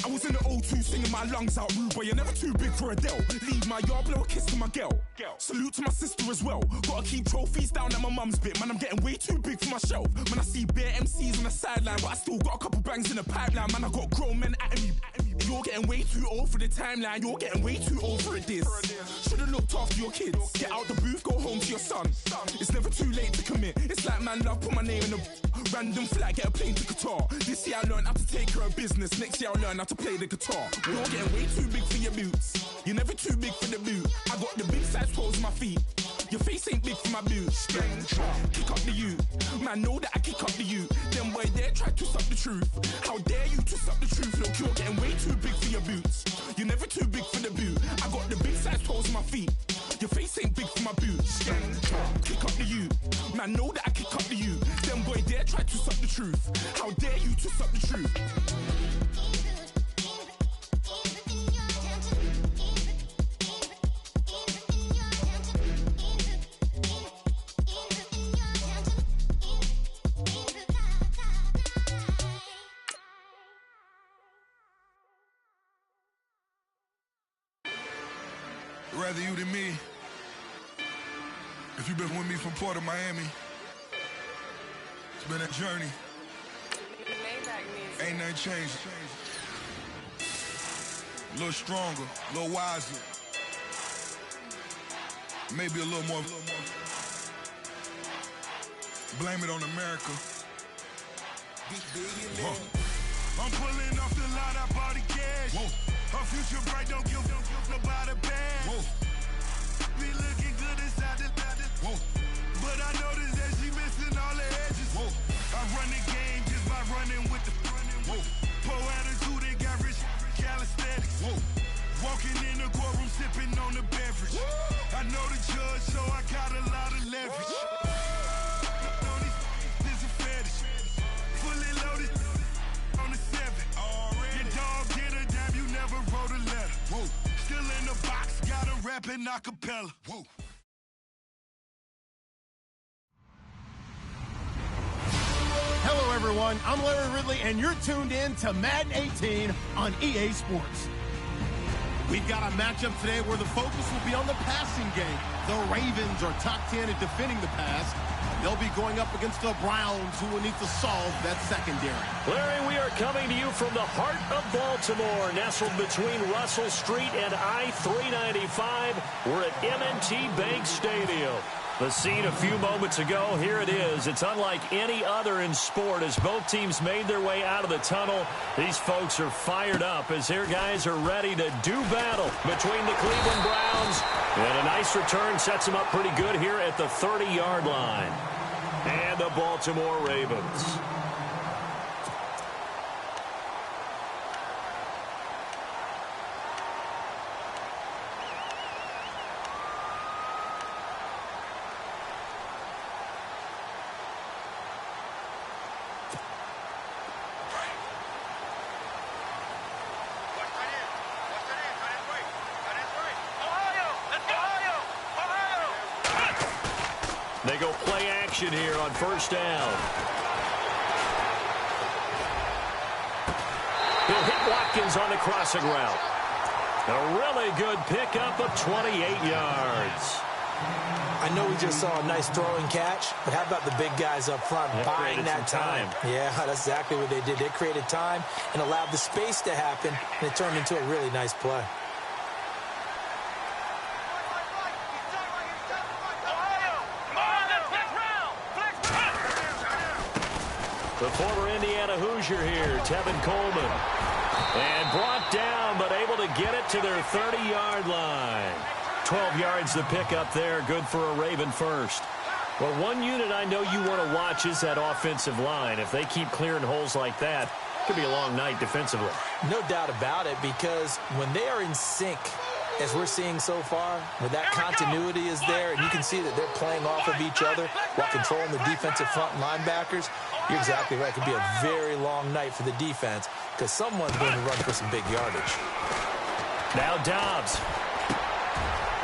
I was in the O2 singing my lungs out, rude boy, you're never too big for Adele. Leave my yard, blow a kiss to my girl. Salute to my sister as well. Gotta keep trophies down at my mum's bit. Man, I'm getting way too big for my shelf. Man, I see bare MCs on the sideline, but I still got a couple bangs in the pipeline. Man, I got grown men at me. You're getting way too old for the timeline. You're getting way too old for a diss. Should've looked after your kids. Get out the booth, go home to your son. It's never too late to commit. It's like man love, put my name in a random flat, get a plane to Qatar. This year I learned how to take care of business. Next year I'll learn how to play the guitar. You're getting way too big for your boots. You're never too big for the boot. I got the big size toes on my feet. Your face ain't big for my boots. Kick up the you. Man, know that I kick up the you. Them boy there try to twist up the truth. How dare you twist up the truth? Look, you're getting way too big for your boots. You're never too big for the boot. I got the big size toes on my feet. Your face ain't big for my boots. Kick up the you. Man, know that I kick up the you. Them boy there try to twist up the truth. How dare you twist up the truth? Rather you than me. If you've been with me from Port of Miami, it's been a journey. Ain't nothing changed. A little stronger, a little wiser. Maybe a little more. Blame it on America. I'm pulling off the lot, I bought the cash. Whoa. Her future bright, don't give nobody bad. Whoa. Be looking good inside the whoa. But I noticed that she missing all the edges. Whoa. I run the game just by running with the whoa. Poor attitude, they got rich calisthenics. Whoa. Walking in the courtroom, sipping on the beverage. Whoa. I know the judge, so I got a lot of leverage. This a fetish. Fully loaded on the 7. Your dog did a damn, you never wrote a letter. Whoa. Still in the box, got a rapping acapella. Whoa. Hello, everyone. I'm Larry Ridley, and you're tuned in to Madden 18 on EA Sports. We've got a matchup today where the focus will be on the passing game. The Ravens are top 10 at defending the pass. They'll be going up against the Browns, who will need to solve that secondary. Larry, we are coming to you from the heart of Baltimore, nestled between Russell Street and I-395. We're at M&T Bank Stadium. The scene a few moments ago, here it is. It's unlike any other in sport as both teams made their way out of the tunnel. These folks are fired up as their guys are ready to do battle between the Cleveland Browns. And a nice return sets them up pretty good here at the 30-yard line. And the Baltimore Ravens. They go play action here on first down. He'll hit Watkins on the crossing route. A really good pickup of 28 yards. I know we just saw a nice throwing catch, but how about the big guys up front buying that time? Yeah, that's exactly what they did. They created time and allowed the space to happen, and it turned into a really nice play. The former Indiana Hoosier here, Tevin Coleman. And brought down, but able to get it to their 30-yard line. 12 yards to pick up there, good for a Raven first. Well, one unit I know you want to watch is that offensive line. If they keep clearing holes like that, it could be a long night defensively. No doubt about it, because when they are in sync, as we're seeing so far, where that continuity is there, and you can see that they're playing off of each other while controlling the defensive front linebackers, you're exactly right. It could be a very long night for the defense because someone's going to run for some big yardage. Now Dobbs.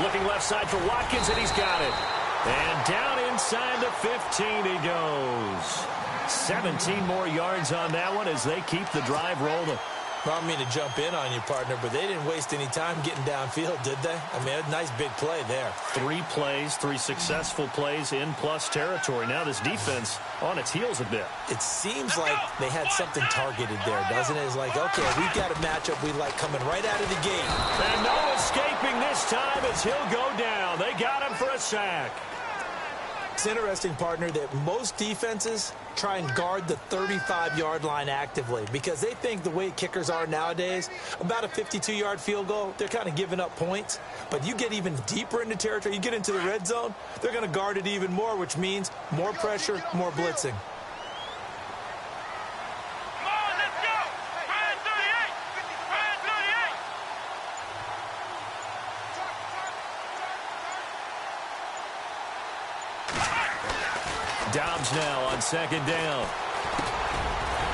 Looking left side for Watkins, and he's got it. And down inside the 15 he goes. 17 more yards on that one as they keep the drive rolling. Well, I don't mean to jump in on you, partner, but they didn't waste any time getting downfield, did they? I mean, a nice big play there. 3 plays, 3 successful plays in plus territory. Now this defense on its heels a bit. It seems like they had something targeted there, doesn't it? It's like, okay, we've got a matchup we like coming right out of the gate. And no escaping this time as he'll go down. They got him for a sack. It's interesting, partner, that most defenses try and guard the 35-yard line actively because they think the way kickers are nowadays, about a 52-yard field goal, they're kind of giving up points. But you get even deeper into territory, you get into the red zone, they're going to guard it even more, which means more pressure, more blitzing. Dobbs now on 2nd down.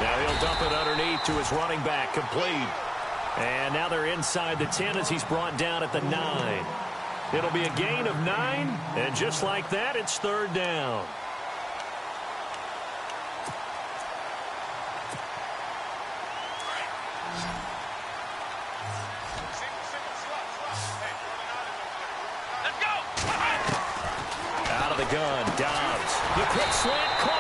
Now he'll dump it underneath to his running back, complete. And now they're inside the 10 as he's brought down at the 9. It'll be a gain of 9, and just like that, it's 3rd down. Out of the gun, Dobbs. The quick slant caught.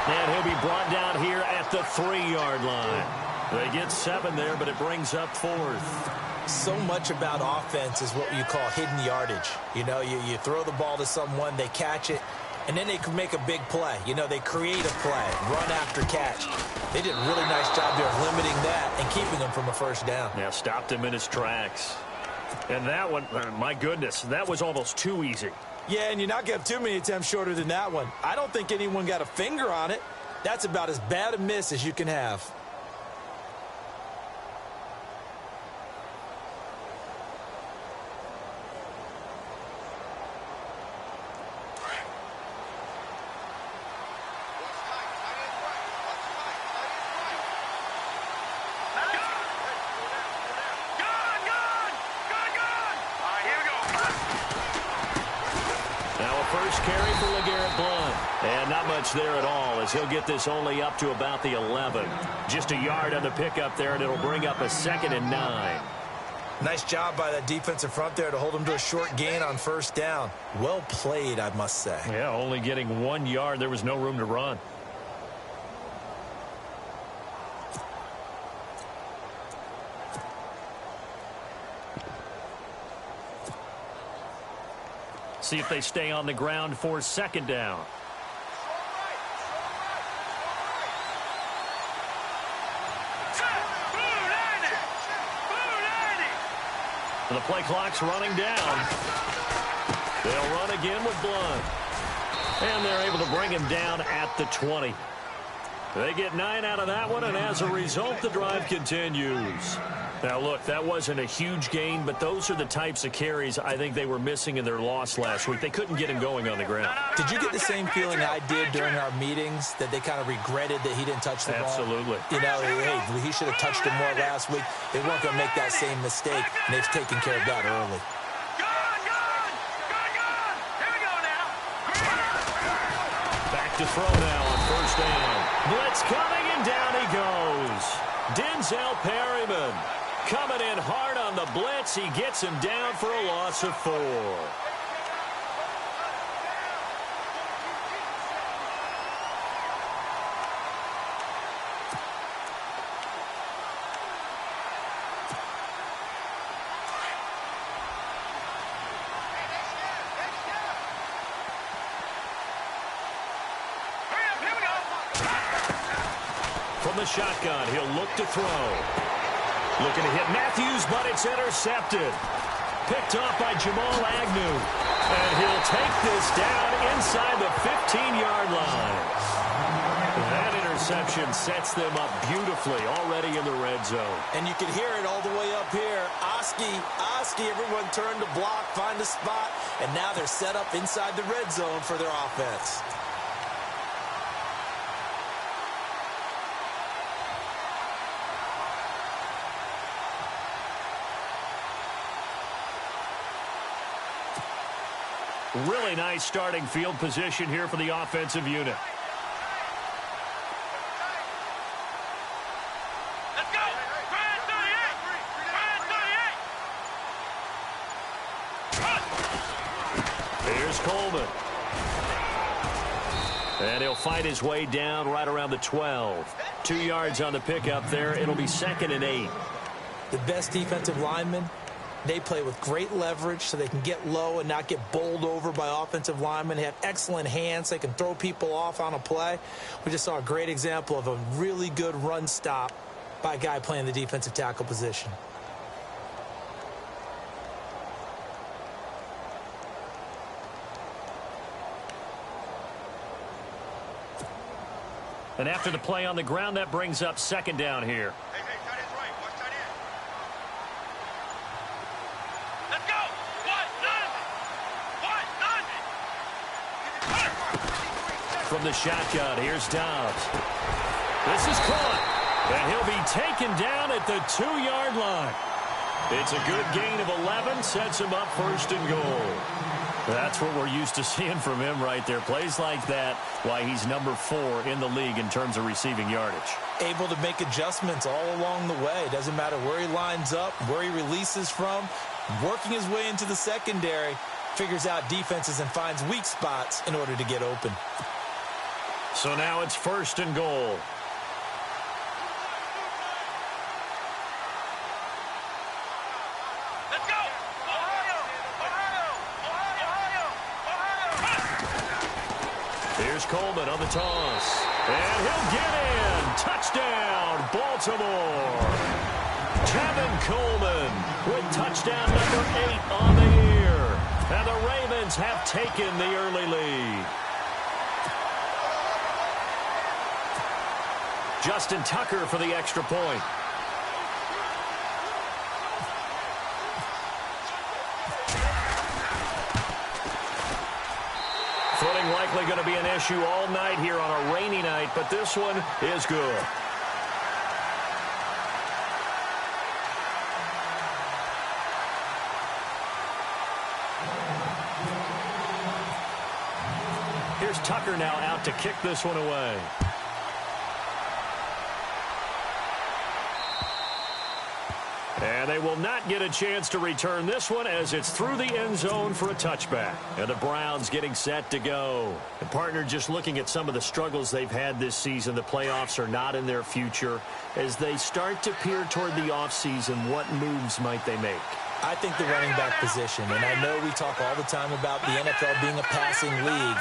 And he'll be brought down here at the 3-yard line. They get 7 there, but it brings up 4th. So much about offense is what you call hidden yardage. You know, you throw the ball to someone, they catch it, and then they can make a big play. You know, they create a play, run after catch. They did a really nice job there of limiting that and keeping him from a 1st down. Yeah, stopped him in his tracks. And that one, my goodness, that was almost too easy. Yeah, and you're not going to have too many attempts shorter than that one. I don't think anyone got a finger on it. That's about as bad a miss as you can have. Carry for LeGarrette Blount. And not much there at all as he'll get this only up to about the 11. Just a yard on the pickup there, and it'll bring up a 2nd and 9. Nice job by that defensive front there to hold him to a short gain on 1st down. Well played, I must say. Yeah, only getting 1 yard. There was no room to run. See if they stay on the ground for 2nd down. And the play clock's running down. They'll run again with Blount. And they're able to bring him down at the 20. They get 9 out of that one, and as a result, the drive continues. Now, look, that wasn't a huge gain, but those are the types of carries I think they were missing in their loss last week. They couldn't get him going on the ground. Did you get the same feeling I did during our meetings, that they kind of regretted that he didn't touch the ball? Absolutely. You know, hey, he should have touched him more last week. They weren't going to make that same mistake, and they've taken care of that early. Back to throw now on 1st down. Blitz coming, and down he goes. Denzel Perryman coming in hard on the blitz. He gets him down for a loss of 4. From the shotgun, he'll look to throw. Looking to hit Matthews, but it's intercepted. Picked off by Jamal Agnew. And he'll take this down inside the 15-yard line. That interception sets them up beautifully already in the red zone. And you can hear it all the way up here. Oski, everyone turned to block, find a spot, and now they're set up inside the red zone for their offense. Really nice starting field position here for the offensive unit. Let's go! Here's Coleman. And he'll fight his way down right around the 12. 2 yards on the pickup there. It'll be 2nd and 8. The best defensive linemen, they play with great leverage so they can get low and not get bowled over by offensive linemen. They have excellent hands. They can throw people off on a play. We just saw a great example of a really good run stop by a guy playing the defensive tackle position. And after the play on the ground, that brings up 2nd down here. Hey, tight end's right. Watch tight end. Let's go. What? From the shotgun, here's Dobbs. This is caught. And he'll be taken down at the 2-yard line. It's a good gain of 11. Sets him up 1st and goal. That's what we're used to seeing from him right there. Plays like that, why he's number 4 in the league in terms of receiving yardage. Able to make adjustments all along the way. Doesn't matter where he lines up, where he releases from. Working his way into the secondary, figures out defenses and finds weak spots in order to get open. So now it's 1st and goal. Here's Coleman on the toss. And he'll get in. Touchdown, Baltimore. Kevin Coleman with touchdown number 8 on the year. And the Ravens have taken the early lead. Justin Tucker for the extra point. Footing likely going to be an issue all night here on a rainy night, but this one is good. Here's Tucker now out to kick this one away. And they will not get a chance to return this one as it's through the end zone for a touchback. And the Browns getting set to go. And partner, just looking at some of the struggles they've had this season, the playoffs are not in their future. As they start to peer toward the offseason, what moves might they make? I think the running back position, and I know we talk all the time about the NFL being a passing league,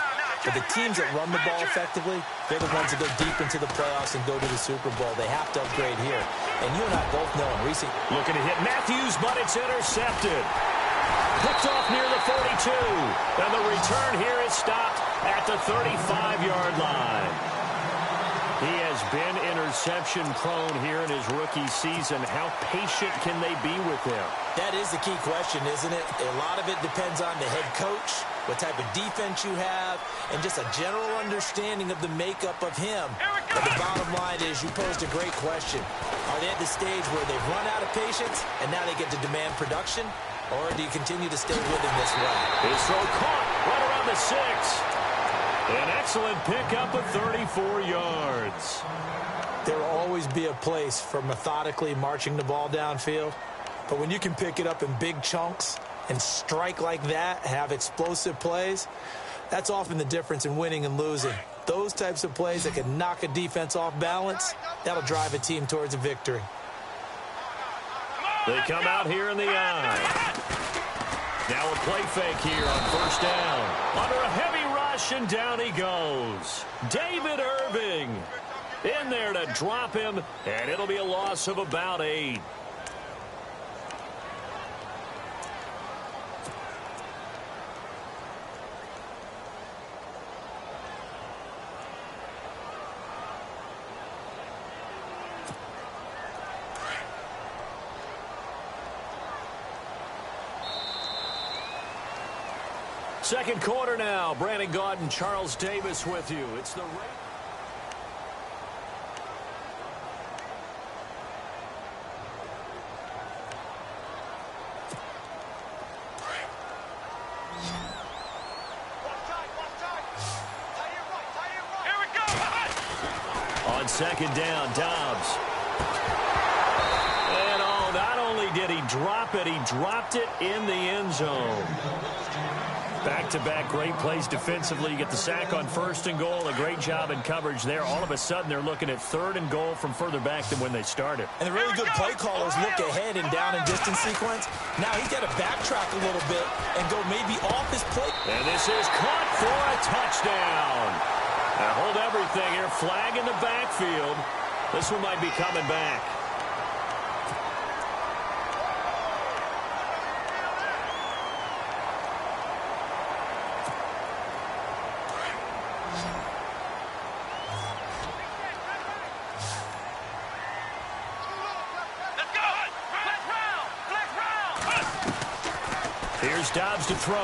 but the teams that run the ball effectively, they're the ones that go deep into the playoffs and go to the Super Bowl. They have to upgrade here. And you and I both know in recent... Looking to hit Matthews, but it's intercepted. Picked off near the 42. And the return here is stopped at the 35-yard line. He has been interception-prone here in his rookie season. How patient can they be with him? That is the key question, isn't it? A lot of it depends on the head coach, what type of defense you have, and just a general understanding of the makeup of him. But the bottom line is you posed a great question. Are they at the stage where they've run out of patience, and now they get to demand production? Or do you continue to stay with him this way? His throw caught right around the 6. An excellent pickup of 34 yards. There will always be a place for methodically marching the ball downfield. But when you can pick it up in big chunks and strike like that, have explosive plays, that's often the difference in winning and losing. Those types of plays that can knock a defense off balance, that'll drive a team towards a victory. They come out here in the eye. Now a play fake here on 1st down. Under a heavy rush, and down he goes. David Irving in there to drop him, and it'll be a loss of about 8. Second quarter now. Brandon Gaudin, Charles Davis with you. It's the on 2nd down, Dobbs. And not only did he drop it, he dropped it in the end zone. Back-to-back great plays defensively. You get the sack on 1st and goal. A great job in coverage there. All of a sudden, they're looking at 3rd and goal from further back than when they started. And the really good play callers look ahead and down and distance sequence. Now he's got to backtrack a little bit and go maybe off his play. And this is caught for a touchdown. Now hold everything here. Flag in the backfield. This one might be coming back. Here's Dobbs to throw.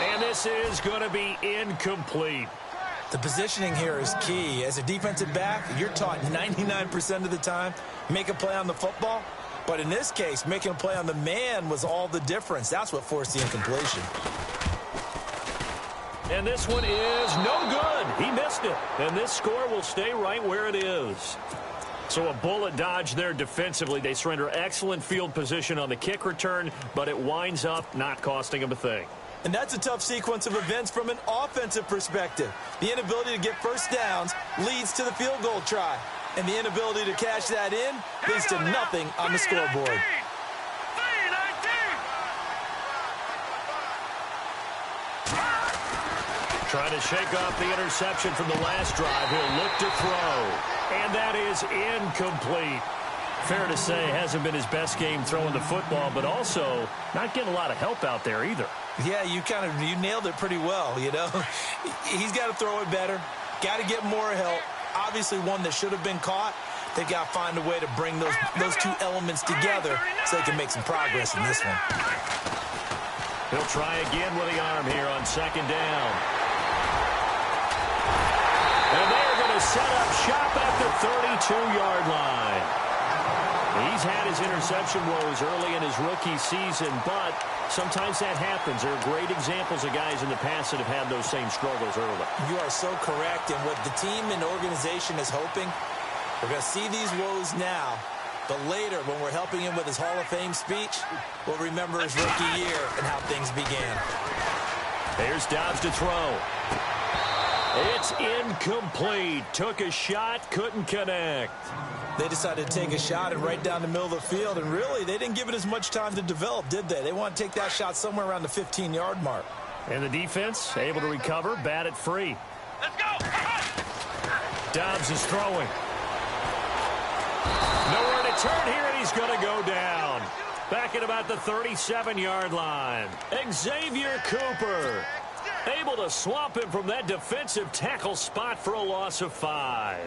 And this is going to be incomplete. The positioning here is key. As a defensive back, you're taught 99% of the time, make a play on the football. But in this case, making a play on the man was all the difference. That's what forced the incompletion. And this one is no good. He missed it. And this score will stay right where it is. So a bullet dodge there defensively. They surrender excellent field position on the kick return, but it winds up not costing them a thing. And that's a tough sequence of events from an offensive perspective. The inability to get first downs leads to the field goal try. And the inability to cash that in leads to nothing on the scoreboard. Trying to shake off the interception from the last drive. He'll look to throw. And that is incomplete. Fair to say, hasn't been his best game throwing the football, but also not getting a lot of help out there either. Yeah, you nailed it pretty well, you know. He's got to throw it better. Got to get more help. Obviously one that should have been caught. They got to find a way to bring those two elements together so they can make some progress in this one. He'll try again with the arm here on 2nd down. And they're going to set up shop at the 32-yard line. He's had his interception woes early in his rookie season, but sometimes that happens. There are great examples of guys in the past that have had those same struggles early. You are so correct. And what the team and organization is hoping, we're going to see these woes now, but later when we're helping him with his Hall of Fame speech, we'll remember his rookie year and how things began. Here's Dobbs to throw. It's incomplete. Took a shot, couldn't connect. They decided to take a shot and right down the middle of the field, and really, they didn't give it as much time to develop, did they? They want to take that shot somewhere around the 15-yard mark. And the defense able to recover, bat it free. Let's go! Dobbs is throwing. Nowhere to turn here, and he's going to go down. Back at about the 37-yard line. Xavier Cooper able to swamp him from that defensive tackle spot for a loss of 5.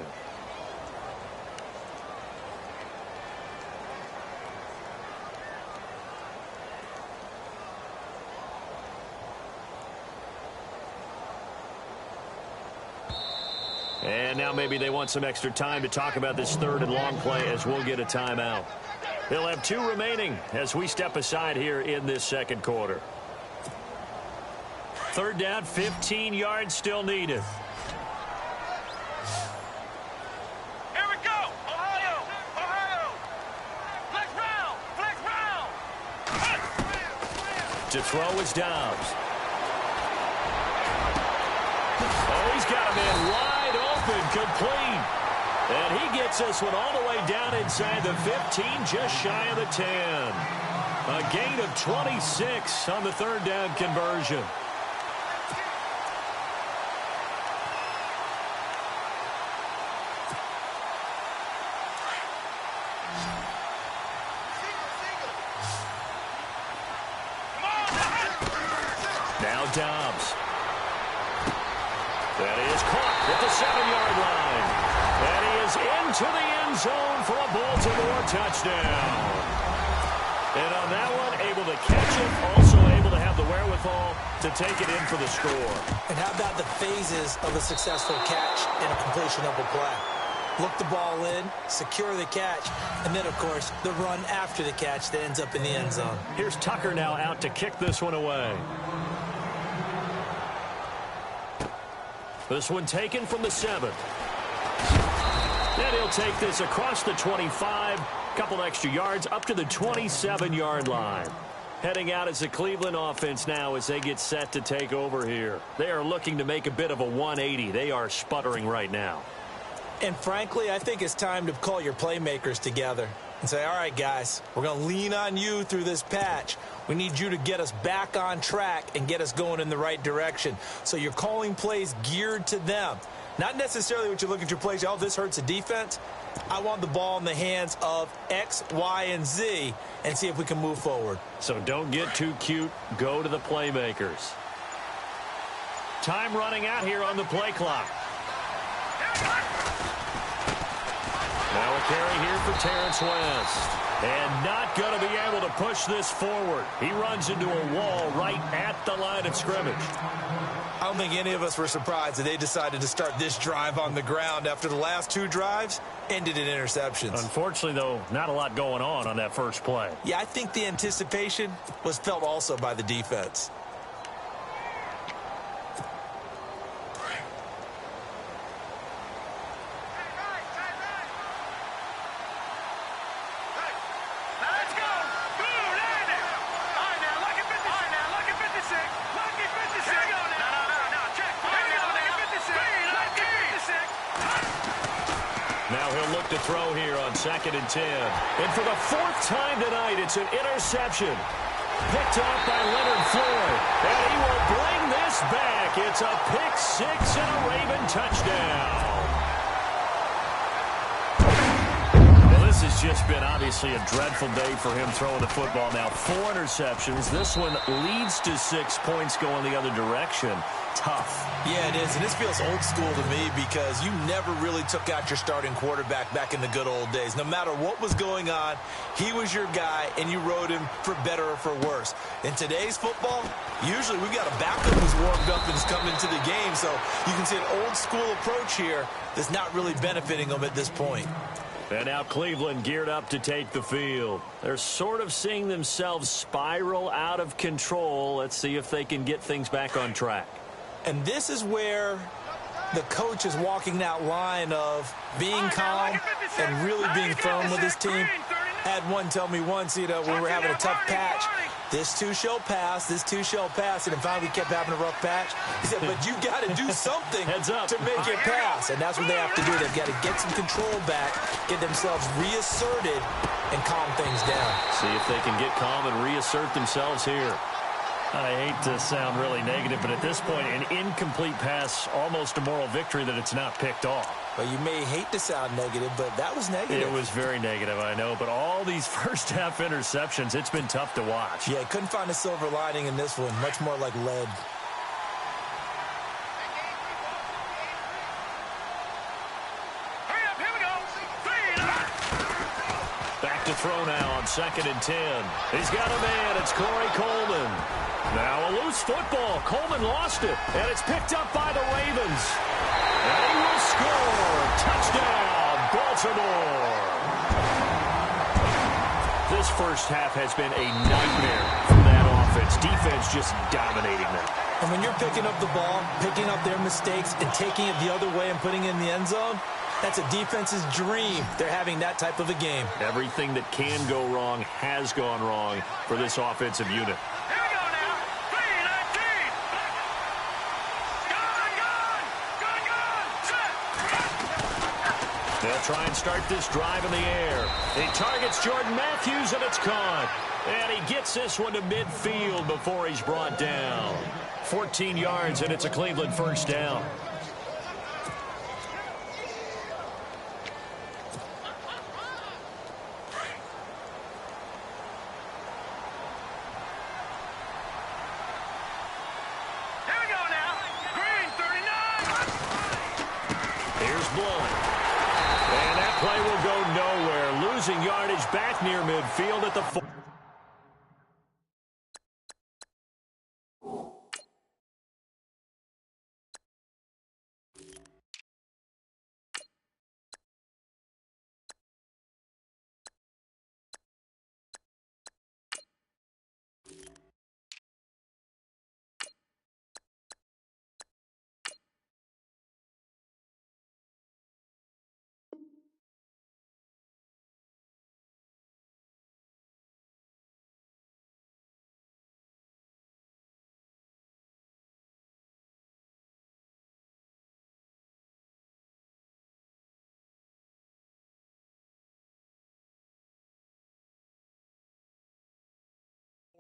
And now maybe they want some extra time to talk about this 3rd and long play as we'll get a timeout. They'll have 2 remaining as we step aside here in this 2nd quarter. 3rd down, 15 yards still needed. Here we go! Ohio! Ohio! Flex round! To throw is Dobbs. Oh, he's got him in wide open, complete. And he gets this one all the way down inside the 15, just shy of the 10. A gain of 26 on the 3rd down conversion. Now Dobbs. That is caught at the 7-yard line. And he is into the end zone for a Baltimore touchdown. And on that one, able to catch it, also able to have the wherewithal to take it in for the score. And how about the phases of a successful catch and a completion of a play? Look the ball in, secure the catch, and then, of course, the run after the catch that ends up in the end zone. Here's Tucker now out to kick this one away. This one taken from the 7. Then he'll take this across the 25, couple extra yards up to the 27-yard line. Heading out as the Cleveland offense now as they get set to take over here. They are looking to make a bit of a 180. They are sputtering right now. And frankly, I think it's time to call your playmakers together and say, all right, guys, we're going to lean on you through this patch. We need you to get us back on track and get us going in the right direction. So you're calling plays geared to them. Not necessarily what you look at your plays, oh, this hurts the defense. I want the ball in the hands of X, Y, and Z and see if we can move forward. So don't get too cute. Go to the playmakers. Time running out here on the play clock. Now a carry here for Terrence West. And not going to be able to push this forward. He runs into a wall right at the line of scrimmage. I don't think any of us were surprised that they decided to start this drive on the ground after the last two drives ended in interceptions. Unfortunately, though, not a lot going on that first play. Yeah, I think the anticipation was felt also by the defense. To throw here on 2nd and 10. And for the 4th time tonight, it's an interception. Picked off by Leonard Floyd. And he will bring this back. It's a pick 6 and a Raven touchdown. Well, this has just been obviously a dreadful day for him throwing the football. Now 4 interceptions. This one leads to 6 points going the other direction. Tough. Yeah, it is, and this feels old school to me because you never really took out your starting quarterback back in the good old days. No matter what was going on, he was your guy, and you rode him for better or for worse. In today's football, usually we've got a backup who's warmed up and has come into the game, so you can see an old school approach here that's not really benefiting them at this point. And now Cleveland geared up to take the field. They're sort of seeing themselves spiral out of control. Let's see if they can get things back on track. And this is where the coach is walking that line of being calm and really being firm with his team. I had one tell me once, when we were having a tough patch, this too shall pass, this too shall pass. And finally we kept having a rough patch. He said, but you got to do something to make it pass. And that's what they have to do. They've got to get some control back, get themselves reasserted, and calm things down. See if they can get calm and reassert themselves here. I hate to sound really negative, but at this point, an incomplete pass, almost a moral victory that it's not picked off. Well, you may hate to sound negative, but that was negative. It was very negative, I know. But all these first-half interceptions, it's been tough to watch. Yeah, couldn't find a silver lining in this one. Much more like lead. Back to throw now on 2nd and 10. He's got a man. It's Corey Coleman. Now a loose football. Coleman lost it, and it's picked up by the Ravens. And he will score. Touchdown, Baltimore. This first half has been a nightmare for that offense. Defense just dominating them. And when you're picking up the ball, picking up their mistakes, and taking it the other way and putting it in the end zone, that's a defense's dream. They're having that type of a game. Everything that can go wrong has gone wrong for this offensive unit. They'll try and start this drive in the air. He targets Jordan Matthews, and it's caught. And he gets this one to midfield before he's brought down. 14 yards, and it's a Cleveland first down. Play will go nowhere, losing yardage back near midfield at the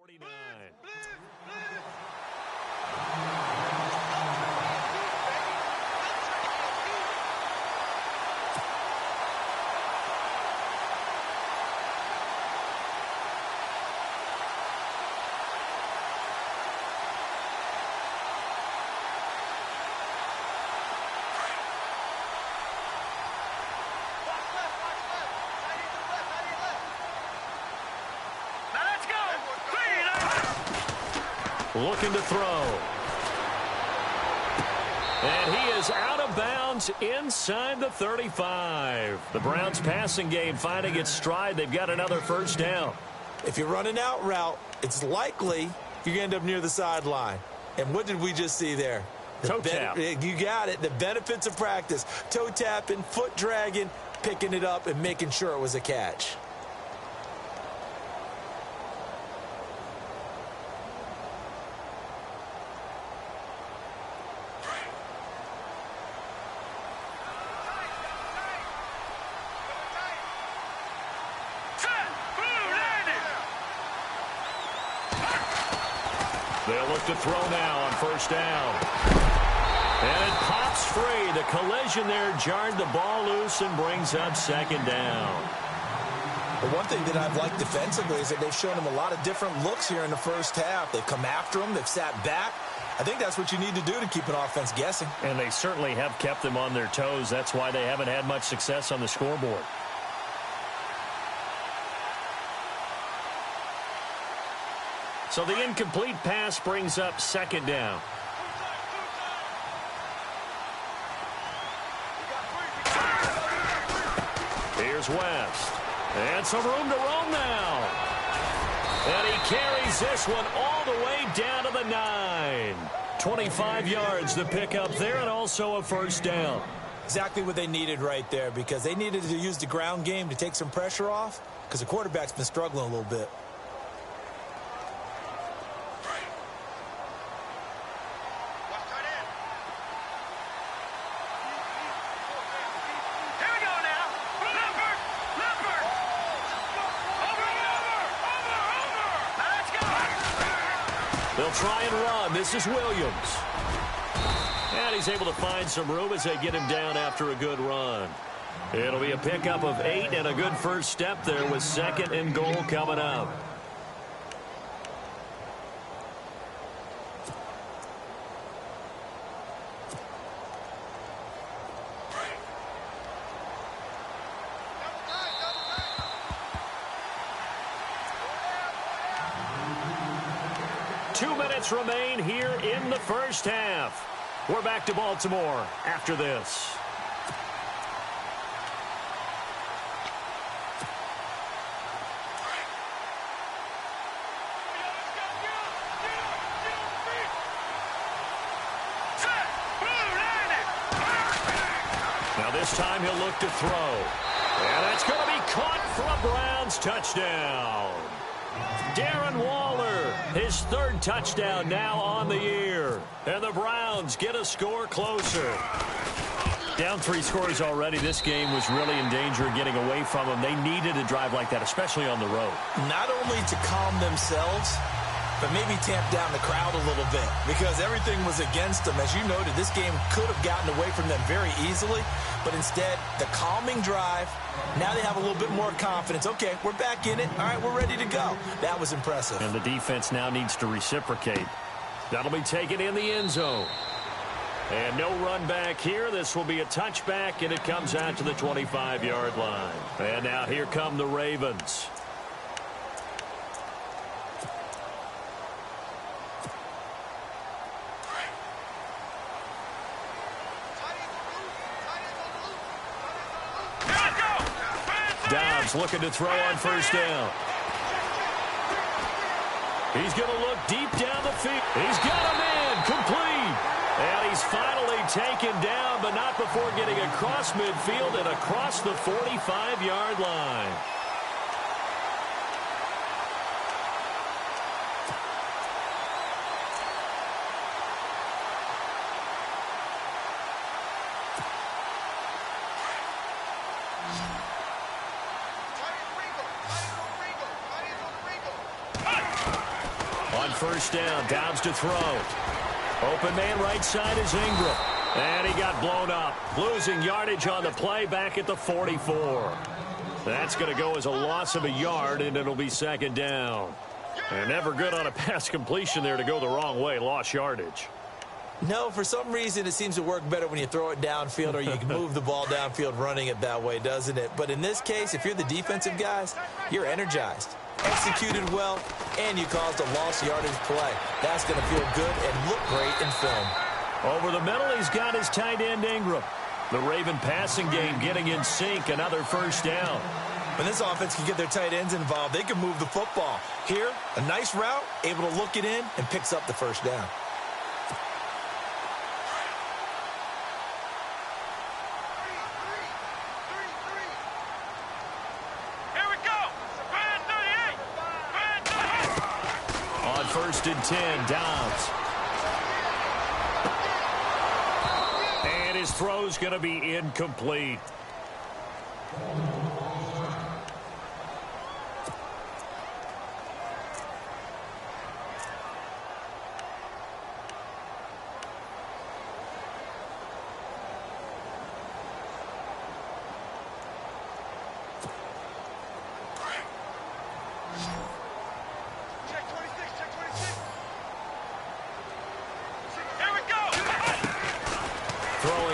49. Looking to throw. And he is out of bounds inside the 35. The Browns passing game finding its stride. They've got another first down. If you're running out route, it's likely you're going to end up near the sideline. And what did we just see there? Toe tap. You got it. The benefits of practice. Toe tapping, foot dragging, picking it up, and making sure it was a catch. They'll look to throw now on first down. And it pops free. The collision there jarred the ball loose and brings up second down. The one thing that I've liked defensively is that they've shown him a lot of different looks here in the first half. They've come after him. They've sat back. I think that's what you need to do to keep an offense guessing. And they certainly have kept them on their toes. That's why they haven't had much success on the scoreboard. So the incomplete pass brings up second down. Here's West. And some room to roam now. And he carries this one all the way down to the 9. 25 yards to pick up there and also a first down. Exactly what they needed right there because they needed to use the ground game to take some pressure off because the quarterback's been struggling a little bit. They'll try and run. This is Williams. And he's able to find some room as they get him down after a good run. It'll be a pickup of 8 and a good first step there with second and goal coming up. Remain here in the first half. We're back to Baltimore after this. Now this time he'll look to throw. And that's going to be caught for a Browns touchdown. Darren Waller, his third touchdown now on the year. And the Browns get a score closer. Down 3 scores already. This game was really in danger of getting away from them. They needed a drive like that, especially on the road. Not only to calm themselves, but maybe tamp down the crowd a little bit because everything was against them. As you noted, this game could have gotten away from them very easily, but instead, the calming drive, now they have a little bit more confidence. Okay, we're back in it. All right, we're ready to go. That was impressive. And the defense now needs to reciprocate. That'll be taken in the end zone. And no run back here. This will be a touchback, and it comes out to the 25-yard line. And now here come the Ravens. Dobbs looking to throw on first down. He's going to look deep down the field. He's got a man complete. And he's finally taken down, but not before getting across midfield and across the 45-yard line. on first down. Dobbs to throw. Open man right side is Ingram. And he got blown up. Losing yardage on the play back at the 44. That's going to go as a loss of a yard, and it'll be second down. And never good on a pass completion there to go the wrong way. Lost yardage. No, for some reason it seems to work better when you throw it downfield or you can move the ball downfield running it that way, doesn't it? But in this case, if you're the defensive guys, you're energized, executed well, and you caused a lost yardage play. That's going to feel good and look great in film. Over the middle, he's got his tight end Ingram. The Raven passing game getting in sync. Another first down. When this offense can get their tight ends involved, they can move the football. Here, a nice route, able to look it in, and picks up the first down. On first and 10, Dobbs. And his throw's going to be incomplete.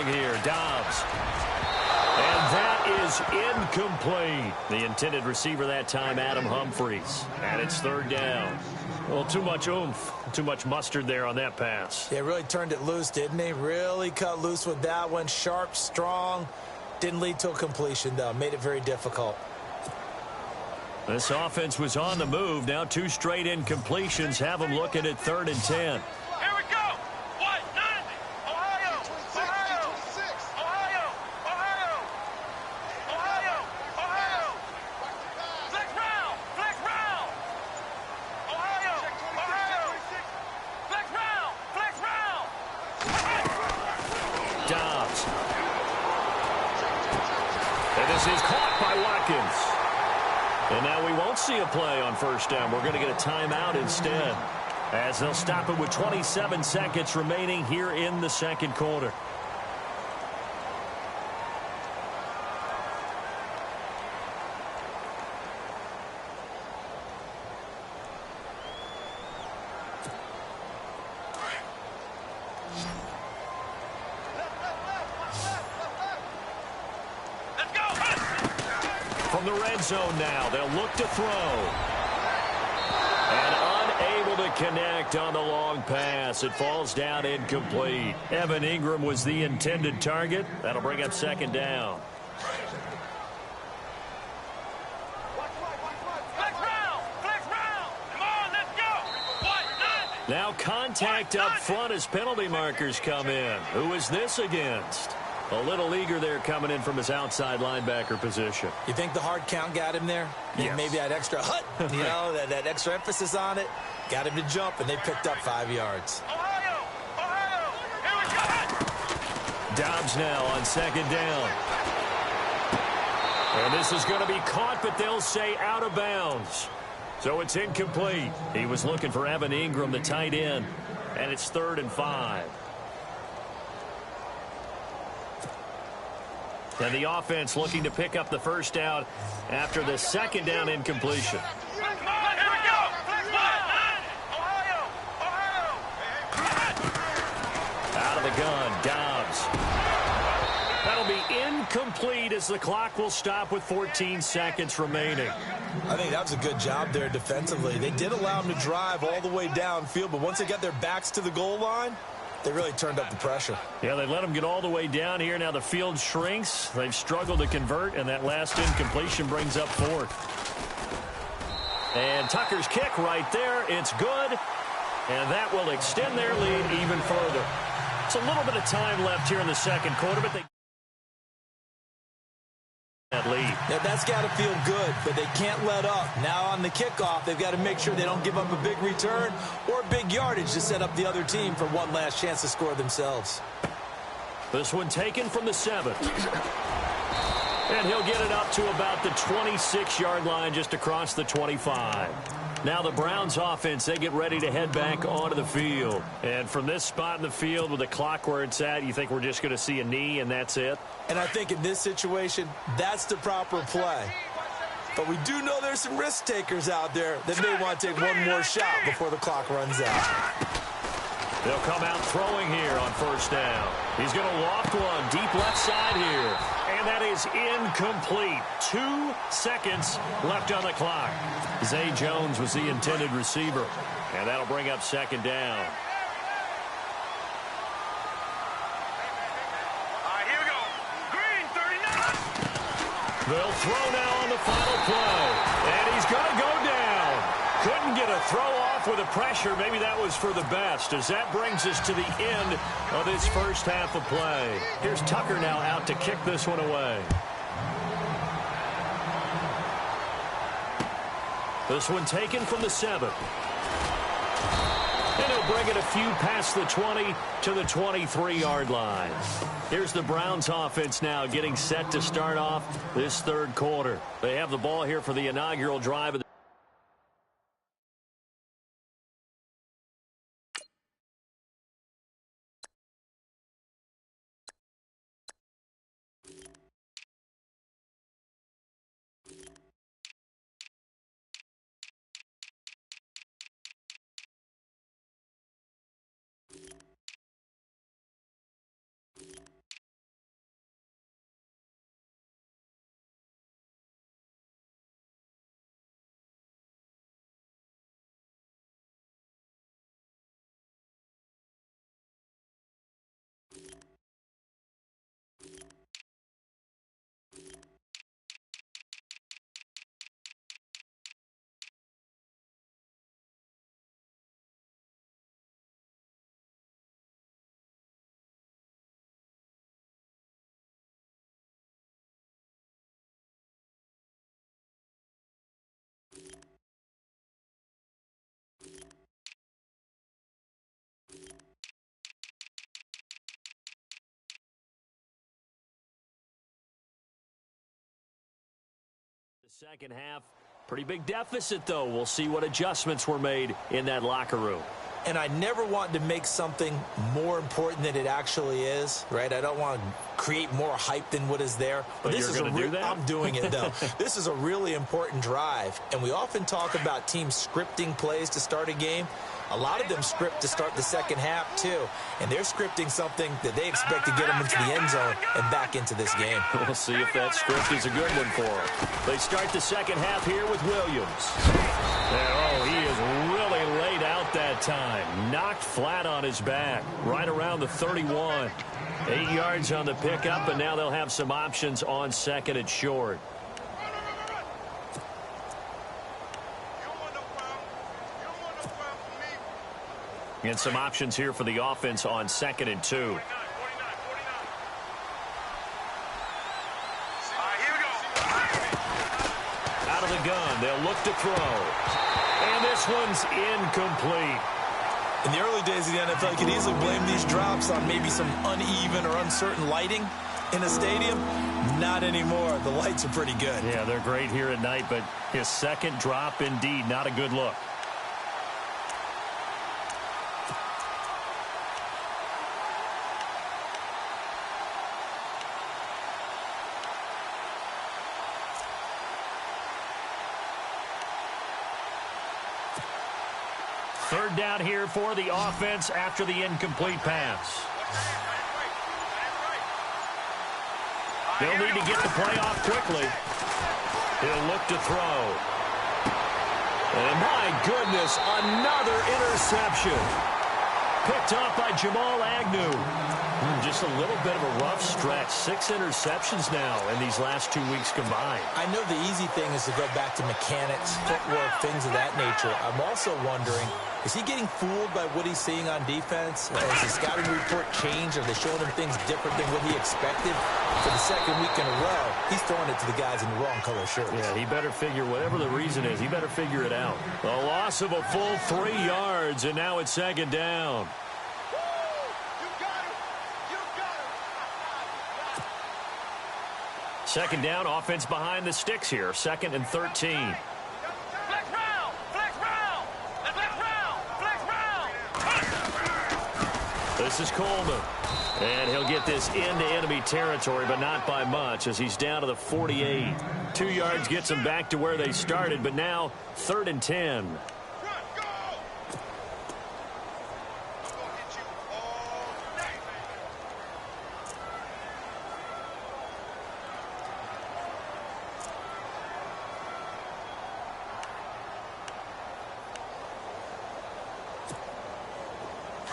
Here, Dobbs. And that is incomplete. The intended receiver that time, Adam Humphries. And it's third down. Well, too much oomph, too much mustard there on that pass. Yeah, really turned it loose, didn't he? Really cut loose with that one. Sharp, strong. Didn't lead to a completion, though. Made it very difficult. This offense was on the move. Now 2 straight incompletions have them looking at 3rd and 10. Dobbs. And this is caught by Watkins. And now we won't see a play on first down. We're going to get a timeout instead, as they'll stop it with 27 seconds remaining here in the second quarter. From the red zone now, they'll look to throw. And unable to connect on the long pass. It falls down incomplete. Evan Ingram was the intended target. That'll bring up second down. Now contact up front as penalty markers come in. Who is this against? A little eager there coming in from his outside linebacker position. You think the hard count got him there? Yes. Maybe that extra that extra emphasis on it got him to jump, and they picked up 5 yards. Dobbs now on second down. And this is going to be caught, but they'll say out of bounds. So it's incomplete. He was looking for Evan Ingram, the tight end, and it's 3rd and 5. And the offense looking to pick up the first down after the second down incompletion. Out of the gun, Dobbs. That'll be incomplete as the clock will stop with 14 seconds remaining. I think that was a good job there defensively. They did allow them to drive all the way downfield, but once they got their backs to the goal line, they really turned up the pressure. Yeah, they let them get all the way down here. Now the field shrinks. They've struggled to convert, and that last incompletion brings up 4th. And Tucker's kick right there. It's good, and that will extend their lead even further. It's a little bit of time left here in the second quarter, but they that lead. Yeah, that's got to feel good, but they can't let up. Now on the kickoff, they've got to make sure they don't give up a big return or big yardage to set up the other team for one last chance to score themselves. This one taken from the 7. And he'll get it up to about the 26-yard line just across the 25. Now the Browns offense, they get ready to head back onto the field. And from this spot in the field with the clock where it's at, you think we're just going to see a knee and that's it? And I think in this situation, that's the proper play. But we do know there's some risk takers out there that may want to take one more shot before the clock runs out. They'll come out throwing here on first down. He's going to loft one deep left side here. And that is incomplete. 2 seconds left on the clock. Zay Jones was the intended receiver. And that'll bring up second down. All right, here we go. Green, 39. They'll throw now on the final play. And he's going to go down. Couldn't get a throw off with the pressure. Maybe that was for the best, as that brings us to the end of this first half of play. Here's Tucker now out to kick this one away. This one taken from the 7. And he'll bring it a few past the 20 to the 23-yard line. Here's the Browns offense now getting set to start off this third quarter. They have the ball here for the inaugural drive of the second half. Pretty big deficit, though. We'll see what adjustments were made in that locker room. And I never want to make something more important than it actually is, right? I don't want to create more hype than what is there. But this is do that? I'm doing it, though. This is a really important drive, and we often talk about teams scripting plays to start a game. A lot of them script to start the second half, too. And they're scripting something that they expect to get them into the end zone and back into this game. We'll see if that script is a good one for them. They start the second half here with Williams. Oh, he is really laid out that time. Knocked flat on his back, right around the 31. 8 yards on the pickup, and now they'll have some options on second and short. And some options here for the offense on second and 2. All right, here we go. Out of the gun, they'll look to throw. And this one's incomplete. In the early days of the NFL, you could easily blame these drops on maybe some uneven or uncertain lighting in a stadium. Not anymore. The lights are pretty good. Yeah, they're great here at night, but his second drop, indeed, not a good look. Third down here for the offense after the incomplete pass. They'll need to get the play off quickly. He'll look to throw. And my goodness, another interception. Picked off by Jamal Agnew. Just a little bit of a rough stretch. 6 interceptions now in these last 2 weeks combined. I know the easy thing is to go back to mechanics, footwork, things of that nature. I'm also wondering, is he getting fooled by what he's seeing on defense? Has the scouting report changed? Are they showing him things different than what he expected? For the second week in a row, he's throwing it to the guys in the wrong color shirts. Yeah, he better figure, whatever the reason is, he better figure it out. A loss of a full 3 yards, and now it's second down. Second down, offense behind the sticks here. 2nd and 13. Flex round! Flex round! This is Coleman. And he'll get this into enemy territory, but not by much as he's down to the 48. 2 yards gets them back to where they started, but now 3rd and 10.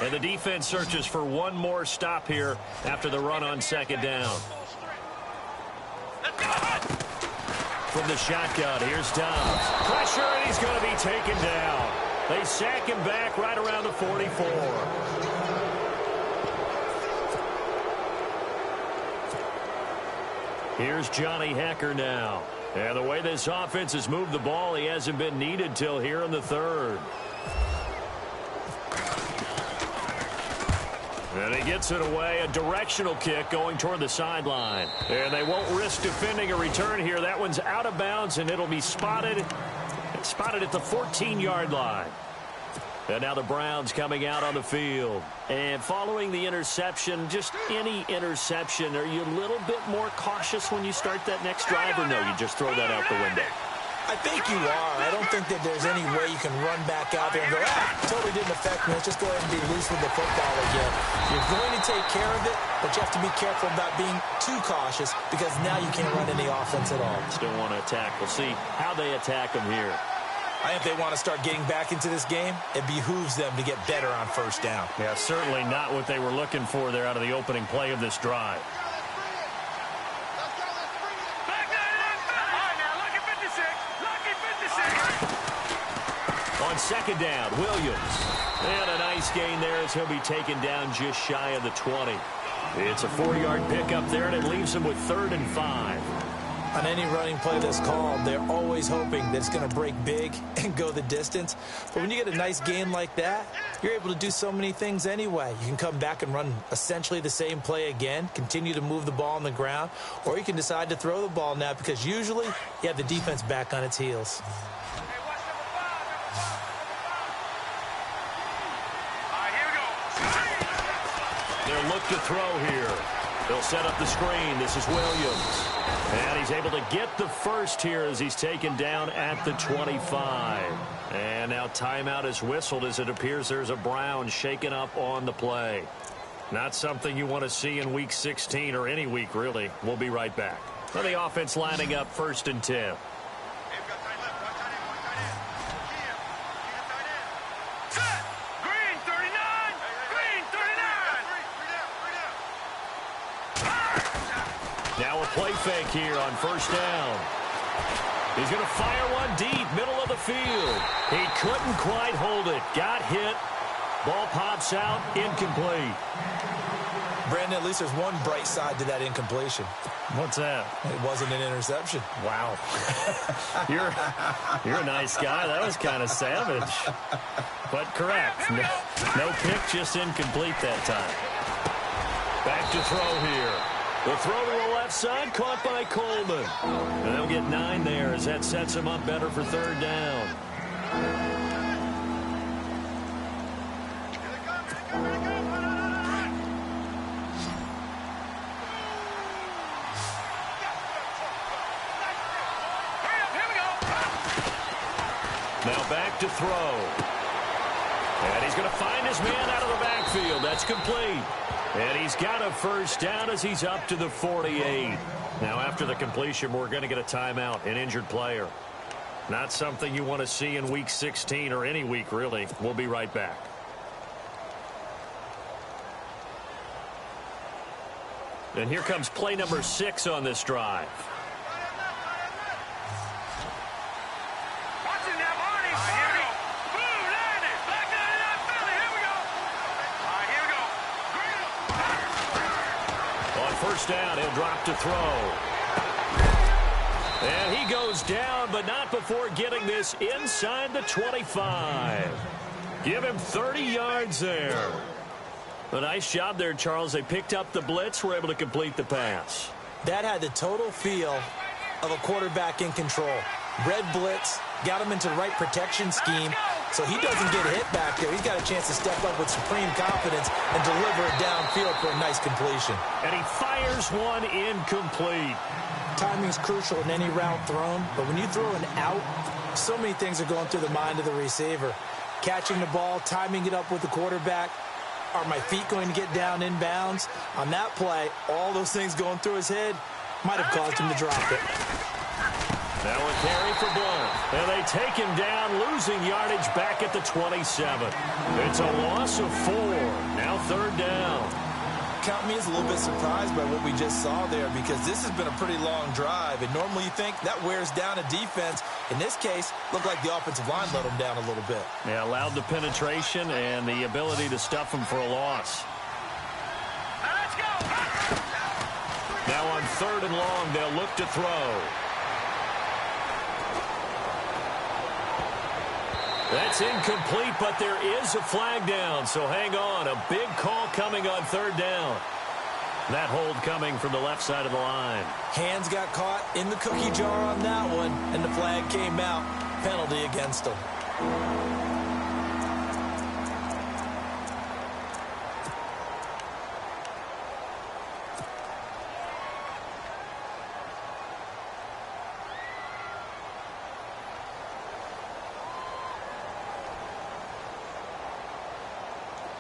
And the defense searches for one more stop here after the run on 2nd down. From the shotgun, here's Dobbs. Pressure, and he's going to be taken down. They sack him back right around the 44. Here's Johnny Hecker now. And the way this offense has moved the ball, he hasn't been needed till here in the 3rd. And he gets it away, a directional kick going toward the sideline. And they won't risk defending a return here. That one's out of bounds, and it'll be spotted at the 14-yard line. And now the Browns coming out on the field. And following the interception, just any interception, are you a little bit more cautious when you start that next drive, or no, you just throw that out the window? I think you are. I don't think that there's any way you can run back out there and go, totally didn't affect me. Let's just go ahead and be loose with the football again. You're going to take care of it, but you have to be careful about being too cautious because now you can't run any offense at all. Still want to attack. We'll see how they attack them here. I think they want to start getting back into this game. It behooves them to get better on 1st down. Yeah, certainly not what they were looking for there out of the opening play of this drive. On 2nd down, Williams. And a nice gain there as he'll be taken down just shy of the 20. It's a 4-yard pickup there, and it leaves him with 3rd and 5. On any running play that's called, they're always hoping that it's going to break big and go the distance. But when you get a nice gain like that, you're able to do so many things anyway. You can come back and run essentially the same play again, continue to move the ball on the ground, or you can decide to throw the ball now because usually you have the defense back on its heels. They'll look to throw here. They'll set up the screen. This is Williams. And he's able to get the first here as he's taken down at the 25. And now timeout is whistled as it appears there's a Brown shaken up on the play. Not something you want to see in Week 16 or any week, really. We'll be right back. Now the offense lining up 1st and 10. Now a play fake here on 1st down. He's going to fire one deep, middle of the field. He couldn't quite hold it. Got hit. Ball pops out, incomplete. Brandon, at least there's one bright side to that incompletion. What's that? It wasn't an interception. Wow. You're a nice guy. That was kind of savage. But correct. No pick, just incomplete that time. Back to throw here. The throw to the left side, caught by Coleman. And they'll get 9 there as that sets him up better for 3rd down. Now back to throw. And he's going to find his man out of the backfield. That's complete. And he's got a 1st down as he's up to the 48. Now after the completion, we're going to get a timeout, an injured player. Not something you want to see in Week 16 or any week, really. We'll be right back. And here comes play number 6 on this drive. First down, he'll drop to throw. And he goes down, but not before getting this inside the 25. Give him 30 yards there. A nice job there, Charles. They picked up the blitz, were able to complete the pass. That had the total feel of a quarterback in control. Red blitz, got him into the right protection scheme, so he doesn't get hit back there. He's got a chance to step up with supreme confidence and deliver it downfield for a nice completion. And he fires one incomplete. Timing is crucial in any route thrown, but when you throw an out, so many things are going through the mind of the receiver. Catching the ball, timing it up with the quarterback. Are my feet going to get down in bounds? On that play, all those things going through his head might have caused him to drop it. Now a carry for Blunt. And they take him down, losing yardage back at the 27. It's a loss of 4. Now 3rd down. Count me as a little bit surprised by what we just saw there, because this has been a pretty long drive, and normally you think that wears down a defense. In this case, looked like the offensive line let them down a little bit. Yeah, allowed the penetration and the ability to stuff them for a loss. Let's go. Now on 3rd and long, they'll look to throw. That's incomplete, but there is a flag down, so hang on. A big call coming on 3rd down. That hold coming from the left side of the line. Hands got caught in the cookie jar on that one, and the flag came out. Penalty against him.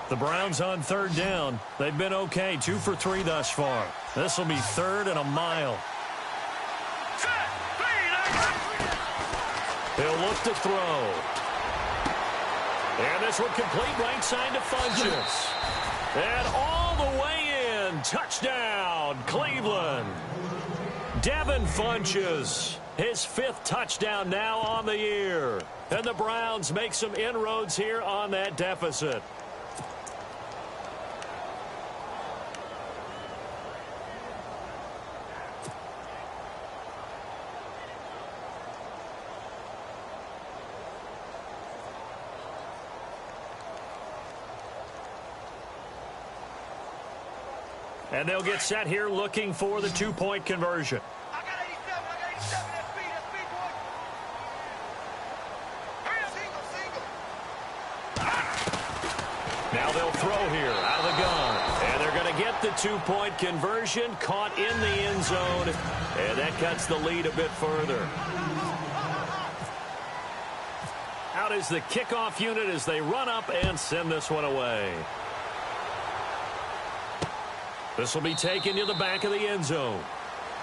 The Browns on 3rd down. They've been okay, 2 for 3 thus far. This will be 3rd and a mile. He'll look to throw. And this one complete, right side to Funchess. And all the way in. Touchdown, Cleveland. Devin Funchess, his 5th touchdown now on the year. And the Browns make some inroads here on that deficit. And they'll get set here looking for the 2-point conversion. I got 87. That's speed, boy. Single. Now they'll throw here out of the gun. And they're going to get the 2-point conversion, caught in the end zone. And that cuts the lead a bit further. Out is the kickoff unit as they run up and send this one away. This will be taken to the back of the end zone.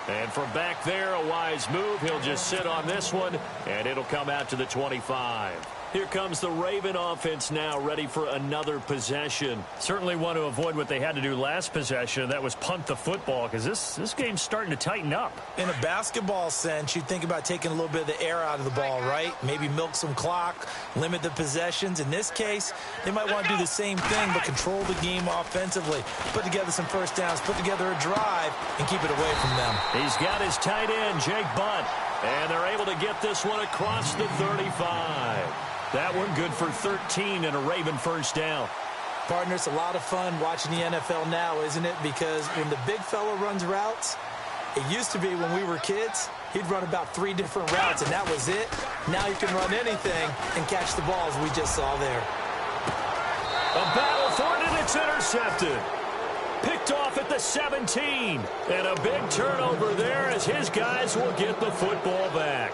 And from back there, a wise move. He'll just sit on this one, and it'll come out to the 25. Here comes the Raven offense now, ready for another possession. Certainly want to avoid what they had to do last possession. That was punt the football, because this game's starting to tighten up. In a basketball sense, you think about taking a little bit of the air out of the ball, right? Maybe milk some clock, limit the possessions. In this case, they might want to do the same thing, but control the game offensively. Put together some first downs, put together a drive, and keep it away from them. He's got his tight end, Jake Butt, and they're able to get this one across the 35. That one good for 13 and a Raven first down. Partner, it's a lot of fun watching the NFL now, isn't it? Because when the big fella runs routes, it used to be when we were kids, he'd run about 3 different routes, and that was it. Now you can run anything and catch the balls we just saw there. A battle for it, and it's intercepted. Picked off at the 17. And a big turnover there as his guys will get the football back.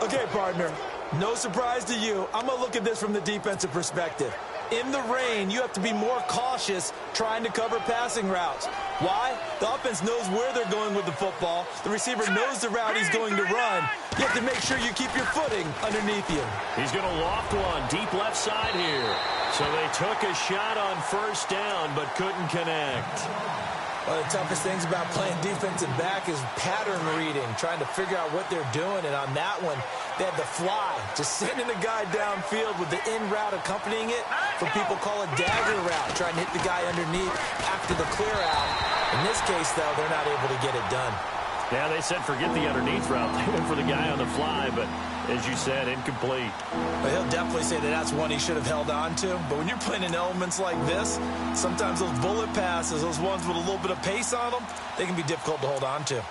Okay, partner. No surprise to you. I'm going to look at this from the defensive perspective. In the rain, you have to be more cautious trying to cover passing routes. Why? The offense knows where they're going with the football. The receiver knows the route he's going to run. You have to make sure you keep your footing underneath you. He's going to loft one deep left side here. So they took a shot on first down but couldn't connect. One of the toughest things about playing defensive back is pattern reading, trying to figure out what they're doing. And on that one, they had the fly, just sending the guy downfield with the in route accompanying it. What people call a dagger route, trying to hit the guy underneath after the clear out. In this case, though, they're not able to get it done. Yeah, they said forget the underneath route. They went for the guy on the fly, but as you said, incomplete. But he'll definitely say that that's one he should have held on to. But when you're playing in elements like this, sometimes those bullet passes, those ones with a little bit of pace on them, they can be difficult to hold on to.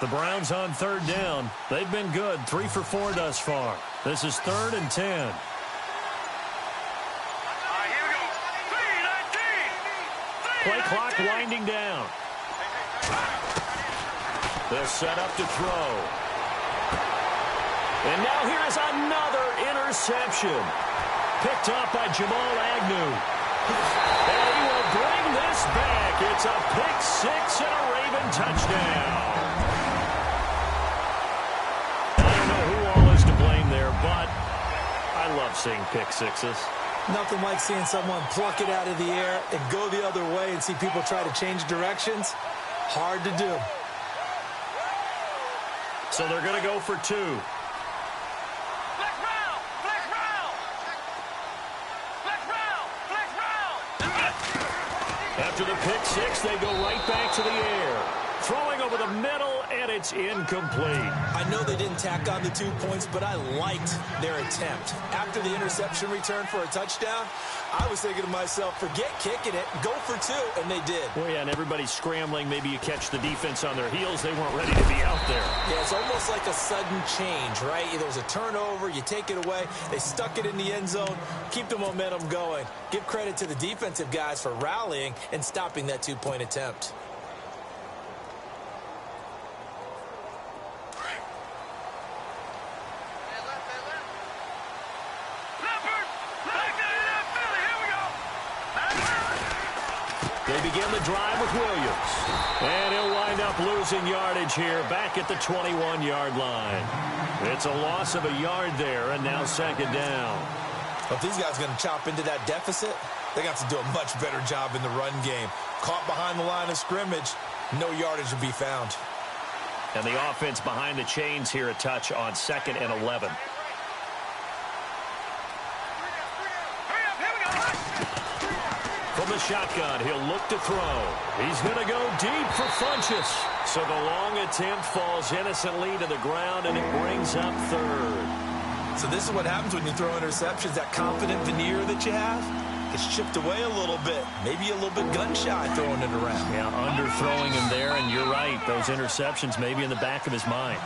The Browns on third down. They've been good, 3 for 4 thus far. This is 3rd and 10. Play clock winding down. They're set up to throw. And now here is another interception. Picked up by Jamal Agnew. And he will bring this back. It's a pick 6 and a Raven touchdown. I don't know who all is to blame there, but I love seeing pick 6s. Nothing like seeing someone pluck it out of the air and go the other way and see people try to change directions. Hard to do. So they're going to go for 2. After the pick 6, they go right back to the air. Throwing over the middle, and it's incomplete. I know they didn't tack on the 2 points, but I liked their attempt. After the interception return for a touchdown, I was thinking to myself, forget kicking it, go for 2, and they did. Well, yeah, and everybody's scrambling. Maybe you catch the defense on their heels. They weren't ready to be out there. Yeah, it's almost like a sudden change, right? There's a turnover, you take it away, they stuck it in the end zone, keep the momentum going. Give credit to the defensive guys for rallying and stopping that 2-point attempt. They begin the drive with Williams. And he'll wind up losing yardage here back at the 21-yard line. It's a loss of a yard there, and now 2nd down. If these guys are going to chop into that deficit, they got to do a much better job in the run game. Caught behind the line of scrimmage, no yardage to be found. And the offense behind the chains here a touch on 2nd and 11. From the shotgun, he'll look to throw. He's going to go deep for Funchess. So the long attempt falls innocently to the ground, and it brings up 3rd. So this is what happens when you throw interceptions. That confident veneer that you have gets chipped away a little bit. Maybe a little bit gun-shy throwing it around. Yeah, underthrowing him there, and you're right. Those interceptions may be in the back of his mind.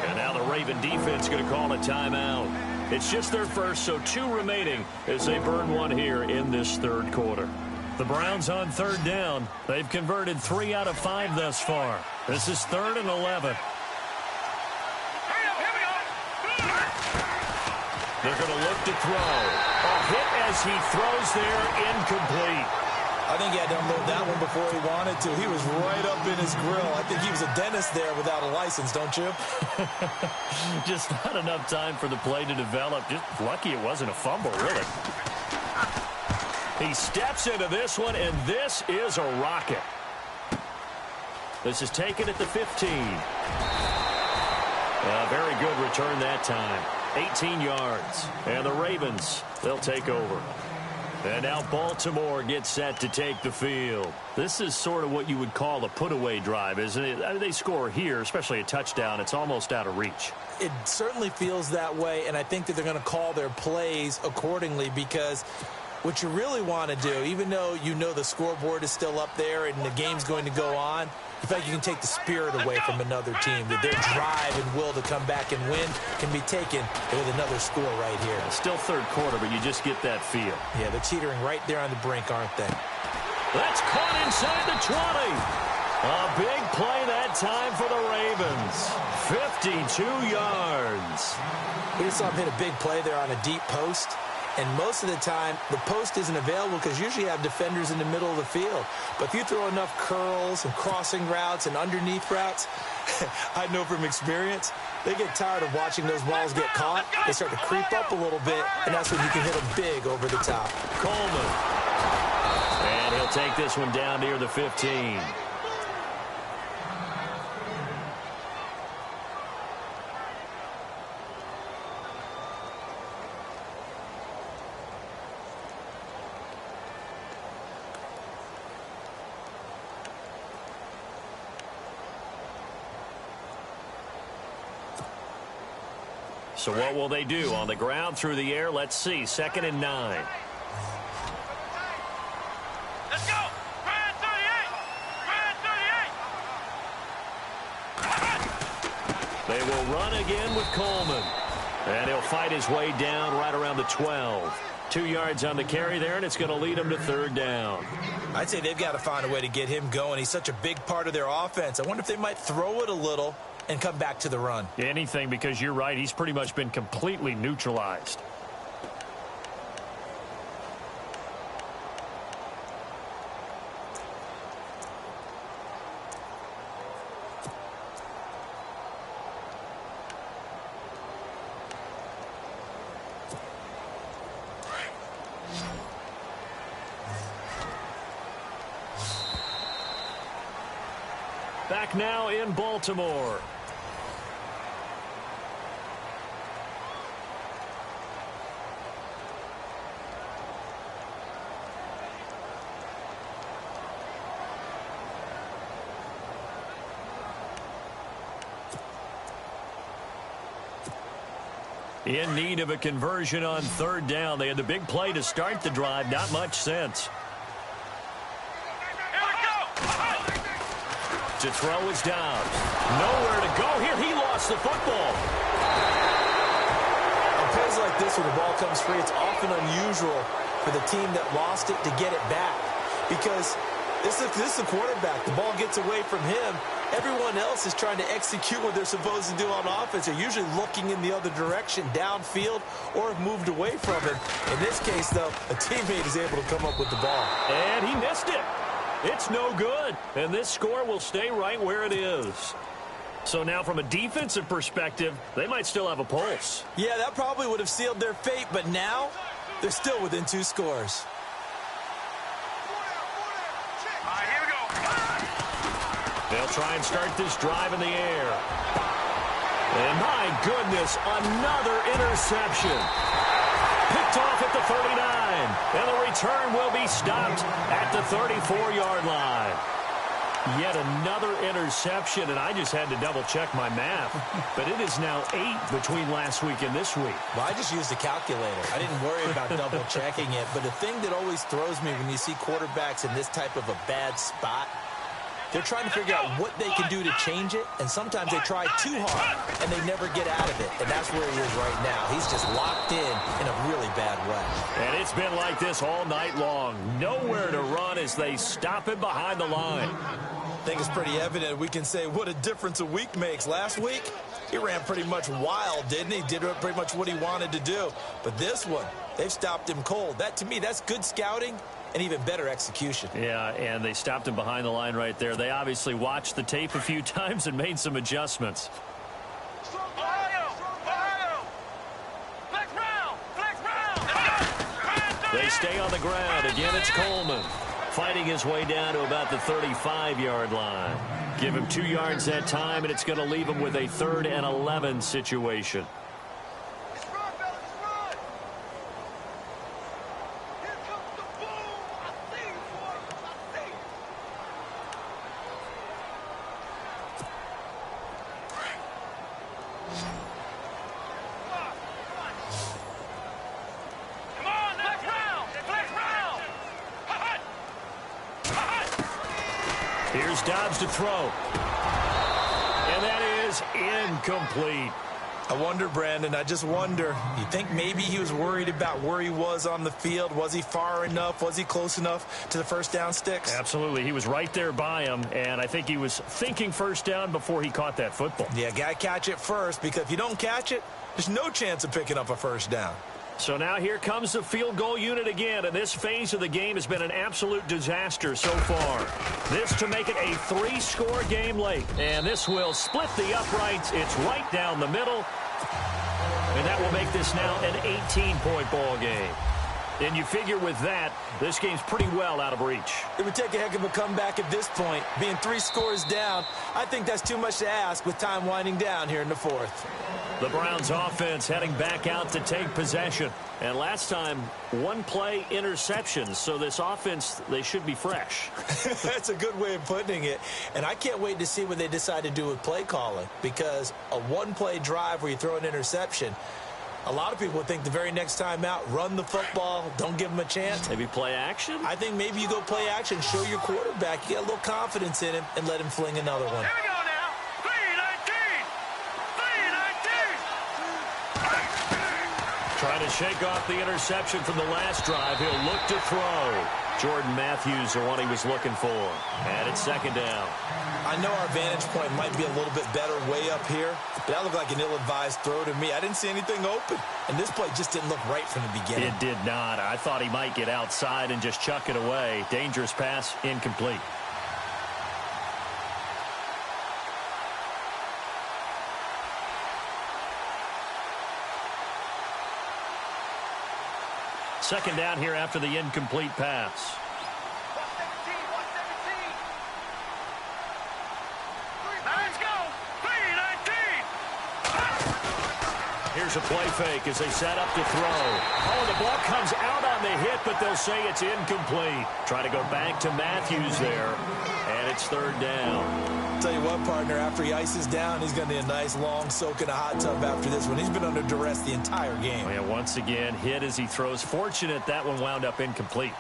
And now the Raven defense going to call a timeout. It's just their first, so 2 remaining as they burn 1 here in this 3rd quarter. The Browns on 3rd down. They've converted 3 out of 5 thus far. This is 3rd and 11. They're going to look to throw. A hit as he throws there, incomplete. I think he had to unload that one before he wanted to. He was right up in his grill. I think he was a dentist there without a license, don't you? Just not enough time for the play to develop. Just lucky it wasn't a fumble, really. He steps into this one, and this is a rocket. This is taken at the 15. Very good return that time. 18 yards. And the Ravens, they'll take over. And now Baltimore gets set to take the field. This is sort of what you would call a put-away drive, isn't it? They score here, especially a touchdown. It's almost out of reach. It certainly feels that way, and I think that they're going to call their plays accordingly, because what you really want to do, even though you know the scoreboard is still up there and the game's going to go on, in fact, you can take the spirit away from another team. That their drive and will to come back and win can be taken with another score right here. Still 3rd quarter, but you just get that feel. Yeah, they're teetering right there on the brink, aren't they? That's caught inside the 20. A big play that time for the Ravens. 52 yards. We just saw him hit a big play there on a deep post. And most of the time, the post isn't available because usually you have defenders in the middle of the field. But if you throw enough curls and crossing routes and underneath routes, I know from experience, they get tired of watching those balls get caught. They start to creep up a little bit, and that's when you can hit them big over the top. Coleman. And he'll take this one down near the 15. So what will they do? On the ground, through the air? Let's see. 2nd and 9. Let's go! Brad 38! Brad 38! He'll run again with Coleman. And he'll fight his way down right around the 12. 2 yards on the carry there, and it's going to lead him to 3rd down. I'd say they've got to find a way to get him going. He's such a big part of their offense. I wonder if they might throw it a little and come back to the run. Anything, because you're right. He's pretty much been completely neutralized. Back now in Baltimore. In need of a conversion on 3rd down. They had the big play to start the drive. Not much sense. To throw is Dobbs. Nowhere to go here. He lost the football. On plays like this where the ball comes free, it's often unusual for the team that lost it to get it back. Because this is the quarterback. The ball gets away from him. Everyone else is trying to execute what they're supposed to do on offense. They're usually looking in the other direction, downfield, or have moved away from him. In this case, though, a teammate is able to come up with the ball. And he missed it. It's no good, and this score will stay right where it is. So now from a defensive perspective, they might still have a pulse. Yeah, that probably would have sealed their fate, but now they're still within 2 scores. All right, here we go. They'll try and start this drive in the air. And my goodness, another interception. Picked off at the 39, and the return will be stopped at the 34-yard line. Yet another interception, and I just had to double-check my math. But it is now 8 between last week and this week. Well, I just used a calculator. I didn't worry about double-checking it. But the thing that always throws me when you see quarterbacks in this type of a bad spot, they're trying to figure out what they can do to change it, and sometimes they try too hard, and they never get out of it. And that's where he is right now. He's just locked in a really bad way. And it's been like this all night long. Nowhere to run as they stop him behind the line. I think it's pretty evident. We can say what a difference a week makes. Last week, he ran pretty much wild, didn't he? Did pretty much what he wanted to do. But this one, they've stopped him cold. That, to me, that's good scouting and even better execution. Yeah, and they stopped him behind the line right there. They obviously watched the tape a few times and made some adjustments. They stay on the ground. Again, it's Coleman fighting his way down to about the 35-yard line. Give him 2 yards that time, and it's going to leave him with a 3rd and 11 situation. Here's Dobbs to throw. And that is incomplete. I wonder, Brandon, I just wonder, you think maybe he was worried about where he was on the field? Was he far enough? Was he close enough to the first down sticks? Absolutely. He was right there by him, and I think he was thinking first down before he caught that football. Yeah, got to catch it first, because if you don't catch it, there's no chance of picking up a first down. So now here comes the field goal unit again, and this phase of the game has been an absolute disaster so far. This to make it a 3-score game late, and this will split the uprights. It's right down the middle, and that will make this now an 18-point ball game. And you figure with that, this game's pretty well out of reach. It would take a heck of a comeback at this point. Being 3 scores down, I think that's too much to ask with time winding down here in the 4th. The Browns offense heading back out to take possession. And last time, 1-play interceptions. So this offense, they should be fresh. That's a good way of putting it. And I can't wait to see what they decide to do with play calling. Because a 1-play drive where you throw an interception, a lot of people would think the very next time out, run the football, don't give him a chance. Maybe play action? I think maybe you go play action, show your quarterback, you get a little confidence in him, and let him fling another one. Here we go now. 3-19. Trying to shake off the interception from the last drive. He'll look to throw. Jordan Matthews, the one he was looking for. And it's second down. I know our vantage point might be a little bit better way up here, but that looked like an ill-advised throw to me. I didn't see anything open, and this play just didn't look right from the beginning. It did not. I thought he might get outside and just chuck it away. Dangerous pass, incomplete. Second down here after the incomplete pass. Let's go. 3-19. Here's a play fake as they set up to throw. Oh, the ball comes out on the hit, but they'll say it's incomplete. Try to go back to Matthews there, and it's third down. Tell you what, partner, after he ices down, he's going to need a nice long soak in a hot tub after this one. He's been under duress the entire game. And once again, hit as he throws. Fortunate that one wound up incomplete.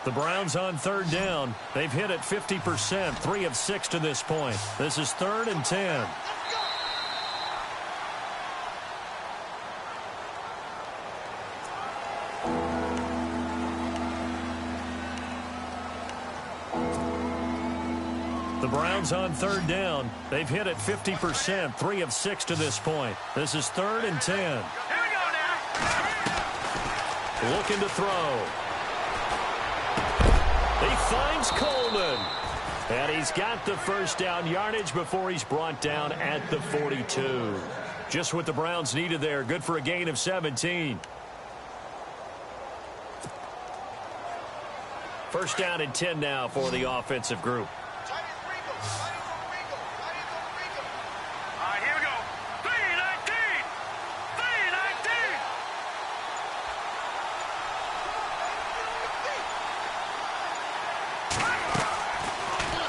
The Browns on third down. They've hit it 50%, 3 of 6 to this point. This is 3rd and 10. The Browns on third down. They've hit it 50%, 3 of 6 to this point. This is 3rd and 10. Here we go now. Looking to throw. He finds Coleman. And he's got the first down yardage before he's brought down at the 42. Just what the Browns needed there. Good for a gain of 17. First down and 10 now for the offensive group. All right, here we go. 3-19. 3-19.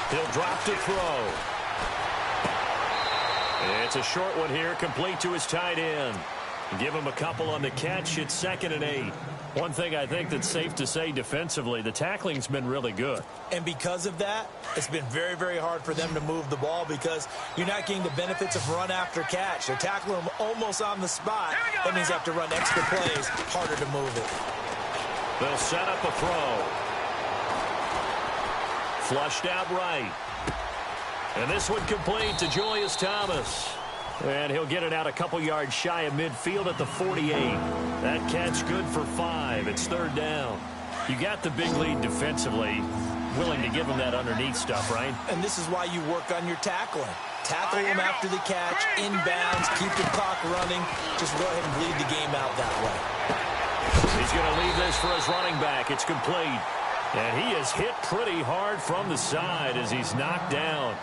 He'll drop to throw. It's a short one here, complete to his tight end. Give him a couple on the catch. It's 2nd and 8. One thing I think that's safe to say defensively, the tackling's been really good. And because of that, it's been very, very hard for them to move the ball because you're not getting the benefits of run after catch. They're tackling them almost on the spot. That means you have to run extra plays, harder to move it. They'll set up a throw. Flushed out right. And this one complete to Julius Thomas. And he'll get it out a couple yards shy of midfield at the 48. That catch good for 5. It's 3rd down. You got the big lead defensively. Willing to give him that underneath stuff, right? And this is why you work on your tackling. Tackle him after the catch, inbounds, keep the clock running. Just go ahead and bleed the game out that way. He's going to leave this for his running back. It's complete. And he is hit pretty hard from the side as he's knocked down.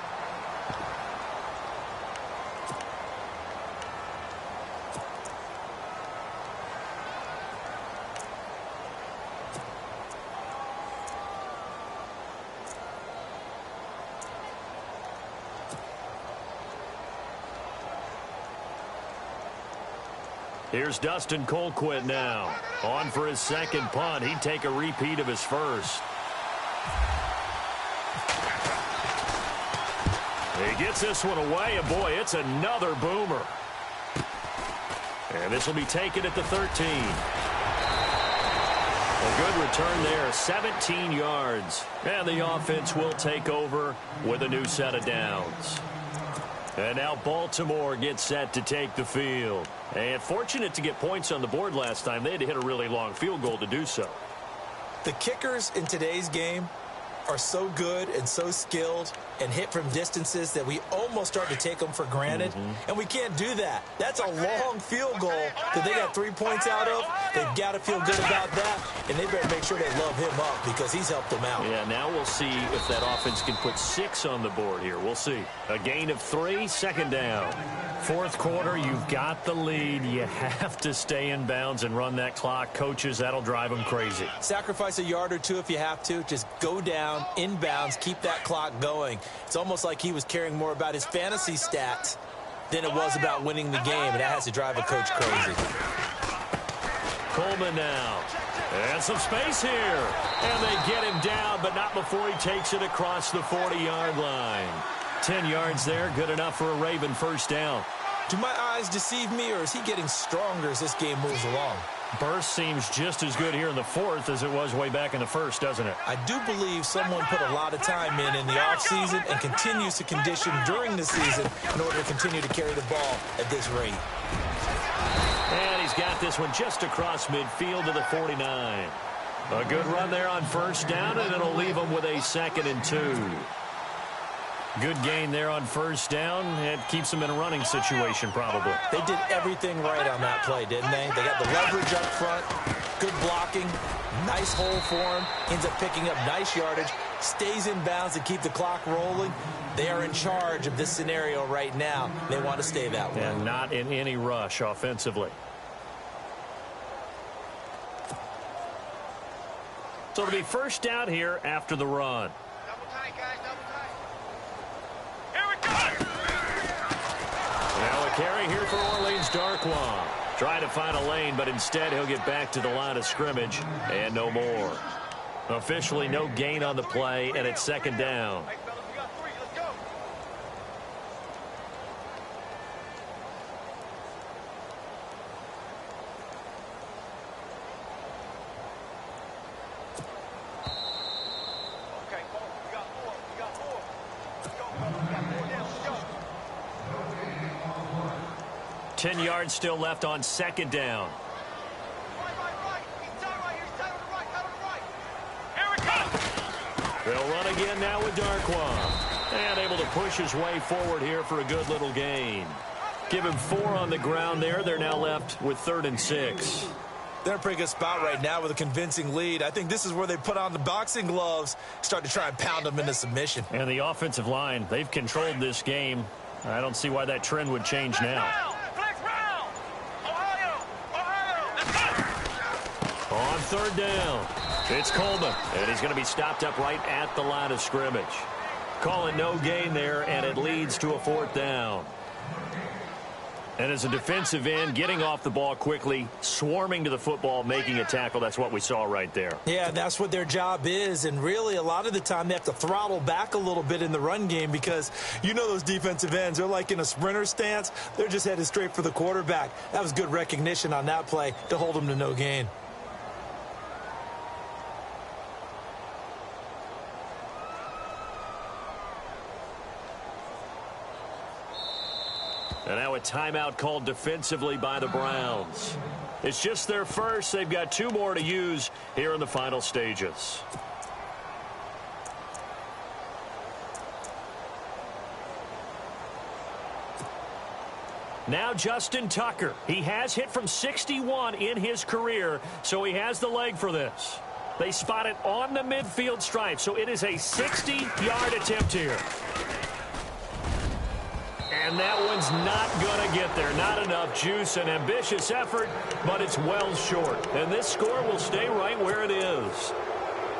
Here's Dustin Colquitt now. On for his second punt. He'd take a repeat of his first. He gets this one away, and boy, it's another boomer. And this will be taken at the 13. A good return there, 17 yards. And the offense will take over with a new set of downs. And now Baltimore gets set to take the field. And fortunate to get points on the board last time. They had to hit a really long field goal to do so. The kickers in today's game are so good and so skilled and hit from distances that we almost start to take them for granted. And we can't do that. That's a long field goal that they got 3 points out of. They've got to feel good about that, and they better make sure they love him up because he's helped them out. Yeah, now we'll see if that offense can put 6 on the board here. We'll see. A gain of 3, 2nd down. 4th quarter, you've got the lead. You have to stay in bounds and run that clock. Coaches, that'll drive them crazy. Sacrifice a yard or two if you have to. Just go down, inbounds, keep that clock going. It's almost like he was caring more about his fantasy stats than it was about winning the game, and that has to drive a coach crazy. Coleman now. And some space here. And they get him down, but not before he takes it across the 40-yard line. 10 yards there, good enough for a Raven first down. Do my eyes deceive me, or is he getting stronger as this game moves along? Burst seems just as good here in the fourth as it was way back in the first, doesn't it? I do believe someone put a lot of time in the offseason and continues to condition during the season in order to continue to carry the ball at this rate. And he's got this one just across midfield to the 49. A good run there on first down, and it'll leave him with a 2nd and 2. Good gain there on first down. It keeps them in a running situation, probably. They did everything right on that play, didn't they? They got the leverage up front, good blocking, nice hole for him, ends up picking up nice yardage, stays in bounds to keep the clock rolling. They are in charge of this scenario right now. They want to stay that way. And not in any rush offensively. So it'll be first down here after the run. Double tight, guys, double tight. Now a carry here for Orleans Darkwa. Trying to find a lane, but instead he'll get back to the line of scrimmage and no more. Officially no gain on the play, and it's 2nd down. Hey, fellas, we got 3. Let's go. Okay, Cole, we got 4. We got 4. Let's go, fellas. We got 4 down. Let's go. 10 yards still left on 2nd down. Right. He's tight right here. He's tight on the right. Tight on the right. Here we go. They'll run again now with Darkwa. And able to push his way forward here for a good little gain. Give him 4 on the ground there. They're now left with 3rd and 6. They're in a pretty good spot right now with a convincing lead. I think this is where they put on the boxing gloves, start to try and pound them into submission. And the offensive line, they've controlled this game. I don't see why that trend would change now. Flex round. Ohio. Let's go. On 3rd down, it's Coleman, and he's going to be stopped up right at the line of scrimmage. Calling no gain there, and it leads to a 4th down. And as a defensive end, getting off the ball quickly, swarming to the football, making a tackle, that's what we saw right there. Yeah, that's what their job is, and really a lot of the time they have to throttle back a little bit in the run game because you know those defensive ends, they're like in a sprinter stance. They're just headed straight for the quarterback. That was good recognition on that play to hold them to no gain. And now a timeout called defensively by the Browns. It's just their first. They've got 2 more to use here in the final stages. Now Justin Tucker. He has hit from 61 in his career, so he has the leg for this. They spot it on the midfield stripe, so it is a 60-yard attempt here. And that one's not going to get there. Not enough juice, an ambitious effort, but it's well short. And this score will stay right where it is.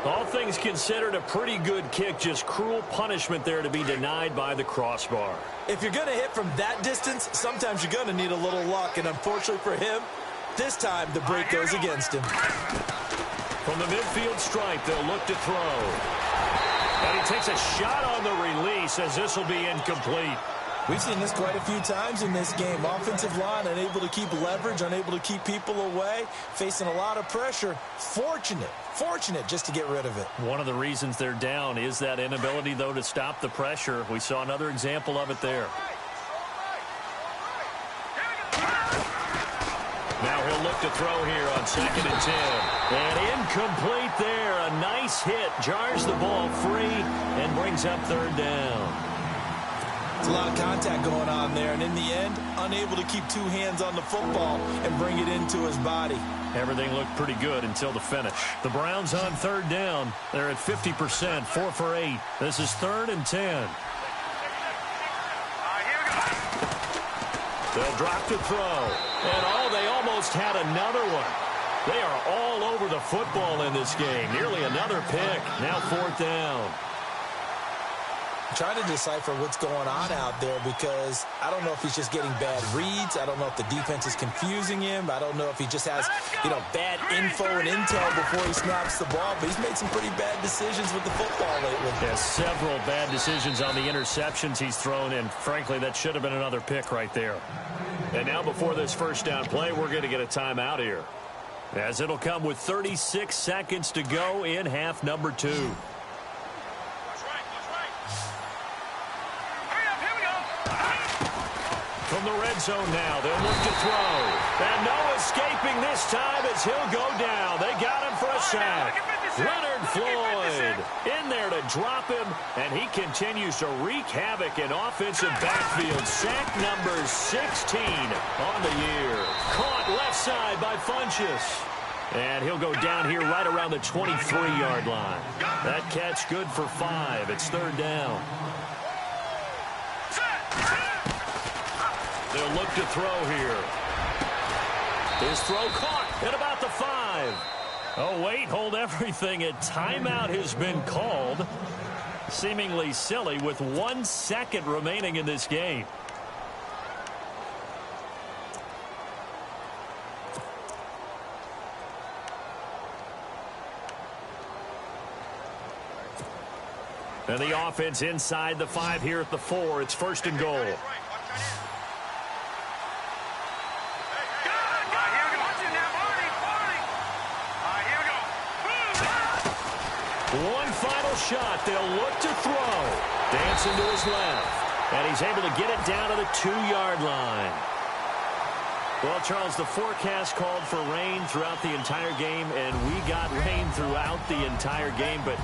All things considered, a pretty good kick, just cruel punishment there to be denied by the crossbar. If you're going to hit from that distance, sometimes you're going to need a little luck. And unfortunately for him, this time the break goes against him. From the midfield stripe, they'll look to throw. And he takes a shot on the release as this will be incomplete. We've seen this quite a few times in this game. Offensive line unable to keep leverage, unable to keep people away, facing a lot of pressure. Fortunate just to get rid of it. One of the reasons they're down is that inability, though, to stop the pressure. We saw another example of it there. Now he'll look to throw here on 2nd and 10. And incomplete there. A nice hit. Jars the ball free and brings up 3rd down. There's a lot of contact going on there, and in the end, unable to keep 2 hands on the football and bring it into his body. Everything looked pretty good until the finish. The Browns on 3rd down. They're at 50%, 4 for 8. This is 3rd and 10. They'll drop to throw. And they almost had another one. They are all over the football in this game. Nearly another pick. Now 4th down. Trying to decipher what's going on out there because I don't know if he's just getting bad reads. I don't know if the defense is confusing him. I don't know if he just has, bad info and intel before he snaps the ball. But he's made some pretty bad decisions with the football lately. Yeah, several bad decisions on the interceptions he's thrown, and frankly, that should have been another pick right there. And now before this first down play, we're going to get a timeout here, as it'll come with 36 seconds to go in half number 2. From the red zone now, they'll look to throw. And no escaping this time as he'll go down. They got him for a sack. Leonard Floyd in there to drop him, and he continues to wreak havoc in offensive backfield. Sack number 16 on the year. Caught left side by Funchess. And he'll go down here right around the 23-yard line. That catch good for 5. It's third down. They'll look to throw here. His throw caught at about the 5. Oh, wait, hold everything. A timeout has been called. Seemingly silly with 1 second remaining in this game. And the offense inside the 5 here at the 4. It's first and goal. One final shot. They'll look to throw. Dancing to his left. And he's able to get it down to the 2-yard line. Well, Charles, the forecast called for rain throughout the entire game, and we got rain throughout the entire game. But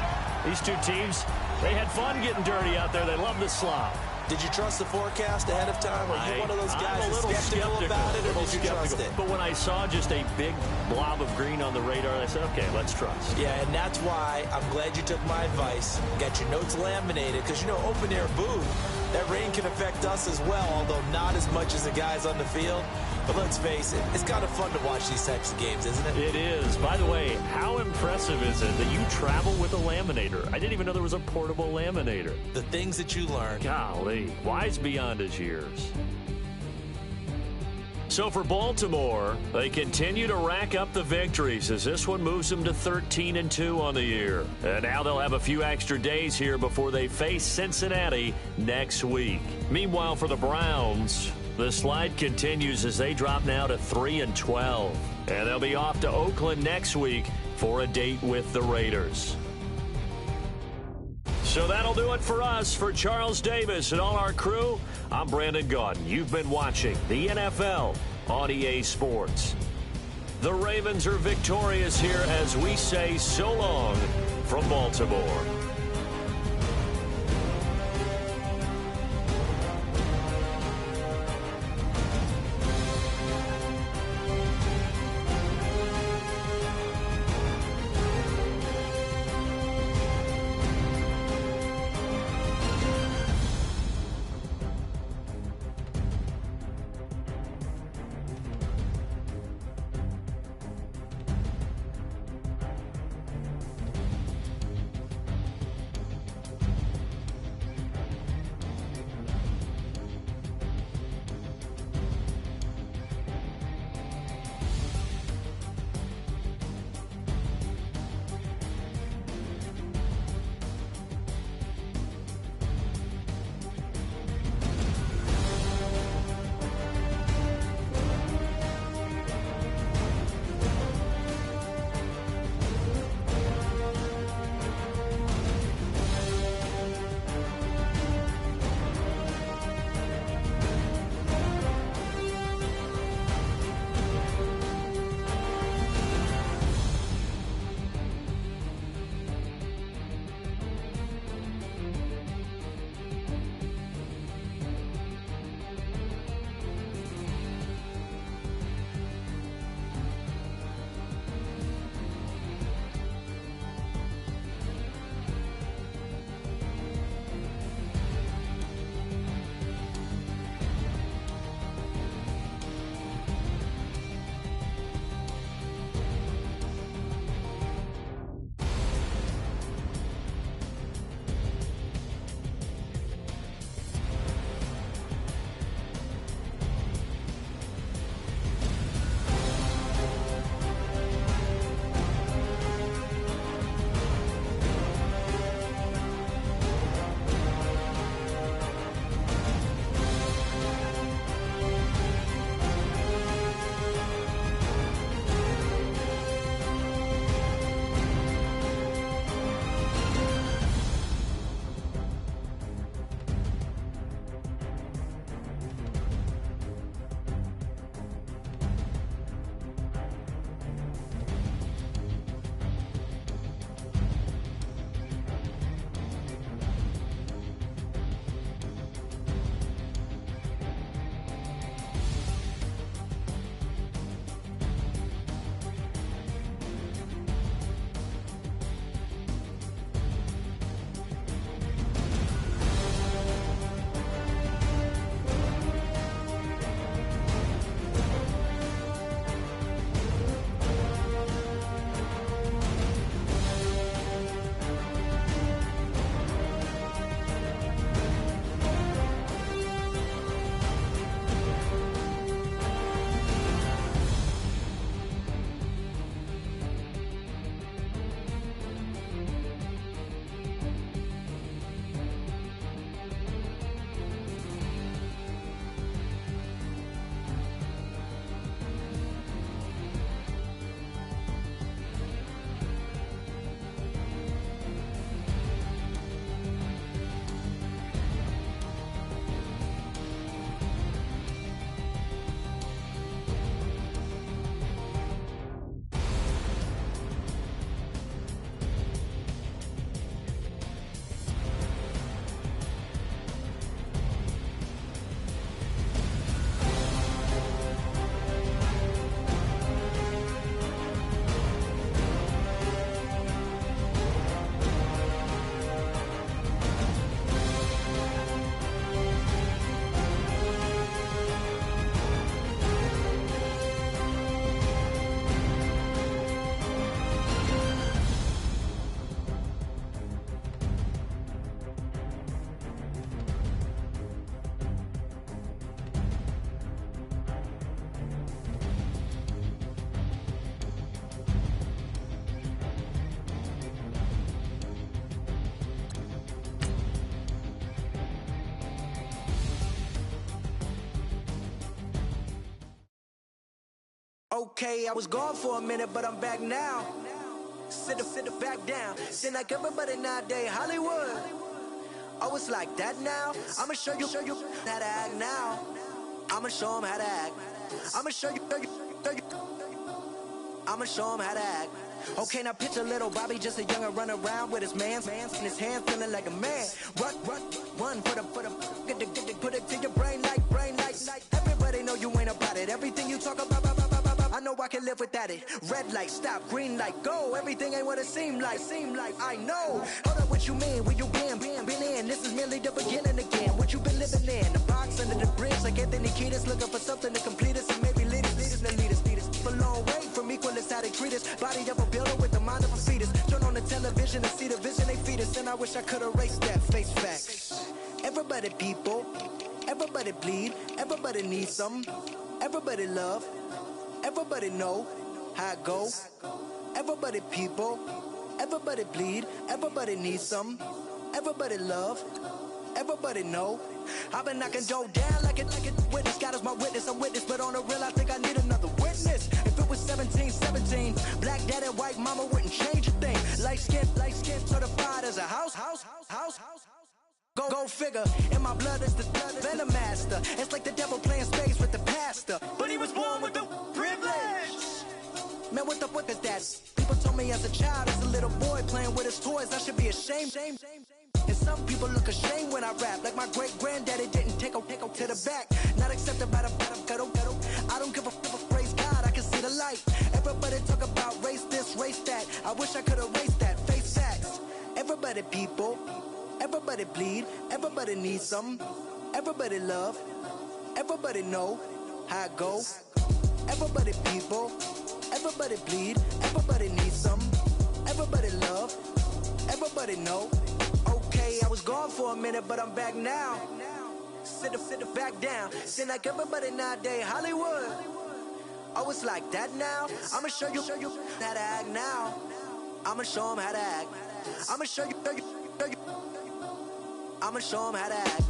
these two teams, they had fun getting dirty out there. They love the slop. Did you trust the forecast ahead of time? Are you one of those guys I'm a little skeptical about it, or did you trust it? But when I saw just a big blob of green on the radar, I said, okay, let's trust. Yeah, and that's why I'm glad you took my advice. Got your notes laminated, because, open-air booth, that rain can affect us as well, although not as much as the guys on the field. But let's face it, it's kind of fun to watch these types of games, isn't it? It is. By the way, how impressive is it that you travel with a laminator? I didn't even know there was a portable laminator. The things that you learn. Golly, wise beyond his years. So for Baltimore, they continue to rack up the victories as this one moves them to 13-2 on the year. And now they'll have a few extra days here before they face Cincinnati next week. Meanwhile, for the Browns, the slide continues as they drop now to 3-12. And they'll be off to Oakland next week for a date with the Raiders. So that'll do it for us. For Charles Davis and all our crew, I'm Brandon Gaudin. You've been watching the NFL on EA Sports. The Ravens are victorious here as we say so long from Baltimore. Okay, I was gone for a minute, but I'm back now. Sit back down. Seem like everybody nowadays, Hollywood. Oh, it's like that now? I'ma show you how to act now. I'ma show them how to act. I'ma show you. I'ma show them how to act. Okay, now picture little Bobby, just a youngin' run around with his man's in his hand, feeling like a man. Run for the put it to your brain like. Everybody know you ain't about it. Everything you talk about, I know I can live without it. Red light, stop, green light, go. Everything ain't what it seem like. I know. Hold up, what you mean? Where you been in? This is merely the beginning again. What you been living in? The box under the bridge, like Anthony Kiedis, looking for something to complete us and maybe lead us. For long way from equal is how they treat us. Body of a builder with the mind of a fetus. Turn on the television and see the vision they feed us. And I wish I could erase that face facts. Everybody people, everybody bleed, everybody needs some, everybody love, everybody know how it go. Everybody people, everybody bleed, everybody needs some, everybody love, everybody know. I've been knocking dough down like a witness. God is my witness, I'm witness, but on the real I think I need another witness. If it was 17, black dad and white mama wouldn't change a thing. Light skin certified as a house. Go figure, in my blood is the venom master. It's like the devil playing space with the pastor, but he was born with the privilege. Man, what the fuck is that? People told me as a child, as a little boy playing with his toys, I should be ashamed. And some people look ashamed when I rap, like my great-granddaddy didn't take a to the back. Not accepted by the ghetto. I don't give a praise God, I can see the light. Everybody talk about race this, race that. I wish I could erase that, face facts. Everybody people, everybody bleed, everybody needs some, everybody love, everybody know how it go. Everybody people, everybody bleed, everybody needs some, everybody love, everybody know. Okay, I was gone for a minute, but I'm back now. Sit back down. Seem like everybody nowadays, Hollywood. Oh, it's like that now? I'ma show you how to act now. I'ma show them how to act. I'ma show you. I'ma show them how to act.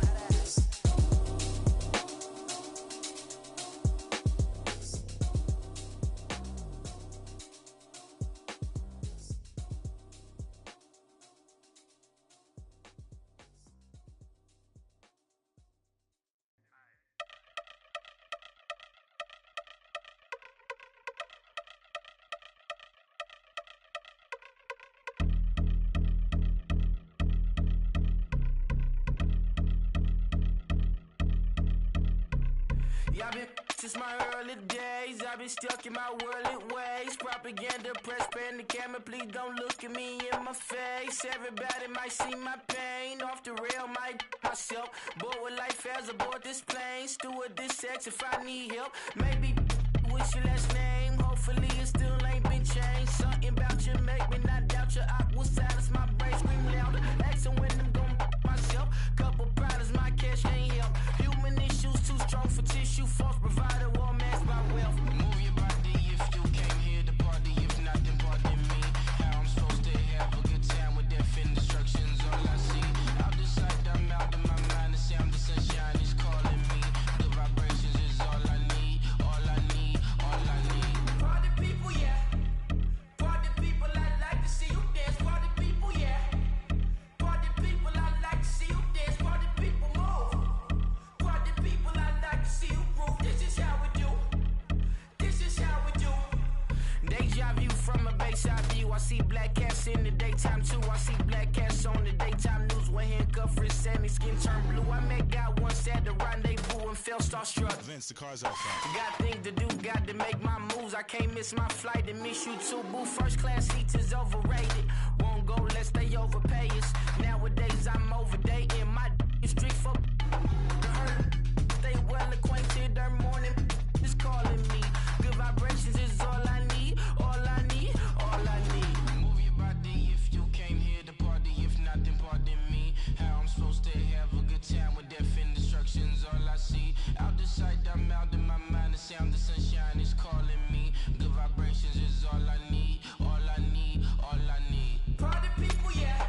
I've been since my early days, I've been stuck in my worldly ways. Propaganda, press, pan the camera, please don't look at me in my face. Everybody might see my pain, off the rail, might myself. Bored with life as aboard this plane, steward this sex if I need help. Maybe what's your last name? Hopefully it still ain't been changed. Something about you make me not doubt you. I will silence my brain, scream louder. Asking when I'm gonna myself. Couple problems, my cash ain't help. Human issues too strong for tissue. False provider, war mask by wealth. Move your body if you came here to party. If not, then pardon me. How I'm supposed to have a good time with death and destruction's all I see. Out the sight, I'm out of my mind. The sound of sunshine is calling me. The vibrations is all I need. All I need, all I need. Party people, yeah. Party people, I like to see you dance. Party people, yeah. Party people, I like to see you dance. Party people, move. Party people, I like to see you groove. This is how we do. This is how we do. Deja view from a bayside view. I see black cats in the daytime too. I see black cats on the daytime news. When handcuffed, wrist and his skin turned blue. I met God once at the rendezvous and felt starstruck. Vince, the car's outside. Got things to do, got to make my moves. I can't miss my flight and miss you too, boo. First class seats is overrated. Won't go lest they overpay us. Nowadays I'm overdating. My is strict for the hurt. Stay well acquainted. Their morning is calling me. Good vibrations is all I need. All I need. All I need. Move your body if you came here to party. If not, then pardon me. How I'm supposed to have a good time with death and destruction's all I see. Out the sight, I'm out of my mind. The sound of sunshine is calling me. Good vibrations is all I need. All I need. All I need. Party people, yeah.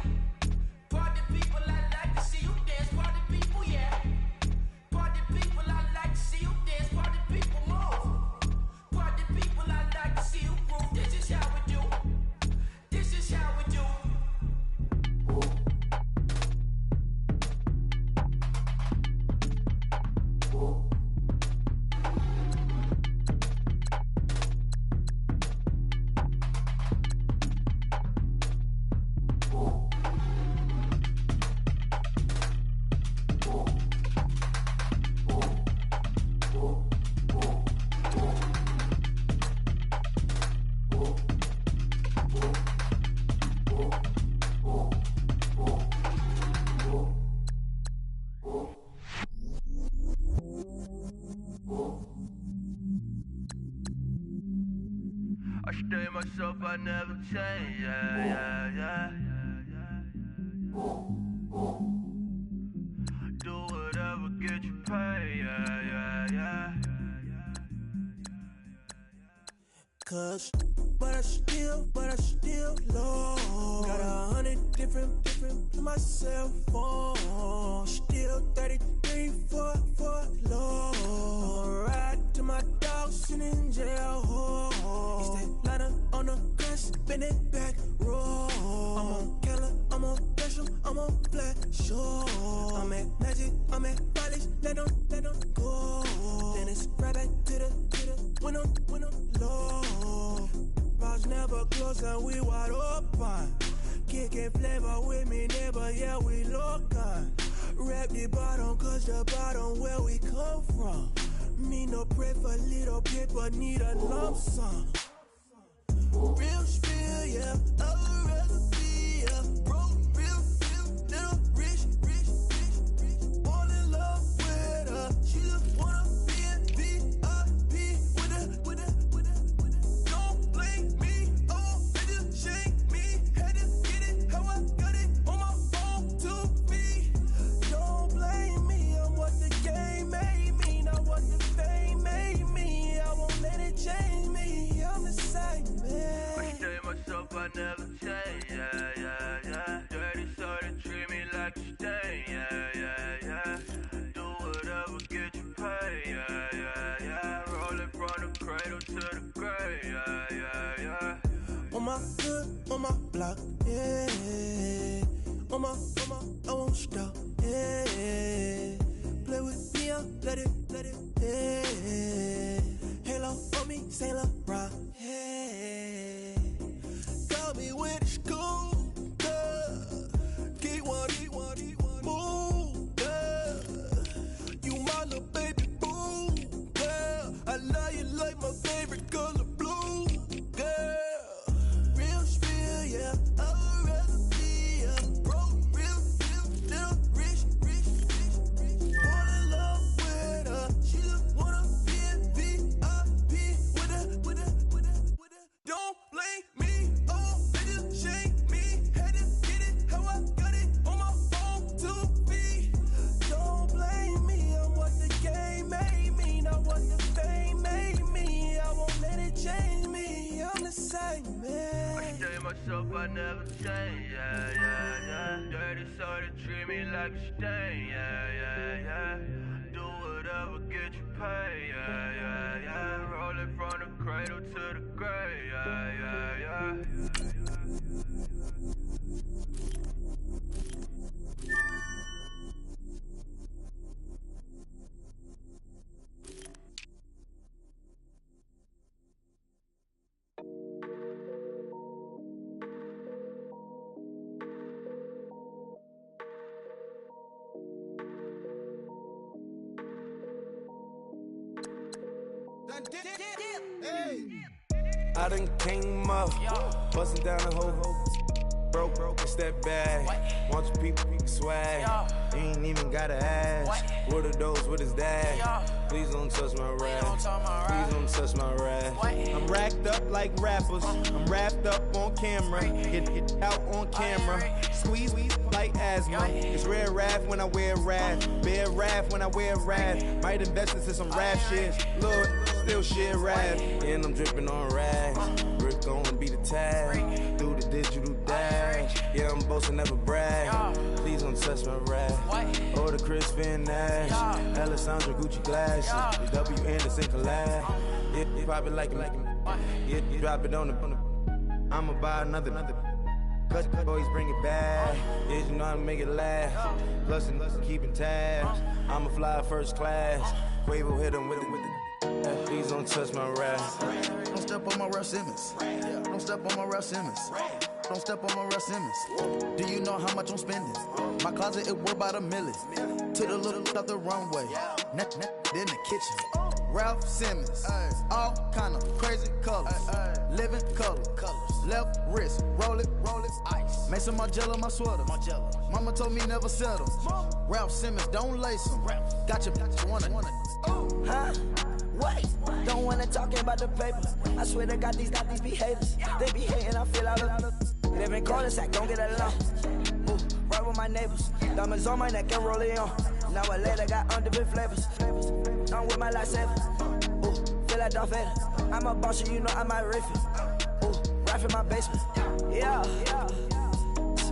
I stay myself, I never change, yeah. Do whatever, get you paid, yeah. Cause, but I still low. Got 100 different to my cell phone. Still 33 for low. I'ma ride to my dog sitting in jail. He stay ladder on the grass, spin it back, roll. I'm on Keller, I'm on Bishop, I'm on Flat Shore. I'm at Magic, I'm at Follies, let them go. Then it's right back to the when I'm low. Bars never close and we wide open. Kicking flavor with me, neighbor, yeah, we local. Rap the bottom, cause the bottom where we come from. Me no pray for little paper, need a lump sum. Real spill, yeah, a recipe, yeah. Broke, real, little rich. Fall in love with her, she just wanna be in VIP with her. Don't blame me, oh, they just shame me. Had to get it, how I got it on my phone to be. Don't blame me, I'm what the game made me, not what the fame made me. I won't let it change me, I'm the same man. I stay myself, I never change, yeah. Dirty so they treat me like a stain, yeah. Do whatever, get you paid, yeah. Rolling from the cradle to the grave, yeah. On my hood, on my block, yeah. On my, I won't stop, yeah. Play with me, let it, yeah. Halo on me, Saint Laurent, yeah. Got me with the school, yeah. Keep one, move, yeah. You my little baby boo, yeah. I love you like my favorite color blue, yeah. Real spill, yeah, a recipe, yeah. Broke, real, little rich. Fall in love with her, she just wanna be in VIP with her. Don't blame me, oh, they just shame me. Had to get it, how I got it on my phone to be. Don't blame me, I'm what the game made me, not what the fame made me. I won't let it change me, I'm the same man. I stay myself, I never change, yeah. Dirty so they treat me like a stain, yeah. Do whatever, get you paid, yeah. Rolling from the cradle to the grave, yeah. I done came up, bustin' down the whole broke, it's that bad. Want you people swag, you ain't even gotta ask. What are those, what is that? Please don't touch my rap, please don't touch my rap. I'm racked up like rappers, I'm wrapped up on camera. Get out on camera, squeeze like asthma. It's rare wrath when I wear wrath, bare wrath when I wear wrath. Might invest into some rap shit, Lord, still shit rap. And I'm dripping on rags, Rick gon' be the tag, through the digital dash. Yeah, I'm boasting, never brag. Please don't touch my rap. Or the Chris Finn Nash, Alessandra Gucci glasses, the W Anderson collab. Yeah, pop it like it. Yeah, drop it on the. I'ma buy another. Cause boys bring it back. Yeah, you know how to make it last. Plus and keeping tabs. I'ma fly first class. Quavo hit him with it. Please don't touch my rap. Don't step on my Ralph Simmons. Don't step on my Ralph Simmons. Don't step on my Ralph Simmons. Do you know how much I'm spending? My closet, it worth about $1 million. To the little out the runway. In the kitchen. Ralph Simmons. All kind of crazy colors. Living colors. Left wrist, roll it, ice. Mason Margiela, my sweater. Mama told me never settle. Ralph Simmons, don't lace him. Got your wanna. Huh? Wait, don't wanna talk about the paper. I swear to God, these be haters. They be hating, I feel out of. They been cul-de-sac, don't get along. Ooh, right with my neighbors. Diamonds on my neck and roll it on. Now I later got underbit flavors. I'm with my lifesaver. Ooh, feel like Darth Vader. I'm a boss, you know I might riff it. Ooh, right in my basement. Yeah.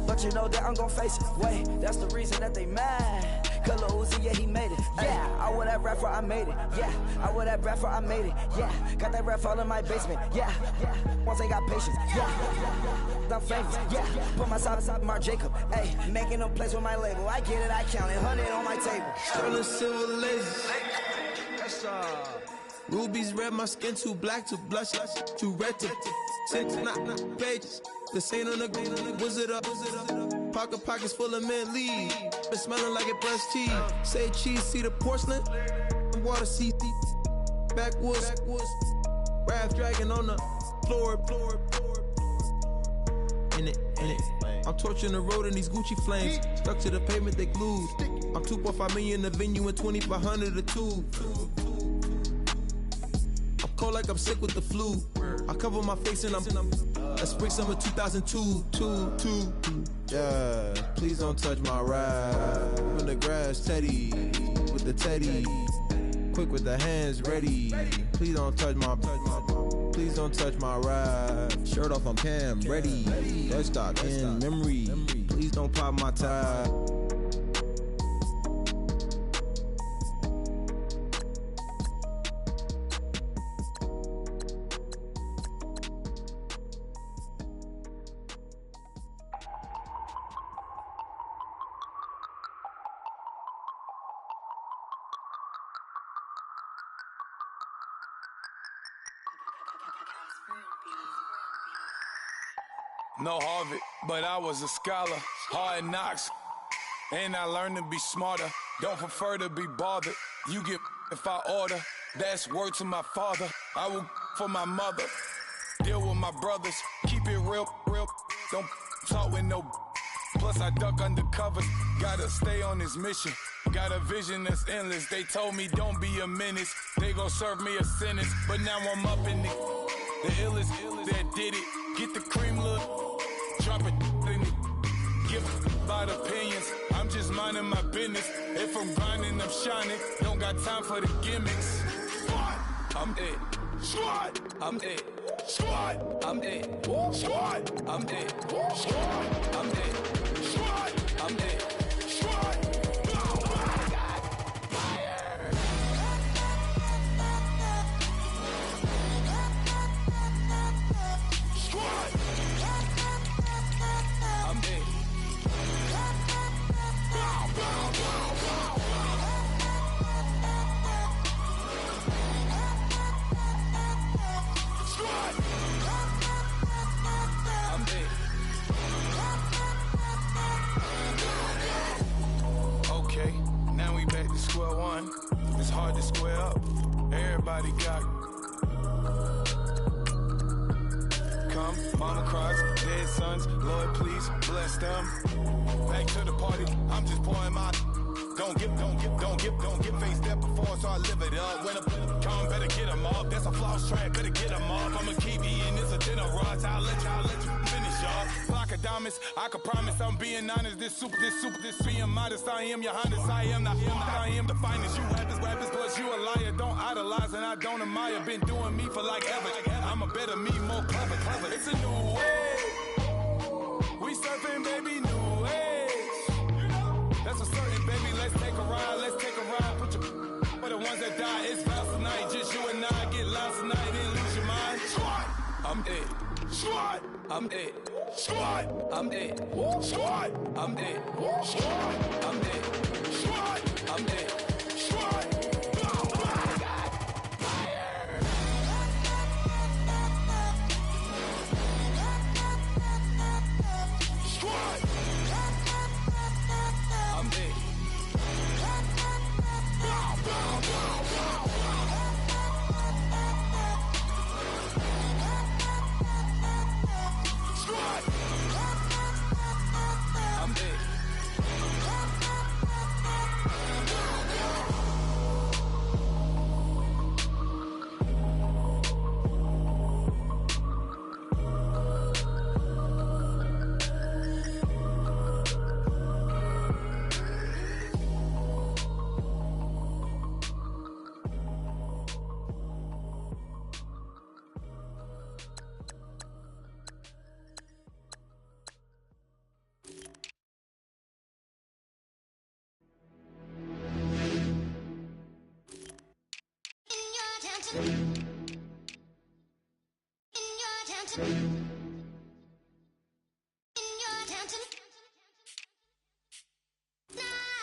But you know that I'm gon' face it. Wait, that's the reason that they mad. Color Uzi, yeah, he made it. Yeah, I would have rap for I made it. Yeah, I would have rap for I made it. Yeah, got that rap all in my basement. Yeah, once I got patience. Yeah, I'm famous. Yeah, put myself inside Marc Jacob. Hey, making a place with my label. I get it, I count it. 100 on my table. Sterling silver lasers. Rubies red, my skin too black to blush, too red to six, not pages. This ain't on the wizard up. Pockets full of mint leaves. It's smelling like it brushed teeth. Say cheese, see the porcelain. Water, see backwoods. Raft dragging on the floor. In it. I'm torching the road in these Gucci flames. Stuck to the pavement, they glued. I'm 2.5 million in the venue and 2,500 a tube. I'm cold like I'm sick with the flu. I cover my face and I'm spring summer 2002. Yeah, please don't touch my ride. From the grass, Teddy, with the Teddy. Quick with the hands ready. Please don't touch my ride. Shirt off on cam, ready. Desktop in memory. Please don't pop my tie. No Harvard, but I was a scholar. Hard knocks, and I learned to be smarter. Don't prefer to be bothered. You get if I order. That's word to my father. I will for my mother. Deal with my brothers. Keep it real. Don't talk with no. Plus I duck undercover. Gotta stay on this mission. Got a vision that's endless. They told me don't be a menace. They gon' serve me a sentence. But now I'm up in the illest that did it. Get the cream look. Drop it in it. Give about opinions. I'm just minding my business. If I'm grinding, I'm shining. Don't got time for the gimmicks. Squad, I'm it. Squad, I'm it. Squad, I'm it. Squad, I'm it. Squad, I'm it. Squad, I'm it. Squad. Square one, it's hard to square up. Everybody got come, mama cries, dead sons. Lord, please bless them. Back to the party, I'm just pouring my. Don't get faced up before, so I live it up. When a come, better get them up. That's a floss track, better get them up. I'm a kiwi and it's a dinner rush. I'll let you finish, y'all. Block of diamonds, I can promise I'm being honest. This being modest. I am your highness. I am the finest. You rappers, plus you a liar. Don't idolize and I don't admire. Been doing me for like ever. I'm a better me, more clever. It's a new age. We surfing, baby, new age. That's a certain, baby. Let's take a ride. Put your for the ones that die. It's vows tonight. Just you and I get lost tonight and lose your mind. Squad, I'm it. Squad, I'm it. Squad, I'm it. Squad, I'm it. Squad, I'm it. Squad, I'm it. Squad.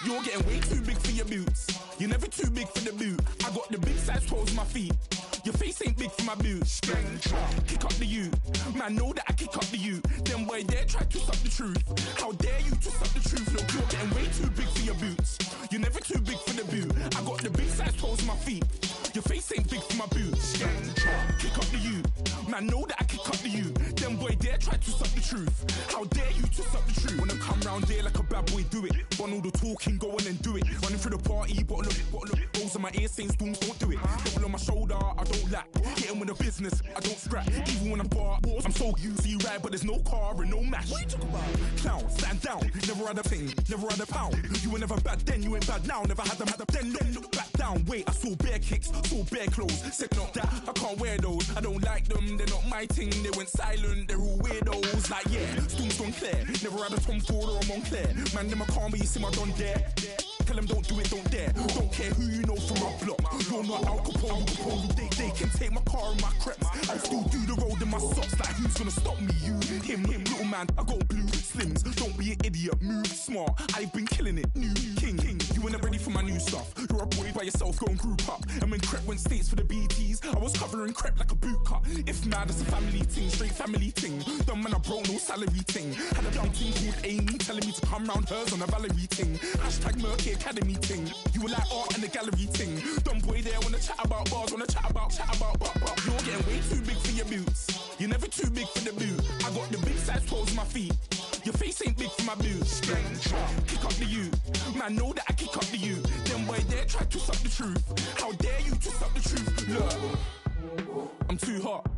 You're getting way too big for your boots. You're never too big for the boot. I got the big size toes on my feet. Your face ain't big for my boots. Kick up the you. Man, know that I kick up the you. Them boy there try to suck the truth. How dare you to suck the truth? Look, you're getting way too big for your boots. You're never too big for the boot. I got the big size toes on my feet. Your face ain't big for my boots. Kick up the you. Man, know that I kick up the you. Them boy there try to suck the truth. How dare you to suck the truth? When I come round there like a bad boy, do it. Want all the talking, go on and do it. Running through the party, bottle up. Rolls in my ear saying storms, don't do it. Devil on my shoulder, I don't lack. Hitting with the business, I don't scrap. Even when I bar wars, I'm so used to you ride, but there's no car and no match. What you talk about? Clown, stand down. Never had a thing, never had a pound. You were never bad then, you ain't bad now. Never had them, then look back down. Wait, I saw bare kicks, saw bare clothes. Said not that, I can't wear those. I don't like them, they're not my thing. They went silent, they're all weirdos. Like yeah, storms gone clear. Never had a Tom Ford or a Montclair. Man, them I can't be, you see my done there. Tell them don't do it, don't dare. Don't care who you know from my block. You're not Al Capone. They can take my car and my creps. I still do the road in my socks. Like who's gonna stop me? You, him, little man. I got blue slims. Don't be an idiot. Move smart. I've been killing it. New king. You were never ready for my new stuff. You're a boy by yourself. Go and group up. And when Crep went states for the BTs, I was covering Crep like a boot cut. If mad, it's a family thing. Straight family thing. Dumb man, I broke no salary thing. Had a young thing called Amy telling me to come round hers on a Valerie thing. Hashtag Murky Academy thing. You were like art and the gallery thing. Dumb boy there wanna chat about bars, wanna chat about. You're getting way too big for your boots. You're never too big for the boot. I got the big size toes on my feet. Your face ain't big for my boots. Kick up the you. Man, know that I kick up the you. Them boy there try to suck the truth. How dare you to suck the truth? Look, I'm too hot.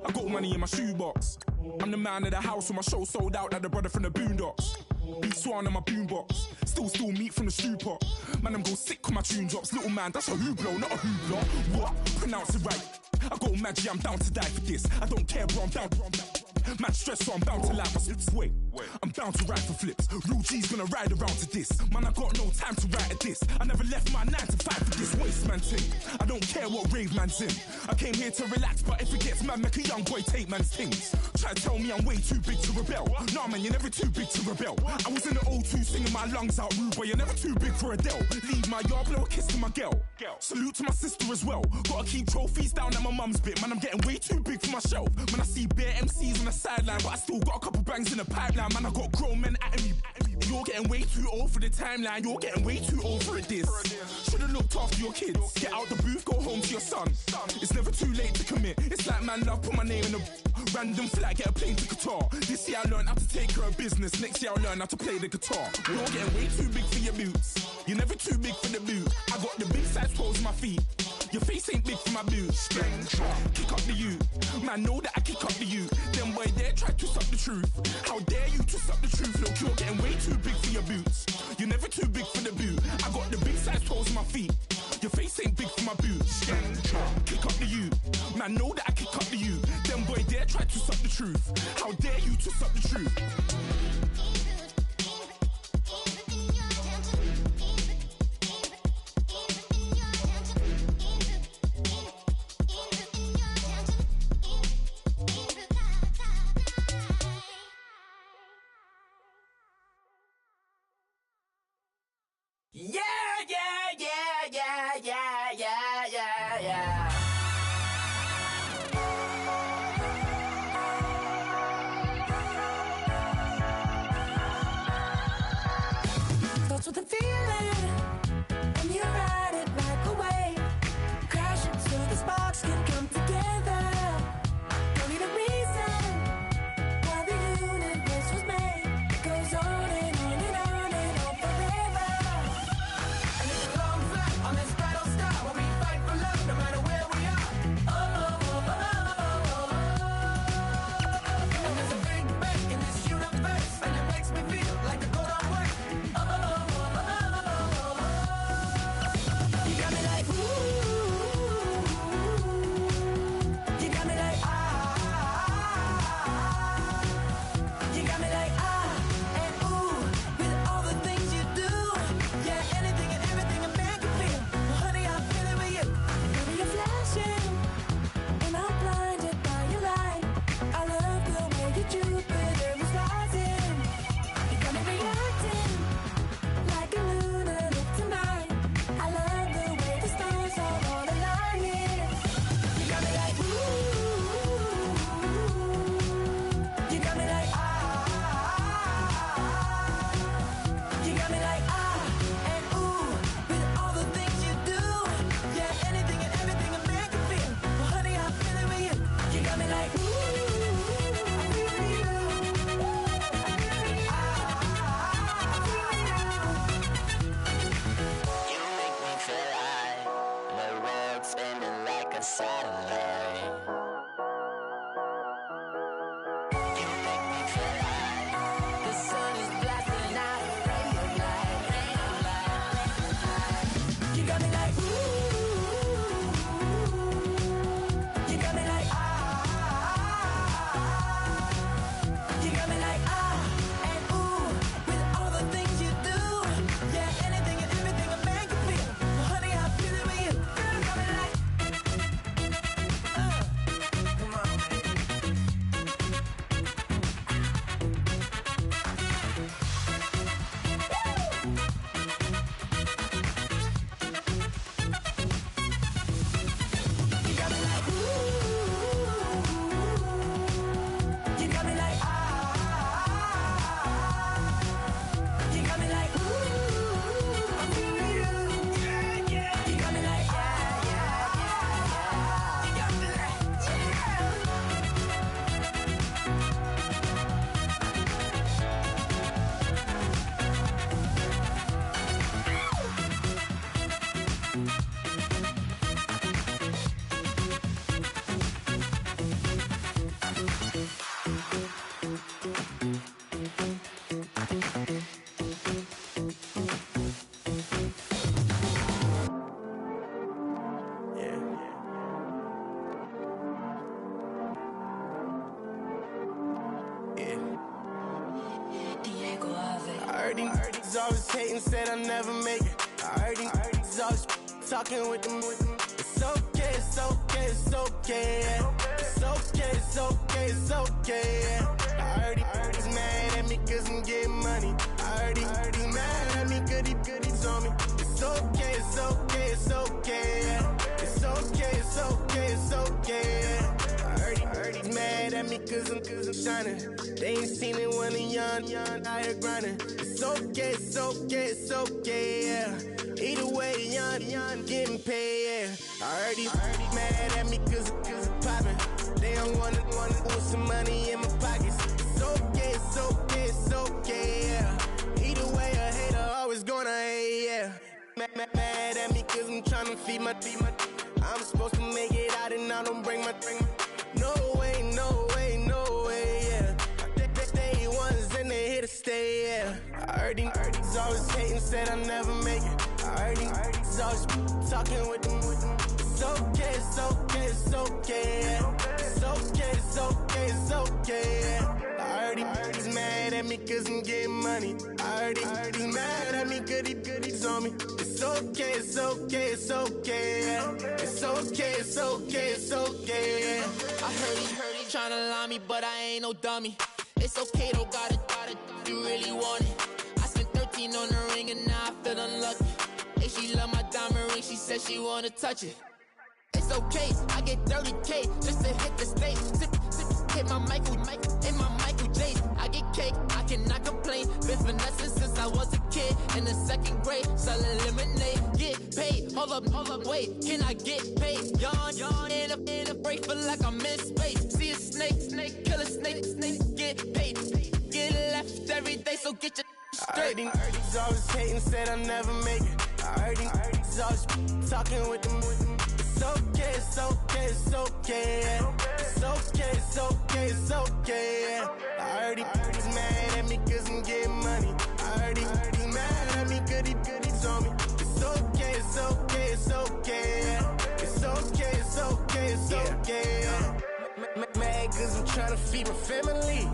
I got money in my shoebox. I'm the man of the house when my show sold out like the brother from the Boondocks. Beat Swan on my boombox. Still meat from the stew pot. Man, I'm go sick when my tune drops. Little man, that's a hooplo, not a hoopla. What? Pronounce it right. I go Maggie, I'm down to die for this. I don't care, bro, I'm down. Man stressed, so I'm bound to laugh. Wait, I'm bound to ride for flips. Real G's gonna ride around to this. Man, I got no time to write at this. I never left my 9 to 5 for this waste man thing. I don't care what rave man's in. I came here to relax, but if it gets mad, make a young boy take man's things. Try to tell me I'm way too big to rebel. Nah, man, you're never too big to rebel. I was in the O2 singing my lungs out rude, but you're never too big for Adele. Leave my yard, blow a kiss to my girl. Salute to my sister as well. Gotta keep trophies down at my mum's bit. Man, I'm getting way too big for my shelf. Man, I see bare MCs on the sideline, but I still got a couple bangs in the pipeline. Man, I got grown men at me. You're getting way too old for the timeline. You're getting way too old for a diss. Should've looked after your kids. Get out the booth, go home to your son. It's never too late to commit. It's like man love, put my name in a random flight, get a plane to Qatar. This year I learned how to take care of business. Next year I learn how to play the guitar. You're getting way too big for your boots. You're never too big for the boot. I got the big size toes on my feet. Your face ain't big for my boots. Kick up the you. Man, know that I kick up the you. Them boy there try to suck the truth. How dare you to suck the truth? Look, you're getting way too big for your boots. You're never too big for the boot. I got the big size toes on my feet. Your face ain't big for my boots. Kick up the you. Man, know that I kick up the you. Them boy there try to suck the truth. How dare you to suck the truth? Yeah. Always hating, said I'll never make it. I heard he's always talking with them. It's okay, it's okay, it's okay. It's okay, it's okay, it's okay. I heard he's mad at me cause I'm getting money. I heard he's mad at me cause he's on me. It's okay, it's okay, it's okay. It's okay, it's okay, it's okay. I heard he's mad at me cause I'm shining. They ain't seen it when I'm young, out here grinding. It's okay, it's okay, it's okay, yeah. Either way, young, getting paid, yeah. I heard he's mad at me cause I'm poppin'. They don't wanna put some money in my pockets. It's okay, it's okay, it's okay, yeah. Either way, a hater always gonna hate, yeah. Mad at me cause I'm tryna feed my I'm supposed to make it out and I don't bring my no way, no way, no way, yeah. Day ones and they here to stay, yeah. I heard he's always hating, said I'll never make it. I heard he's always talking with them. It's okay, it's okay, it's okay, yeah. It's okay, it's okay, it's okay, yeah. I heard he's mad at me cause I'm getting money. I heard he's mad at me cause he's on me. It's okay, it's okay, it's okay, yeah. It's okay, it's okay, it's okay, yeah. I heard he tryna lie me, but I ain't no dummy. It's okay, though, got it, you really want it. I spent 13 on the ring and now I feel unlucky. Hey, she love my diamond ring, she said she wanna touch it. It's okay, I get 30K just to hit the stage. Hit my Michael, in my Michael J. I get cake, I cannot complain. Been finessing since I was a kid. In the second grade, selling lemonade. Get paid, hold up, wait, can I get paid? Yawn, in a break, feel like I'm in space. See a snake, kill a snake, get paid. Get left every day, so get your straight. I heard he's always hating, said I'll never make it. I heard he's always talking with them. It's okay, it's okay, it's okay, yeah. It's okay, it's okay, it's okay, yeah. I heard he's mad at me cause I'm getting money. I heard he's mad at me cause he's on me. It's okay, it's okay, it's okay, yeah. It's okay, it's okay, it's okay, yeah. Mad cause I'm tryna feed my family.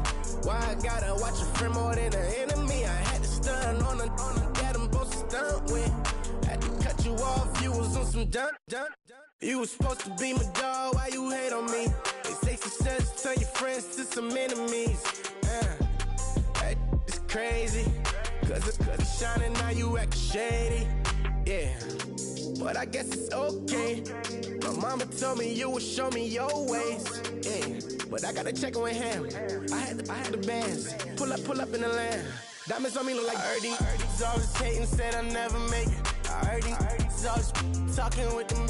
Why I gotta watch a friend more than an enemy? I had to stun on the dad I'm supposed to stunt with. Had to cut you off, you was on some dun. You was supposed to be my dog, why you hate on me? They say success, turn your friends to some enemies. That is crazy, cause it's shining, now you act shady. Yeah, but I guess it's okay. My mama told me you would show me your ways. Yeah, but I gotta check with him. I had the bands. Pull up in the land. Diamonds on me look like Erdy. He's always hating, said I'll never make it. I heard he's always talking with them.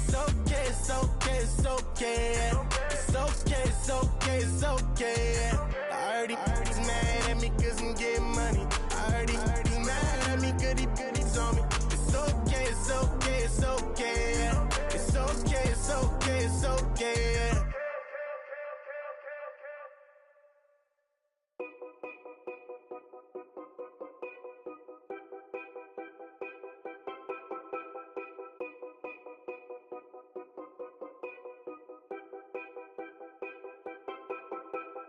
It's okay, it's okay, it's okay, yeah. It's okay, it's okay, it's okay, yeah. I heard he's mad at me cause I'm getting money. I heard he's mad at me cause he's on me. It's okay, it's okay, it's okay, yeah. It's okay, it's okay, it's okay, yeah.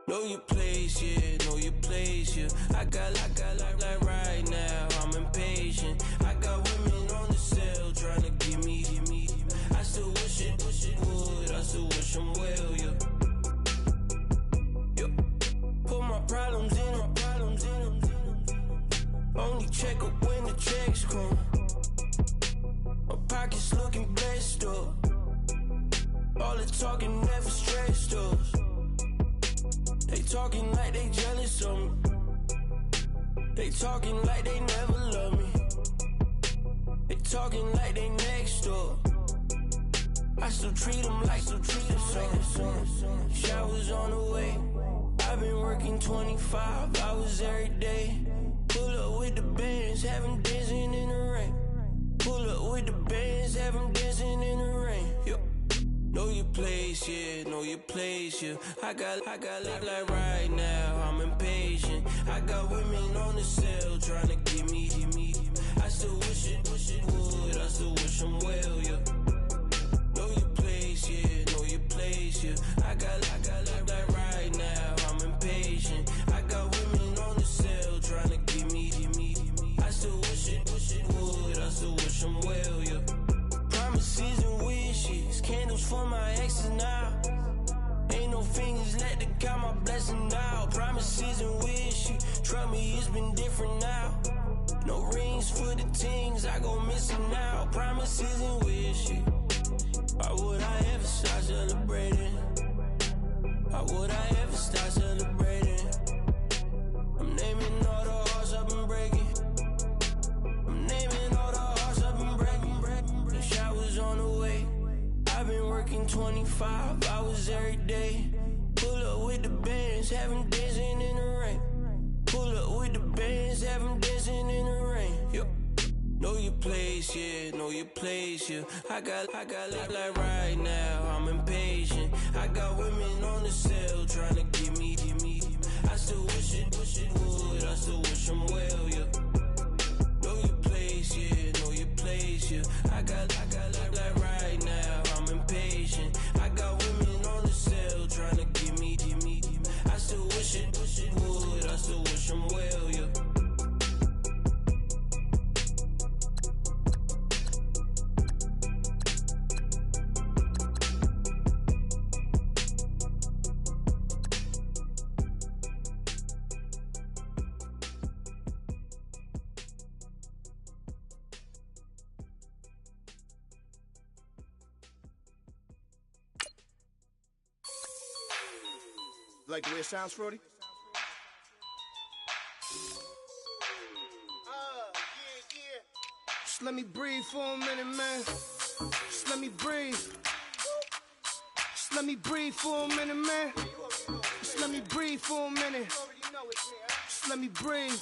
Know your place, yeah, know your place, yeah. I got like right now, I'm impatient. I got women on the cell trying to give me. I still wish it would, I still wish them well, yeah. Put my problems in. Only check up when the checks come. My pockets looking blessed up. All the talking never stressed up. They talking like they jealous of me. They talking like they never love me. They talking like they next door. I still treat them like son. Showers on the way. I've been working 25 hours every day. Pull up with the bands, have them dancing in the rain. Pull up with the bands, have them dancing in the rain. Yo. Know your place, yeah, I got like right now, I'm impatient. cell trying to get me. I still wish it would. I still wish him well, yeah. Know your place, yeah. Know your place, yeah. I got like right now. I'm impatient. I got women on the cell trying to get me. I still wish it would. I still wish him well, yeah. Promises and wishes, candles for my exes now. Ain't no fingers let to count my blessing now. Promises and wishes, trust me, it's been different now. No rings for the things I go missing now. Promises and wishes. Why would I ever start celebrating? Why would I ever start celebrating? I'm naming all the hearts I've been breaking. I'm naming all the hearts I've been breaking. The shower's on the way. I've been working 25 hours every day. Pull up with the bands, have them dancing in the rain. Pull up with the bands, have them dancing in the rain. Yo. Know your place, yeah, know your place, yeah. I got like right now, I'm impatient. I got women on the cell trying to get me. I still wish it would, I still wish him well, yeah. Know your place, yeah, know your place, yeah. I got like right now, I'm impatient. I got women on the cell trying to get me. I still wish it would, I still wish him well, yeah. Like the way it sounds, Frody? Yeah. Just let me breathe for a minute, man. Just let me breathe. Just let me breathe for a minute, man. Just let me breathe for a minute. Just let me breathe.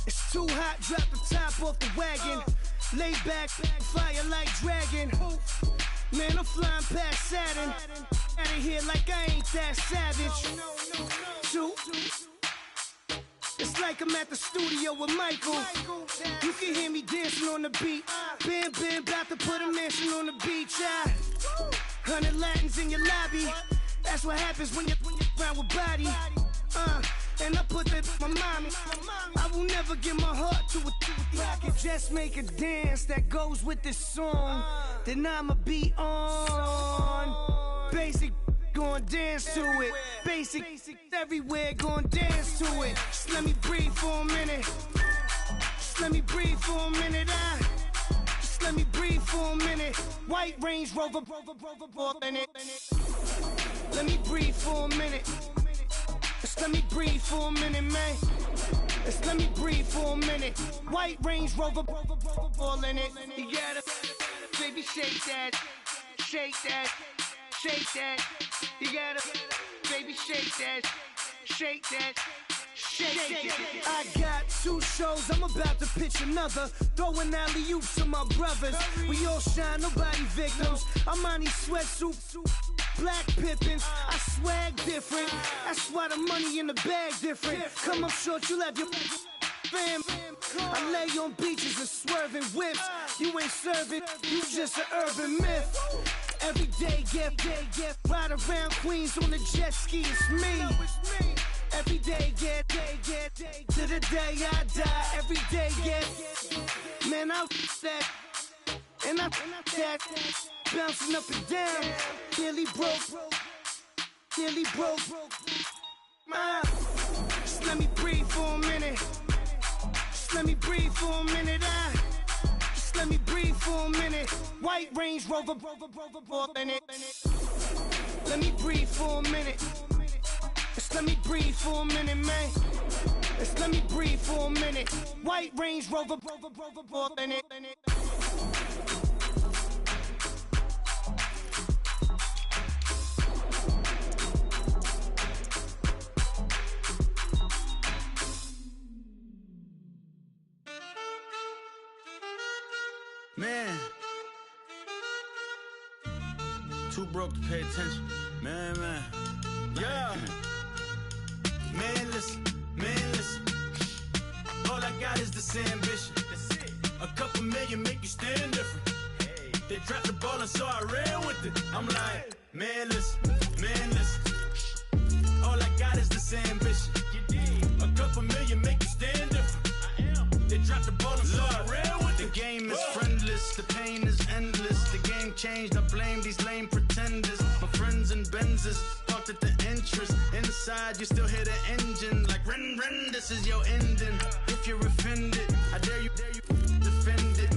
It's too hot, drop the top off the wagon. Lay back, fire like dragon. Man, I'm flying past Saturn. Out of here like I ain't that savage. Two. It's like I'm at the studio with Michael. You can hear me dancing on the beat. Bam, about to put a mansion on the beach. 100 Latins in your lobby. That's what happens when you're around with body. And I put that my mommy. I will never give my heart to it. I can just make a dance that goes with this song. Then I'ma be on. Basic, gon' dance to it. Basic, everywhere, gon' dance to it. Just let me breathe for a minute. Just let me breathe for a minute. Just let me breathe for a minute. White Range Rover, in it. Let me breathe for a minute. Just let me breathe for a minute, man. Just let me breathe for a minute. White Range Rover, all in it. You gotta, baby, shake that, shake that. Shake that, you gotta, baby, shake that, shake that, shake that. I got 2 shows, I'm about to pitch another. Throwing alley-oops to my brothers. We all shine, nobody victims. I'm on these sweatsuits, black Pippins. I swag different, that's why the money in the bag different. Come up short, you'll have your fam. I lay on beaches and swerving whips. You ain't serving, you just an urban myth. Every day, get ride around Queens on the jet ski, it's me. Every day, get to the day I die. Every day, get, man, I that, and I that, bouncing up and down, nearly broke. Just let me breathe for a minute. Just let me breathe for a minute. Just let me breathe for a minute. White Range Rover, in it. Let me breathe for a minute. Just let me breathe for a minute, man. Just let me breathe for a minute. White Range Rover, in it. Man, too broke to pay attention. Man. Yeah. Man, listen. ballin', so I ran with it. I'm like, man, listen. All I got is this ambition. A couple million make you stand different. They dropped the ball and so I ran with it. The game is friendless, the pain is endless. The game changed, I blame these lame pretenders. My friends and Benzes parked at the entrance. Inside, you still hear the engine. Like, rin, this is your ending. If you're offended, I dare you defend it.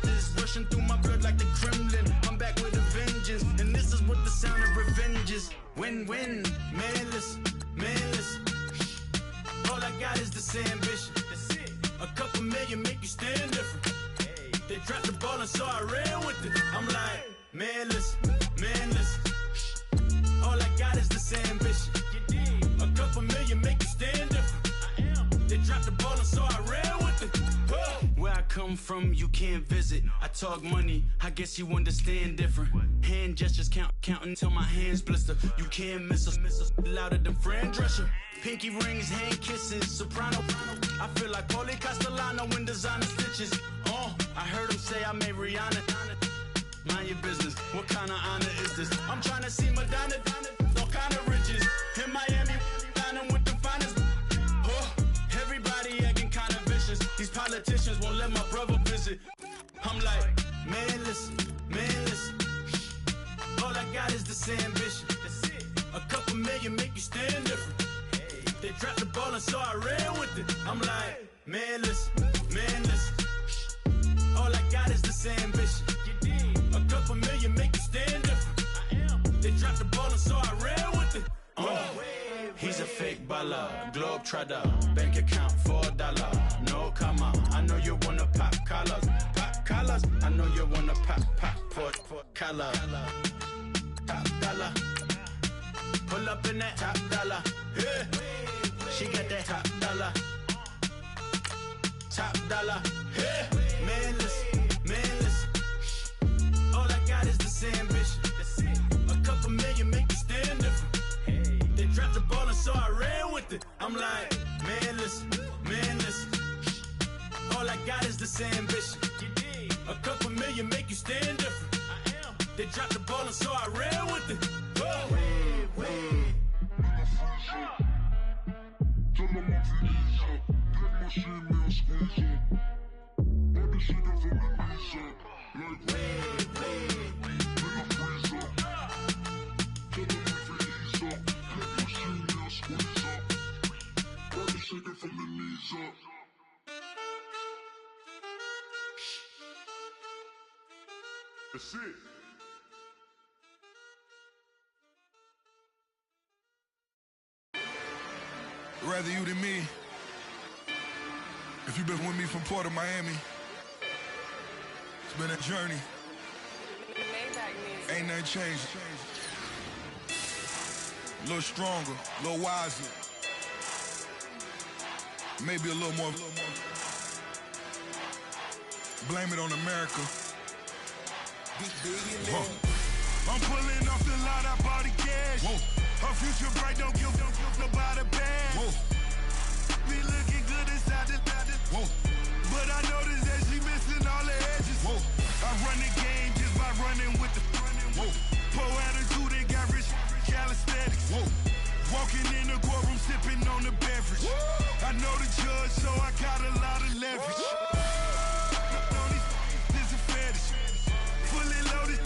This is rushing through my blood like the Kremlin. I'm back with a vengeance, and this is what the sound of revenge is. Win-win, manless. All I got is this ambition. A couple million make you stand different. They dropped the ball and so I ran with it. I'm like, manless. All I got is this ambition. A couple million make you stand different. They dropped the ball and so I ran with it. Where I come from, you can't visit. I talk money, I guess you understand different. Hand gestures counting till my hands blister. You can't miss us, louder than Fran Drescher. Pinky rings, hand kisses, soprano. I feel like Paulie Castellano in designer stitches. I heard him say I made Rihanna. Mind your business, what kind of honor is this? I'm trying to see Madonna, all kind of riches. In Miami, dining with the finest. Everybody acting kind of vicious. These politicians won't let my brother visit. I'm like, manless. All I got is this ambition. A couple million make you stand different. They dropped the ball and so I ran with it. I'm like, manless. All I got is this ambition. A couple million make you stand different. They dropped the ball and so I ran with it. He's a fake baller, globe trotter, bank account $4. No comma, I know you wanna pop collars. I know you wanna pop collar. Top dollar, pull up in that top dollar. Yeah. She got that top dollar. Yeah. Manless. All I got is this ambition. A couple million make you stand different. They dropped the ball and so I ran with it. I'm like, manless. All I got is this ambition. A couple million make you stand different. They dropped the ball and so I ran with it. Tell them I'm ease up, get my shit squeeze up. All this shit from the knees up, like nigga freeze up. Tell them I'm ease up, get my shit squeeze up. All this shit from the knees up. That's it. Rather you than me. If you've been with me from Port of Miami, it's been a journey. Ain't nothing changed. A little stronger, a little wiser. Maybe a little more. Blame it on America. I'm pulling off the lot, I bought the cash. Whoa. Her future bright, don't give nobody bad. Whoa. Be looking good inside the whoa. But I noticed that she missing all the edges. Whoa. I run the game just by running with the whoa. Poor attitude, they got rich calisthenics. Whoa. Walking in the courtroom, sipping on the beverage. Whoa. I know the judge, so I got a lot of leverage. This is a fetish. Fully loaded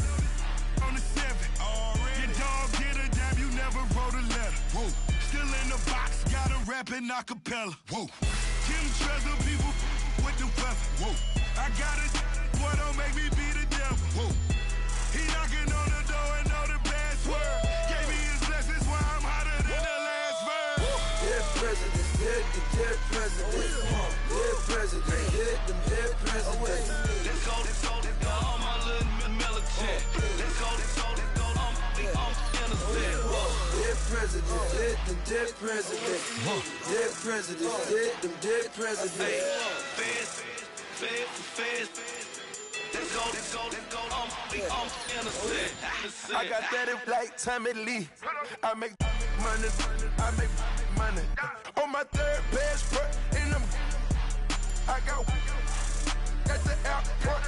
on the 7. Your dog did a dab, you never wrote a letter. Whoa. Still in the box, got a rapping acapella. Whoa. Kim Treasure, people with the weapon. Whoa. I got a boy, don't make me be the devil. Whoa. He knocking on the door and know the password. Gave me his blessings while I'm hotter than the last verse. Dead president, dead president. Dead president, dead president. Let's go, all my little militant. Let's go, I'm innocent. Dead president, dead president. Dead president, dead president. Feds. Let's go, I'm innocent. I got that in like Tommy Lee. I make money. On my third passport in them. I got the airport.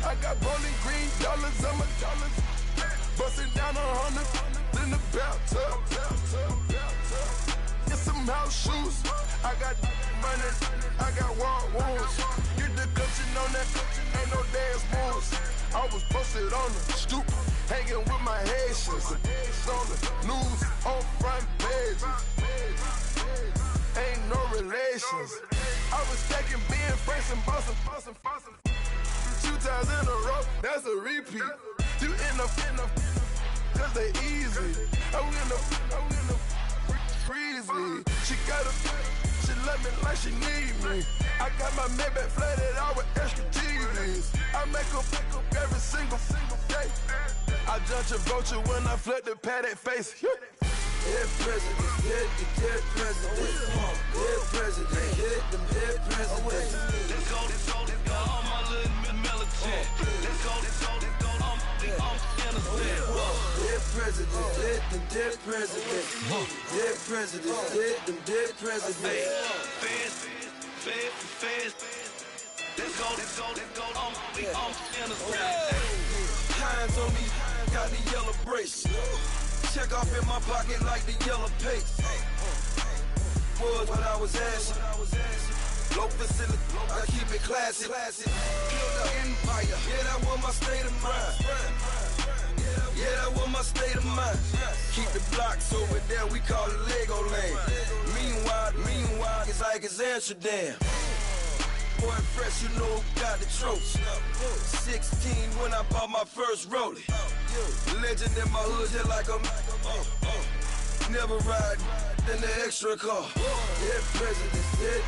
I got got bowling green dollars, I'm a dollars. Busting down 100 in the bathtub. Get some house shoes. I got money, I got wild wounds. Get the coaching on that, ain't no dance moves. I was posted on the stoop, hanging with my Haitians. On the news, on front pages. Ain't no relations. I was stacking being friends and bossing. 2 times in a row, that's a repeat. You in the cause they easy. I'm in the freezy. She love me like she need me. I got my Maybach flooded out with extra TVs. I make up every single day. I judge a vulture when I flip the padded face. Dead president, dead president, dead president, hit them dead presidents. Let's go, all my little militant. Let's go, I'm innocent. Dead president, hit them dead presidents. Dead president, hit them dead presidents. Fast. Let's go, I'm innocent. Hands on me, got the yellow brace. Check off in my pocket like the yellow paste. Was what I was asking. Low facility, I keep it classy. Build up empire, yeah, that was my state of mind. Yeah, that was my state of mind. Keep the blocks over there, we call it Lego Land. Meanwhile, it's like it's Amsterdam. Boy fresh, you know who got the tropes. 16 when I bought my first rollie. Legend in my hood, just like a never ride in the extra car. Dead presidents, dead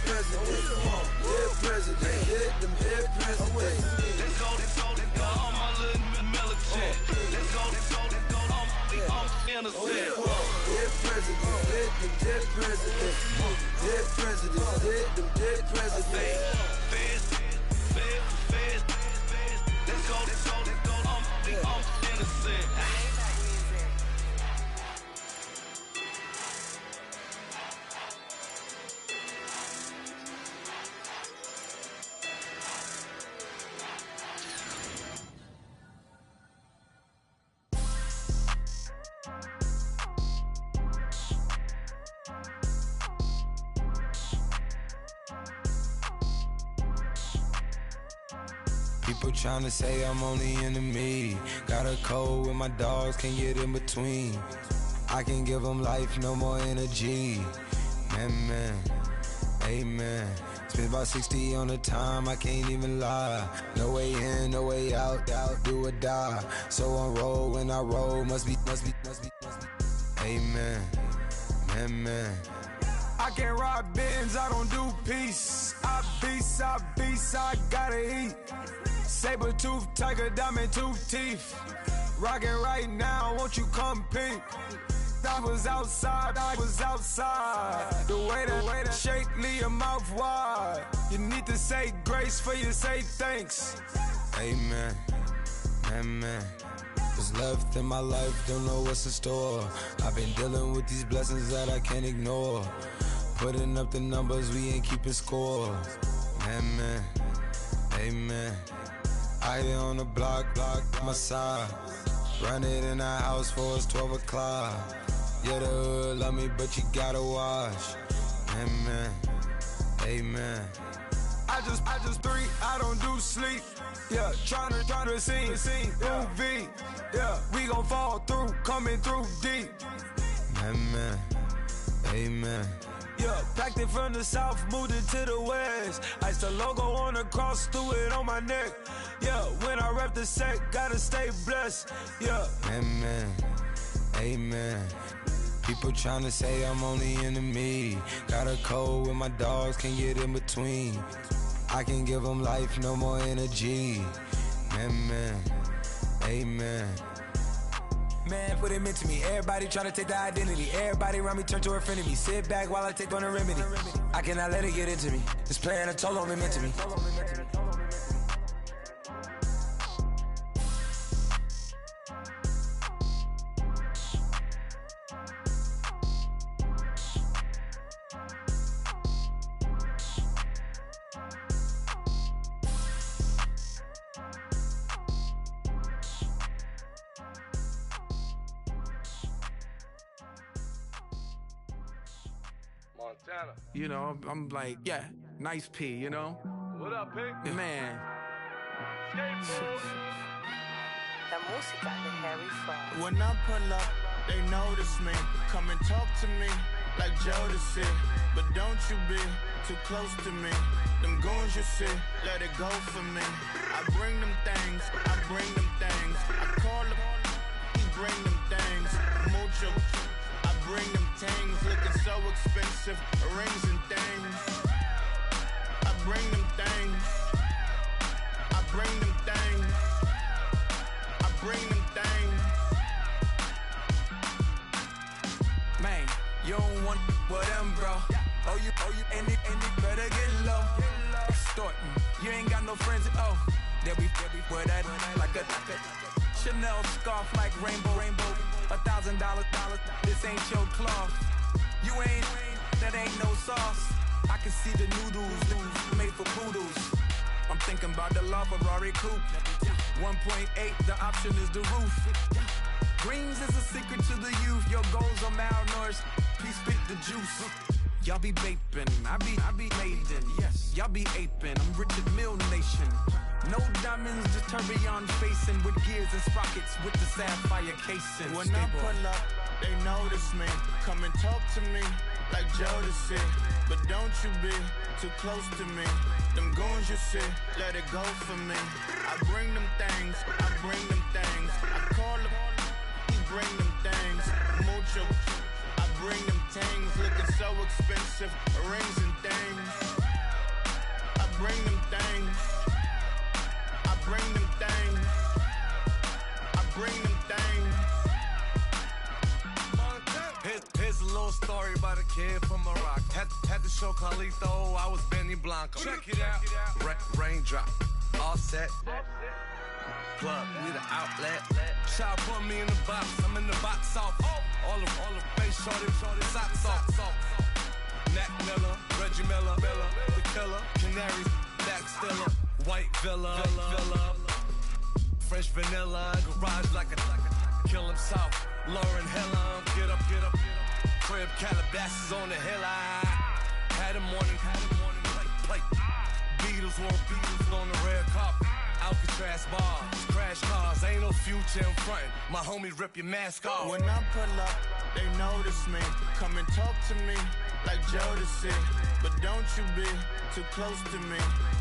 presidents. Dead president, hit them dead presidents. Let's go, all my little militant. Let's go, I'm innocent. Dead presidents, hit them dead presidents. Dead presidents, hit them dead presidents. Fast. Let's go, I'm innocent. People tryna say I'm only enemy. Got a cold with my dogs, can't get in between. I can give them life, no more energy. Man, amen. Spent about 60 on the time, I can't even lie. No way in, no way out, do or die. So on roll, when I roll, must be. Amen, man. I can't ride Benz, I don't do peace. I beast, I gotta eat. Saber tooth, tiger, diamond tooth teeth. Rockin' right now, won't you come peep? I was outside. The way that shake, leave your mouth wide. You need to say grace for you say thanks. Amen, man. What's left in my life, don't know what's in store. I've been dealing with these blessings that I can't ignore. Putting up the numbers, we ain't keeping score. Man, amen. I here on the block, my side. Run it in the house for us 12 o'clock. Yeah, the hood love me, but you gotta watch. Amen. I just three, I don't do sleep. Yeah, tryna sing, UV. Yeah, we gon' fall through, coming through deep. Amen. Yeah, packed it from the south, moved it to the west. Iced the logo on the cross, threw it on my neck. Yeah, when I rep the set, gotta stay blessed. Yeah. Amen. People tryna say I'm only enemy. Got a cold with my dogs, can't get in between. I can give them life, no more energy. Amen. Man, what it meant to me. Everybody tryna take the identity. Everybody around me turn to a friend of me. Sit back while I take on a remedy. I cannot let it get into me. It's playing a toll on me, meant to me. Montana. You know, I'm like, yeah, nice P, you know? What up, Pig? Man. La música de Harry Fraud. When I pull up, they notice me. Come and talk to me like Jodeci. But don't you be too close to me. Them goons you see, let it go for me. I bring them things, I bring them things. I call them, he bring them things. Mucho, I bring them things. Looking so expensive, rings and things. I bring them things. I bring them things. I bring them things. Man, you don't want with them, bro. Oh, you, and it better get low. Extorting, you ain't got no friends. Oh, they'll be with that like a Chanel scarf like rainbow. $1,000, this ain't your cloth. You ain't, that ain't no sauce. I can see the noodles made for poodles. I'm thinking about the LaFerrari coupe. 1.8, the option is the roof. Greens is a secret to the youth. Your goals are malnourished. Please spit the juice. Y'all be vaping, I be maiden. Yes, y'all be aping. I'm Richard Mill Nation. No diamonds, just tourbillon facing with gears and sprockets with the sapphire casing. When I pull up, they notice me. Come and talk to me like Jodeci. But don't you be too close to me. Them goons you see, let it go for me. I bring them things, I bring them things. I call them, he bring them things. Mucho, I bring them things. Looking so expensive, rings and things. I bring them things. I bring them things. I bring them things. Here's a little story about a kid from Morocco. Had to show Carlito I was Benny Blanco. Check it out. Raindrop, all set. Plug, need an outlet. Child put me in the box. I'm in the box off. All the face shorty, socks off. Nat Miller, Reggie Miller, the killer, Canaries, back stiller, white villa, fresh vanilla, garage like a kill himself. Lauren Hill, get up. Crib Calabasas on the hill. I had a morning plate. Beatles on the red carpet. Alcatraz bars, crash cars, ain't no future in front. My homies rip your mask off. When I pull up, they notice me. Come and talk to me like Jodeci. But don't you be too close to me.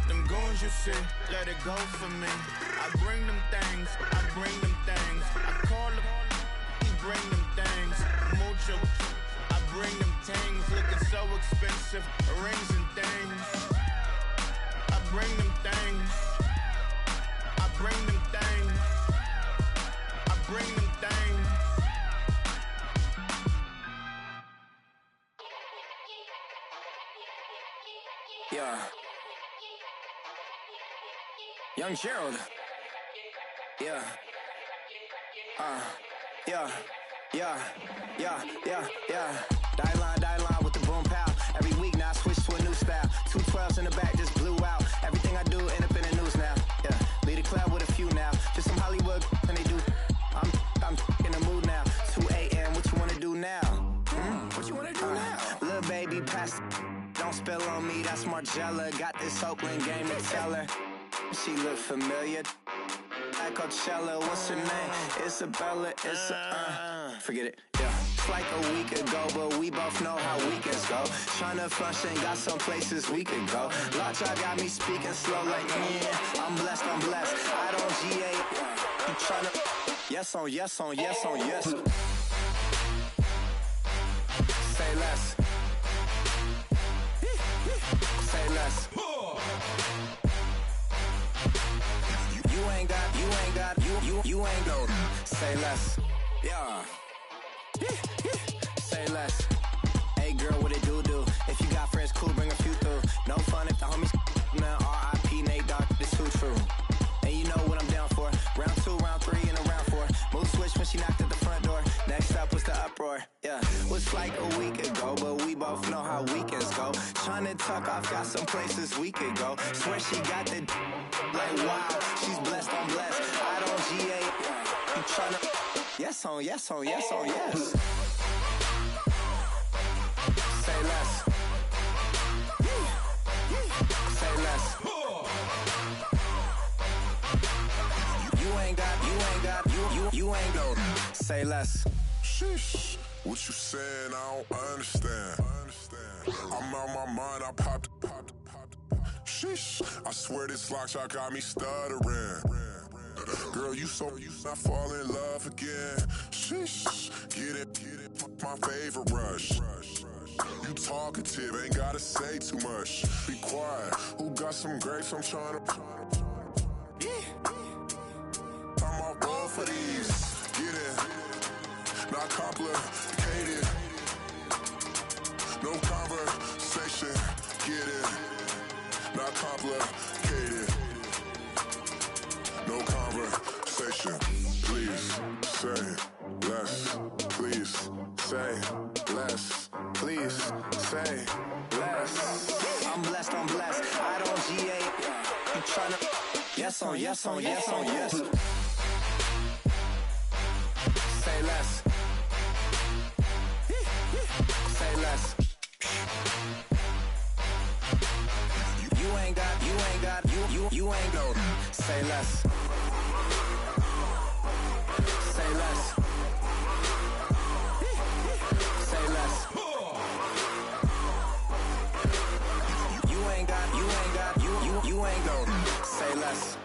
Them goons you see, let it go for me. I bring them things, I bring them things. I call them, he bring them things. Mucho, I bring them things. Looking so expensive, rings and things. I bring them things. I bring them things. I bring them things. Yeah. Young Gerald. Yeah. Die line with the boom pow. Every week now I switch to a new style. 212s in the back just blew out. Everything I do end up in the news now. Yeah, lead a club with a few now. Just some Hollywood and they do. I'm in the mood now. 2 a.m. What you wanna do now? What you wanna do now? Little baby, pass. Don't spill on me. That's Margella. Got this Oakland game to tell her. She look familiar. Like Coachella, what's her name? Isabella, forget it, yeah. It's like a week ago, but we both know how weekends go. Tryna function, got some places we could go. Lockjaw got me speaking slow like, yeah, I'm blessed. I don't GA, I'm tryna, yes on yes. Say less. Say less. You ain't go. Say less. Yeah. Say less. Hey girl, what it do? If you got friends, cool, bring a few through. No fun if the homies man. R.I.P. Nate Dogg, this too true. And you know what I'm down for. Round 2, round 3, and a round 4. Move switch when she knocked at the front door. Next up was the uproar. Yeah, was like a week ago, but we both know how weekends go. Tryna tuck off, got some places we could go. Swear she got the like wow, she's blessed, I'm blessed. I don't GA, I'm tryna yes on yes. Say less. ain't know. Say less. Sheesh. What you saying? I don't understand. I'm out my mind. I popped. Sheesh. I swear this lock shot got me stuttering. Girl, you not fall in love again. Sheesh. Get it. My favorite rush. You talkative, ain't gotta say too much. Be quiet. Who got some grapes? I'm trying to. I'm all roll for these. Get it. Not complicated. No conversation. Get it. Not complicated. No conversation. Please say less. Please say less. Please say less. I'm blessed. I don't G8. You tryna. Yes on yes. Say less. Say less. You ain't got, you ain't no. Say less. Say less. Say less. You ain't got, you ain't no. Say less.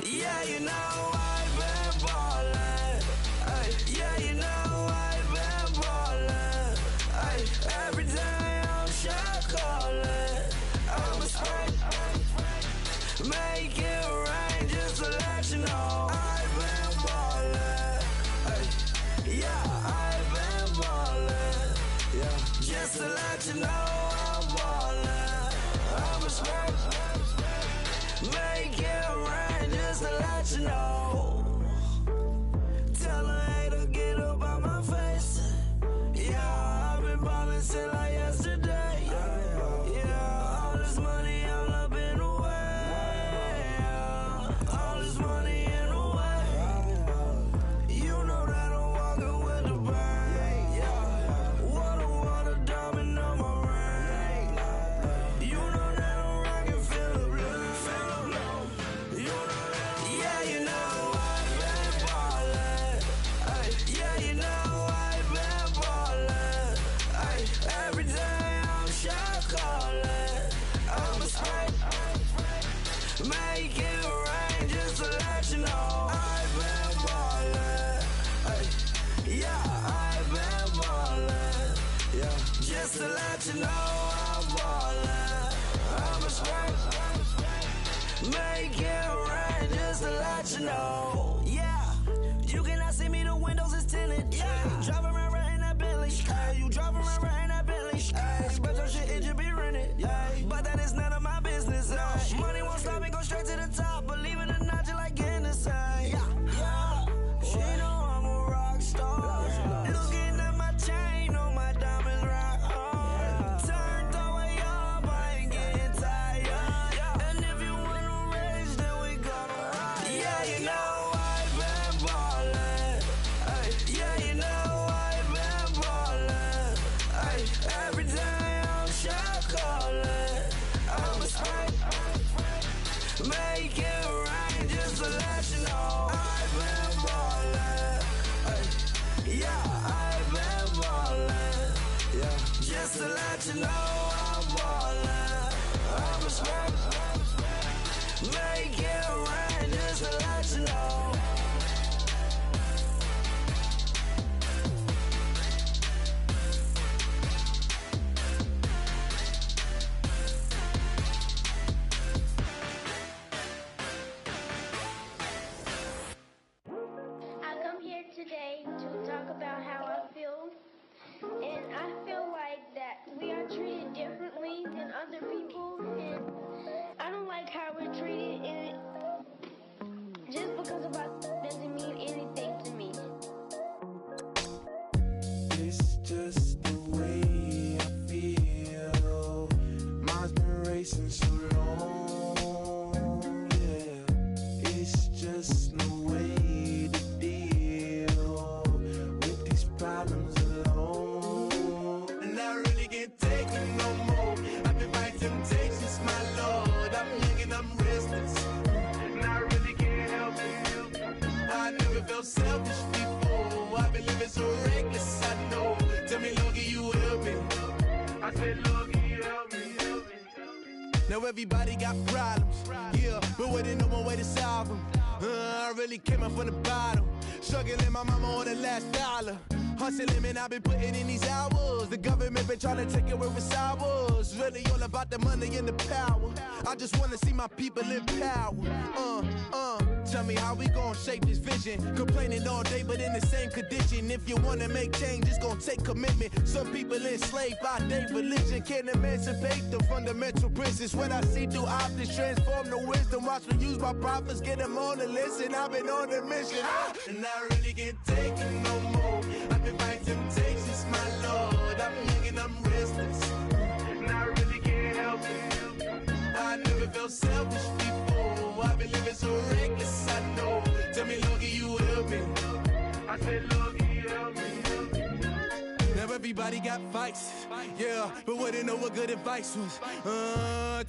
Yeah, you know I've been ballin'. Ay, yeah, you know I've been ballin'. Ay, every day I'm shot callin'. I'm a spray, make it rain just to let you know I've been ballin'. Ay, yeah, I've been ballin'. Yeah, just to let you know I'm ballin'. I'm a spray, make it rain just to let you know. Tell a hater get up out my face. Yeah, I've been ballin' since like yesterday. Yeah, all this money all up in the way. All this money in the way. You know that I'm walking with the bang. Water, diamond on my ring. You know that I'm rockin', feel the blue. You know that, yeah, you know I've been ballin'. Ay, yeah, you know I've been ballin'. Ay, every day I'm shot callin'. I'm a spray, make it rain just to let you know I've been ballin'. Ay, yeah, I've been ballin'. Yeah, just to let you know I'm ballin'. I'm a spray, make it rain just to let you know. Yeah, you cannot see me, the windows is tinted. Yeah, driving around right in that Bentley. Ay, you driving around right in that Bentley. Ay, but your shit, it just be rented. Yeah, but that is none of my business. Ay, money won't stop me, go straight to the top. Believe it or not, you like getting the same. Yeah, she know I'm a rock star. Looking at my chain, on my diamonds rock hard. Turned the way up, I ain't getting tired. And if you wanna race, then we gonna ride. Yeah, you know I've been ballin'. Ay, yeah, you know I've been ballin'. Ay, every day I'm shot callin'. I'm a spray, make it rain just to let you know I've been ballin'. Ay, yeah, I've been ballin'. Yeah, just to let you know I'm ballin'. I'm a spray, make it rain just to let you know. I come here today to talk about how I feel, and I feel like that we are treated differently than other people, and I don't like how we're treated, and just because of us doesn't mean anything to me. It's just the way I feel. Mine's been racing so long, yeah. It's just no way to deal. Now everybody got problems, yeah, but waiting no one way to solve them. I really came up from the bottom, struggling my mama on the last dollar. Hustling, man, I've been putting in these hours. The government been trying to take away with ours. Really all about the money and the power. I just want to see my people in power. Tell me how we gon' shape this vision. Complaining all day, but in the same condition. If you wanna make change, it's gon' take commitment. Some people enslaved by their religion can't emancipate the fundamental principles. When I see through optics, transform the wisdom. Watch me use my prophets, get them on the listen. I've been on a mission, and I really can't take it no more. I've been fighting temptations, my Lord. I'm young and I'm restless, and I really can't help it. I never felt selfish before. I've been living so reckless, I know. Tell me, Lord, can you help me? I said, Lord, can you help me? Now everybody got fights, yeah, but wouldn't know what good advice was.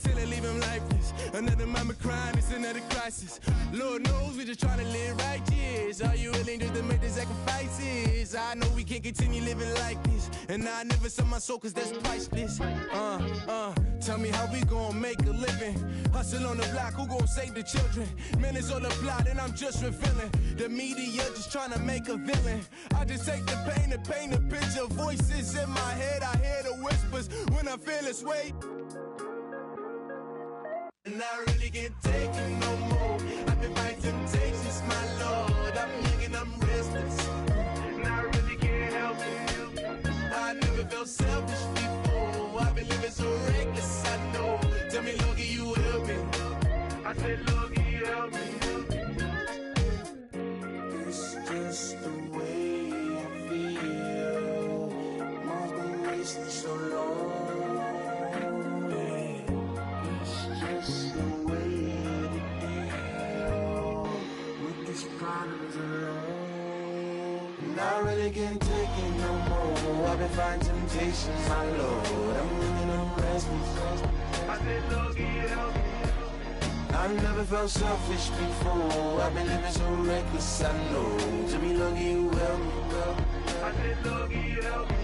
Till they leave him lifeless. Another mama crying, it's another crisis. Lord knows we just trying to live righteous. Are you willing just to make the sacrifices? I know we can't continue living like this, and I never sell my soul cause that's priceless. Tell me how we gon' make a living. Hustle on the block, who gon' save the children? Man, it's all a plot and I'm just revealing. The media just trying to make a villain. I just take the pain and paint a picture. Voices in my head, I hear the whispers when I feel this way. And I really can't take it no more. I've been fighting temptations, my Lord. I'm young and I'm restless, and I really can't help it. I never felt selfish before. I've been living so reckless, I know. Tell me, Lord, can you help me? I said, Lord, can you help me? It's just the way I feel. Mom's been wasting so long. Just the way to deal with these problems alone. And I really can't take it no more. I've been fighting temptations, my Lord. I'm living on restless. I said, Lord, can you help me? I never felt selfish before. I've been living so reckless, I know. Tell me, Lord, can you help me? I said, Lord, can you help me?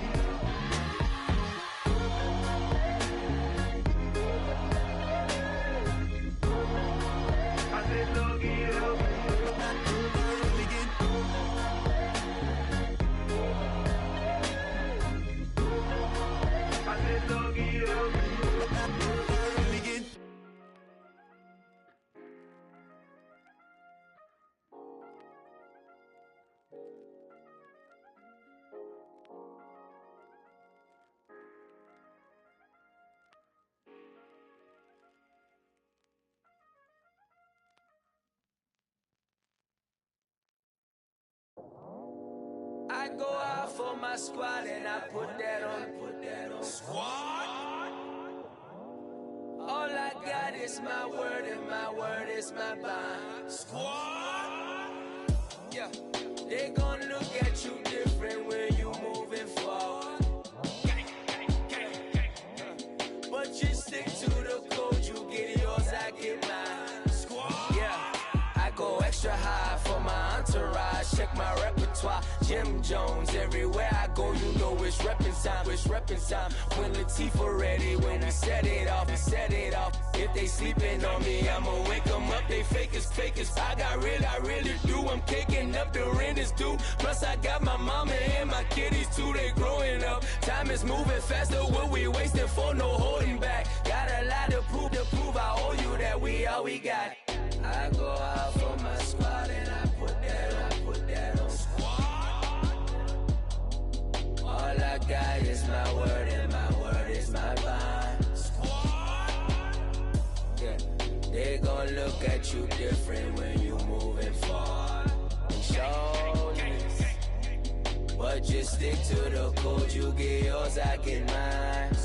I go out for my squad and I put that on. Squad? All I got is my word and my word is my bond. Squad? Yeah, they gon' look at you different when you moving forward. But you stick to the code, you get yours, I get mine. Squad? Yeah, I go extra high for my entourage, check my repertoire. Jim Jones, everywhere I go, you know it's reppin' time, it's reppin' time. When Latifah ready, when we set it off, we set it off. If they sleeping on me, I'ma wake them up, they fakers. I really do, I'm kicking up, the rent is due. Plus I got my mama and my kiddies too, they growing up. Time is moving faster, what we wasting for, no holding back. Got a lot to prove, I owe you that we all we got. I go out for my squad and I put that on. All I got is my word and my word is my bond. Yeah, they gon' look at you different when you moving forward. Shoulders, but just stick to the code. You get yours, I get mine.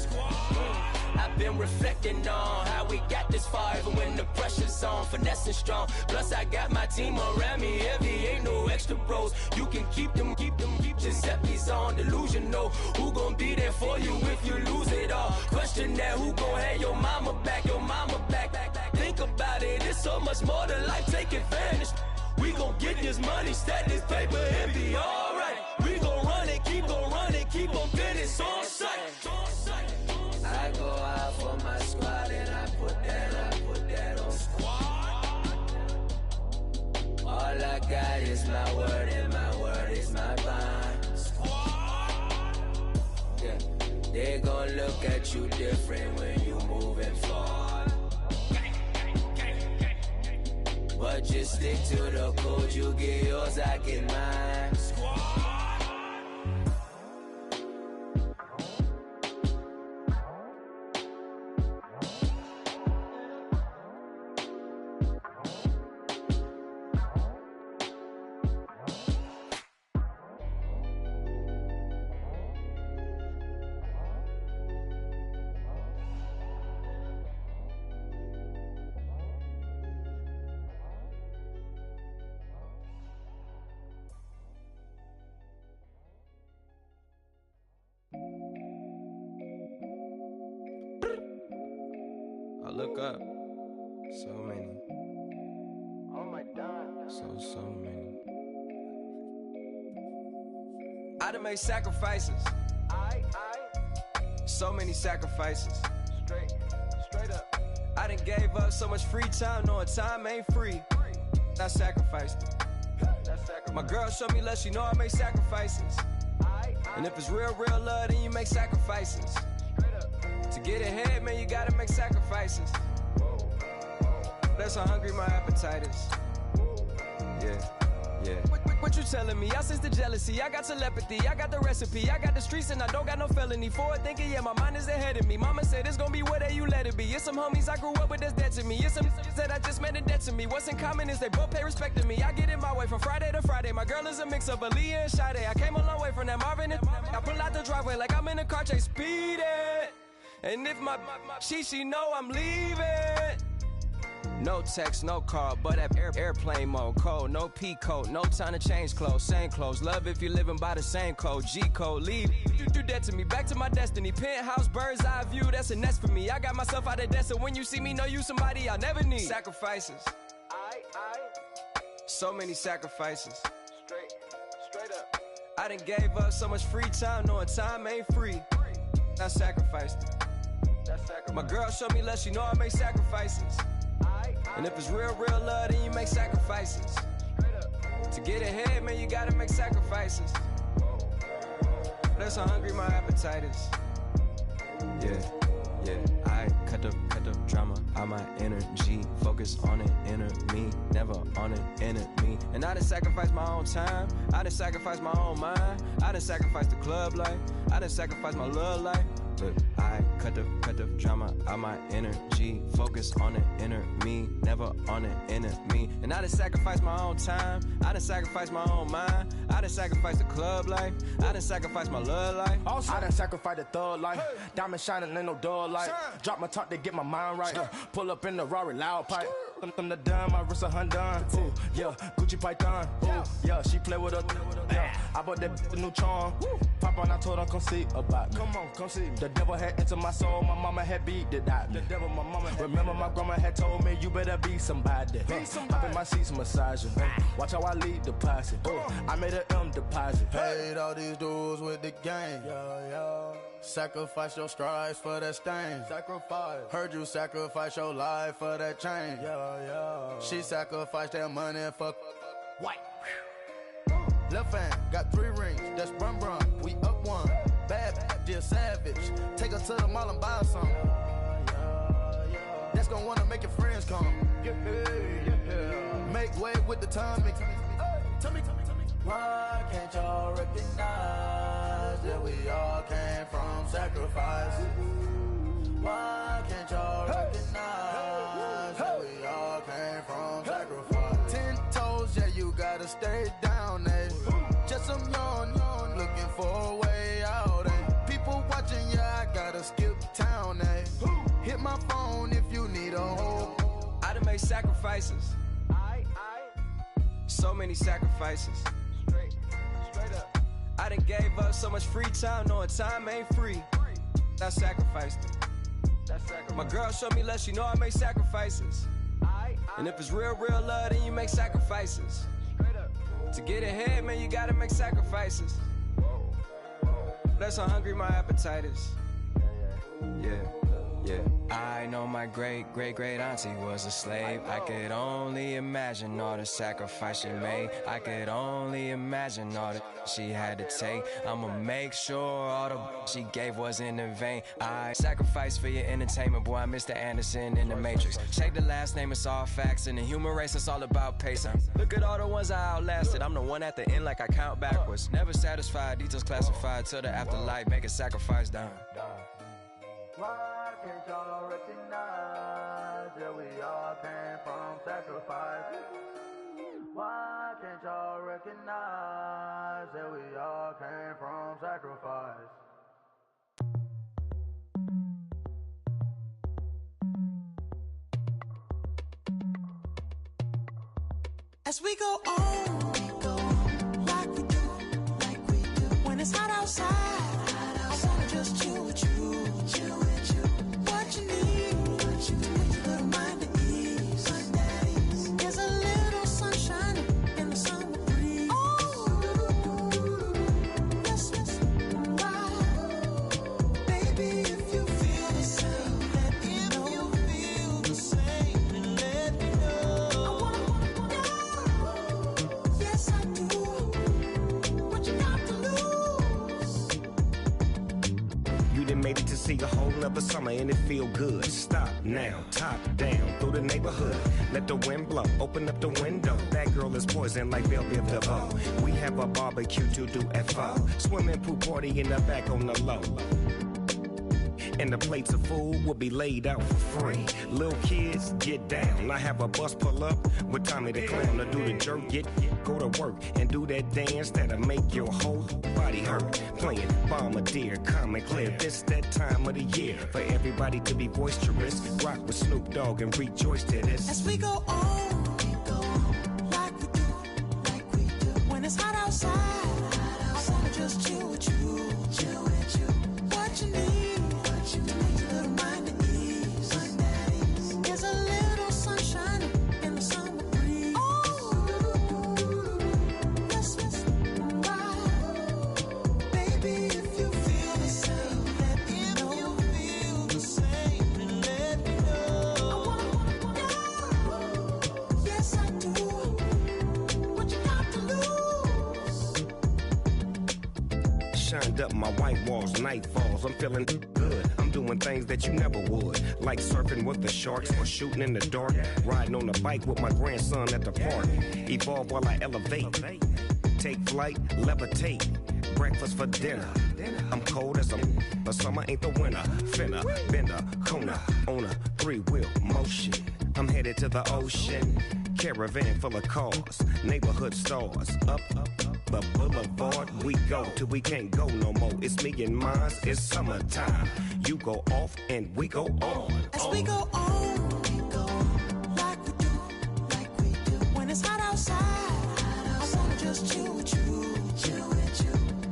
I've been reflecting on how we got this far, even when the pressure's on, finessing strong. Plus I got my team around me heavy, ain't no extra bros. You can keep them, Giuseppe's on delusional. Who gon' be there for you if you lose it all? Question that, who gon' have your mama back, Think about it, it's so much more to life, take advantage. We gon' get this money, stack this paper and be alright. We gon' run it, keep on finish on sight. I go out for my squad and I put that look at you different when you moving forward. But just stick to the code, you get yours, I get mine. I look up, so many. Oh my God. So many. I done made sacrifices. So many sacrifices. Straight up. I done gave up so much free time, knowing time ain't free. I sacrificed it. My girl showed me love, she know I make sacrifices. And if it's real love, then you make sacrifices. To get ahead, man, you gotta make sacrifices. That's how hungry my appetite is. Yeah. What you telling me? I sense the jealousy, I got telepathy, I got the recipe, I got the streets and I don't got no felony. Forward thinking, yeah, my mind is ahead of me. Mama said it's gonna be whatever you let it be. It's some homies I grew up with that's dead to me. It's some that I just met a debt to me. What's in common is they both pay respect to me. I get it my way from Friday to Friday. My girl is a mix of Aaliyah and Sade. I came a long way from that Marvin and I pull out the driveway like I'm in a car chase speeding. And if my she know I'm leaving. No text, no call, but at airplane mode. Code, no P code, no time to change clothes. Same clothes, love if you're living by the same code. G code, leave. You do that to me, back to my destiny. Penthouse, bird's eye view, that's a nest for me. I got myself out of debt, so when you see me, know you somebody I'll never need. Sacrifices. So many sacrifices. Straight up. I done gave up so much free time, knowing time ain't free. I sacrificed it. My girl showed me love, she know I make sacrifices. And if it's real love, then you make sacrifices. To get ahead, man, you gotta make sacrifices. That's how hungry my appetite is. Yeah. I cut the drama out my energy. Focus on an inner me, never on an enemy. And I done sacrificed my own time. I done sacrificed my own mind. I done sacrificed the club life. I done sacrificed my love life. But I cut the drama out my energy. Focus on an inner me, never on an enemy. And I done sacrificed my own time. I done sacrificed my own mind. I done sacrificed the club life. I done sacrificed my love life. Also, I done sacrificed the thug life. Hey. Diamond shining, ain't no dull light. Drop my top to get my mind right. Pull up in the Rari loud pipe. Them the dime, my wrist a Hyundai. Ooh, yeah, Gucci Python. Ooh, yeah, she play with her. Yeah, I bought that new charm. Pop on, I told her come see about me. Come on, come see me. The devil had entered my soul, my mama had beat it out. The devil, my mama had remember my grandma had told me you better be somebody. Hop in my seats massaging. Watch how I lead the posse. I made an M deposit. Paid all these dues with the game. Yeah. Sacrifice your strides for that stain. Sacrifice. Heard you sacrifice your life for that change. Yeah. She sacrificed that money for what? Left hand got 3 rings. That's brum. We up one. Bad, dear savage. Take her to the mall and buy her some. That's gonna wanna make your friends come. Yeah. Make way with the timing. Tell me. Why can't y'all recognize that we all came from sacrifice? Why can't y'all recognize that we all came from sacrifice? 10 toes, yeah, you gotta stay down, eh? Just some yawn, looking for a way out, eh? People watching, yeah, I gotta skip town, eh? Hit my phone if you need a home. I done made sacrifices. So many sacrifices. Straight up. I done gave up so much free time, knowing time ain't free. I sacrificed it. My girl showed me love, she know I make sacrifices. And if it's real love, then you make sacrifices. To get ahead, man, you gotta make sacrifices. That's how hungry my appetite is. Yeah, I know my great-great-great auntie was a slave. I could only imagine all the sacrifice she made. I could only imagine all that she had to take. I'ma make sure all the she gave wasn't in vain. I sacrificed for your entertainment, boy. I'm Mr. Anderson in the Matrix. Shake the last name, it's all facts. In the human race, it's all about pacing. Look at all the ones I outlasted. I'm the one at the end, like I count backwards. Never satisfied, details classified till the afterlife. Make a sacrifice down. Why can't y'all recognize that we all came from sacrifice? Why can't y'all recognize that we all came from sacrifice? As we go on, like we do, when it's hot outside, I wanna just chill with you. What you need, to make your little mind at ease. There's a little sunshine in the summer breeze. Yes, right. Baby, if you feel the same, let me know. If you feel the same, then let me know. Yes, I do. What you got to lose? You done made it to see a whole nother summer and it feel good. Stop now, top down through the neighborhood. Let the wind blow, open up the window. That girl is poison like Belleville DeVoe. We have a barbecue to do FO. Swimming pool party in the back on the low. And the plates of food will be laid out for free. Little kids, get down. I have a bus pull up with Tommy the Clown to do the jerk, go to work and do that dance that'll make your whole body hurt. Playing Bombardier, calm and clear. This that time of the year for everybody to be boisterous. Rock with Snoop Dogg and rejoice to this. As we go on, like we do, when it's hot outside, I wanna just chill with you. What you need, to make your little mind at ease. There's a little sunshine in the summer breeze. Yes, right. Baby, if you feel the same, let me know. If you feel the same, then let me know. Yes, I do. What you got to lose? Shined up my white walls, night falls. I'm feeling good. I'm doing things that you never would, like surfing with the sharks or shooting in the dark. Riding on a bike with my grandson at the park. Evolve while I elevate. Take flight, levitate. Breakfast for dinner. I'm cold as but summer ain't the winter. Finna, bender, Kona, on a 3-wheel motion. I'm headed to the ocean. Caravan full of cars, neighborhood stars. Up the boulevard we go till we can't go no more. It's me and mine, it's summertime. You go off and we go on. As we go on, like we do, when it's hot outside, I wanna just chill with you.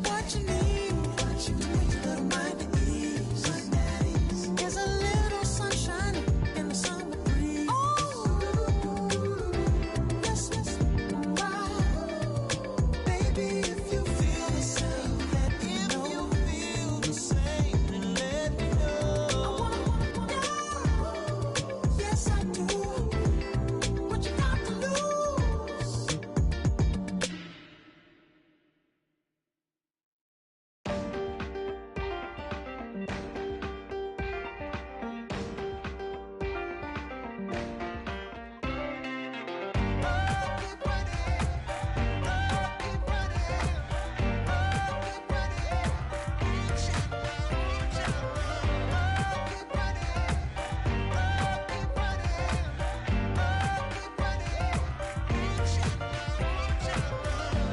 What you need, to make your little mind at ease. There's a little sunshine in the summer breeze. Yes, right. Baby, if you feel the same, let me know. If you feel the same, then let me know. Yes, I do. What you got to lose?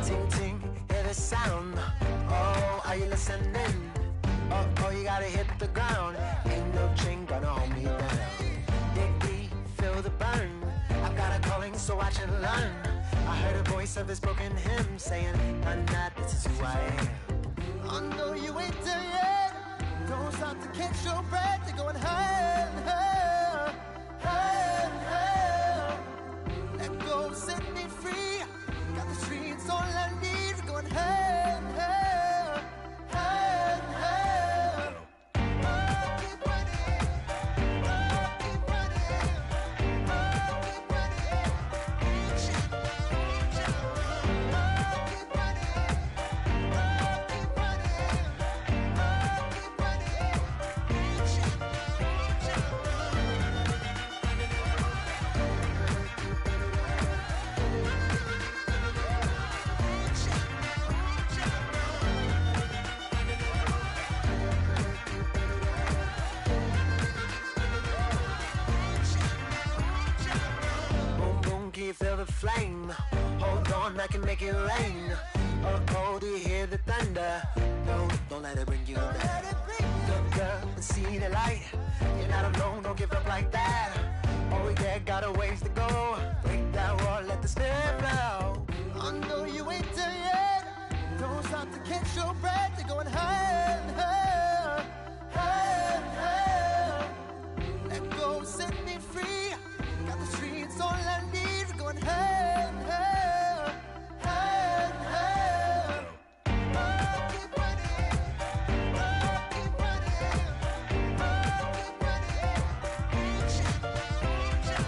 Ting ting, hear the sound. Oh, are you listening? Oh, you gotta hit the ground. Ain't no chain gonna hold me down. Dig deep, feel the burn. I've got a calling, so watch and learn. I heard a voice of his broken hymn saying, "I'm not, this is who I am." I know you ain't there yet. Don't stop to catch your breath. You're going higher, higher, higher, higher. Let go, set me free. Got the streets all I need. We're going higher, higher, higher, higher. flame. Hold on, I can make it rain. Oh, do you hear the thunder? No, don't let it bring you down. Look up and see the light. You're not alone, don't give up like that. Oh yeah, got a ways to go. Break that wall, let the spirit flow. I know you ain't there yet. Don't stop to catch your breath. You're going higher and higher, higher and higher. Let go, set me free. Got the streets, all I need. We're going higher and higher, higher and higher. Oh, keep running. Oh, keep running. Oh, keep running. Reach out, reach out.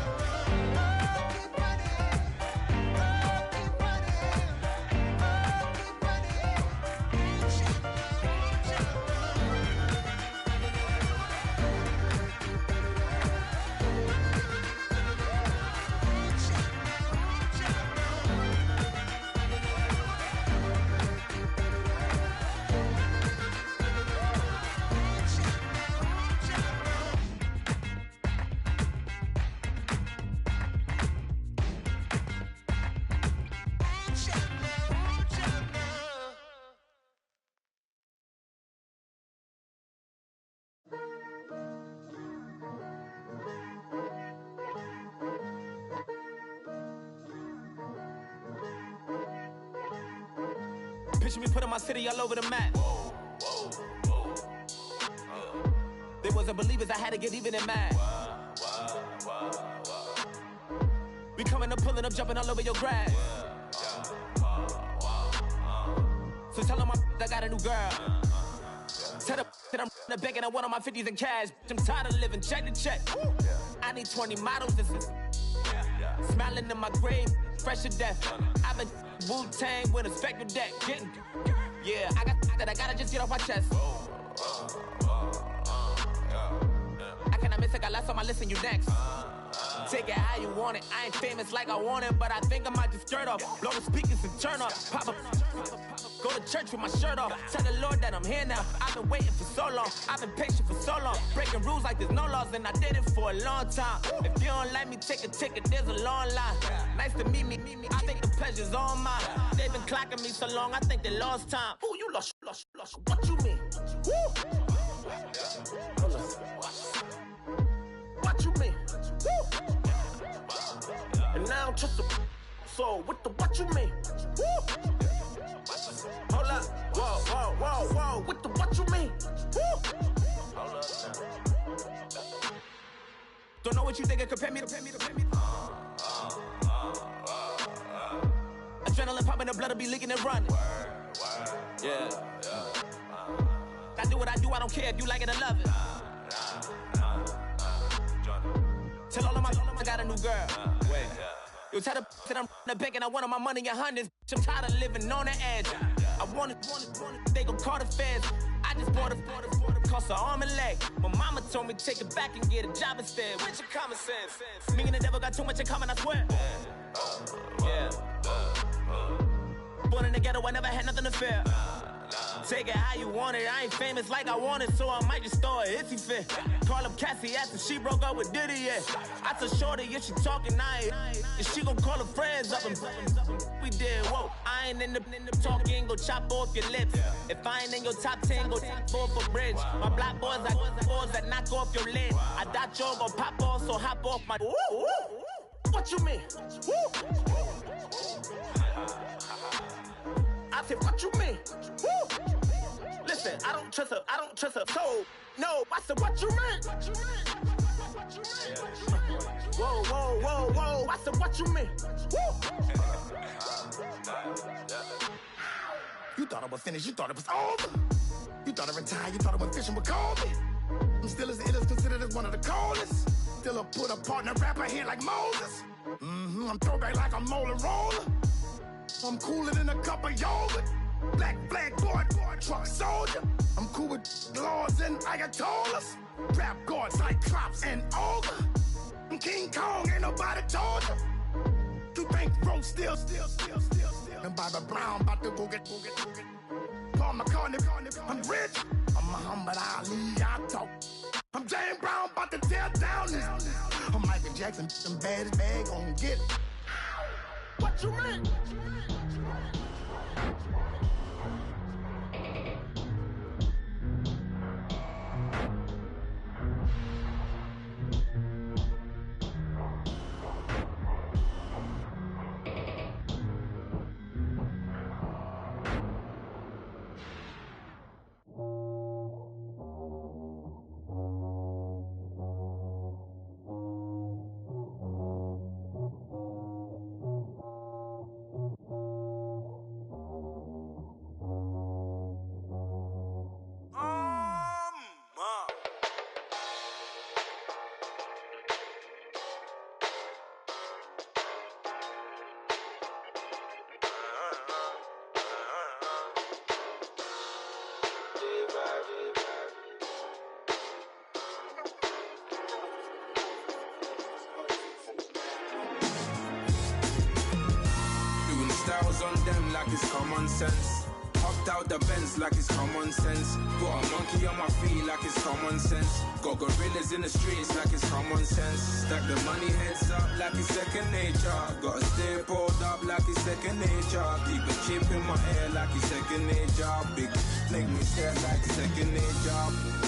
Oh, keep running. Oh, keep running. Oh, keep running. Reach out, reach out. Picture me putting my city all over the map. They wasn't believers, I had to get even and mad. We coming up, pulling up, jumping all over your grass. So tell them I got a new girl. Tell them that I'm the bank and I want all my 50s in cash. I'm tired of living check to check. I need 20 models, this is smiling in my grave, fresh to death. I've been Wu-Tang with a spectral deck. Getting, yeah, I got that, I gotta just get off my chest. I cannot miss it, got last on my list and you next. Take it how you want it, I ain't famous like I want it, but I think I might just skirt off. Blow the speakers and turn up, pop up. Go to church with my shirt off. Tell the Lord that I'm here now. I've been waiting for so long. I've been patient for so long. Breaking rules like there's no laws, and I did it for a long time. If you don't like me, take a ticket. There's a long line. Nice to meet me. I think the pleasure's all mine. They've been clocking me so long. I think they lost time. Ooh, you lost. What you mean? Woo. What you mean? Woo. And now I'm just a so what you mean? Woo. Hold up, whoa, what you mean? Woo. Hold up now. Don't know what you think, compare me to. Adrenaline popping, the blood will be leaking and running. Yeah. I do what I do, I don't care if you like it or love it. Tell all of my I got a new girl. Wait. You tell the that I'm the bank and I want all my money in hundreds. I'm tired of living on the edge. I want it, they gon' call the feds. I just bought a cost an arm and leg. My mama told me take it back and get a job instead. Where's your common sense? Me and the devil got too much in common, I swear. Yeah. Born in the ghetto, I never had nothing to fear. Take it how you want it, I ain't famous like I want it, so I might just throw it if he fit. Call up Cassie after she broke up with Diddy, yeah. I told Shorty, if she talking, and she gon' call her friends up and we did, whoa. I ain't in the talking, go chop off your lips. If I ain't in your top 10, go top 4 for bridge. My black boys, I got boys that knock off your lid. I thought y'all gon' pop off, so hop off my. What you mean? I said, what you mean? Woo! Listen, I don't trust her soul. No, I said, what you mean? Whoa. I said, what you mean? Woo! You thought I was finished, you thought it was over. You thought I retired, you thought I went fishing with Kobe. I'm still as ill as considered as one of the coldest. Still a put a partner rapper here like Moses. I'm throwback like a molar roller. I'm cooler than a cup of yogurt. Black flag boy, truck soldier. I'm cool with laws and Ayatollahs. Rap god, Cyclops and Ogre. I'm King Kong, ain't nobody told you. You think road still. And Bobby Brown about to go get. Paul McCartney, I'm rich. I'm Muhammad Ali, I talk. I'm James Brown, about to tear down this. I'm Michael Jackson, them bad as bad gon' get it. What you mean? Styles on them like it's common sense. Hopped out the Benz like it's common sense. Got a monkey on my feet like it's common sense. Got gorillas in the streets like it's common sense. Stack the money heads up like it's second nature. Gotta stay pulled up like it's second nature. Keep a chip in my hair like it's second nature. Big make me stare like second nature.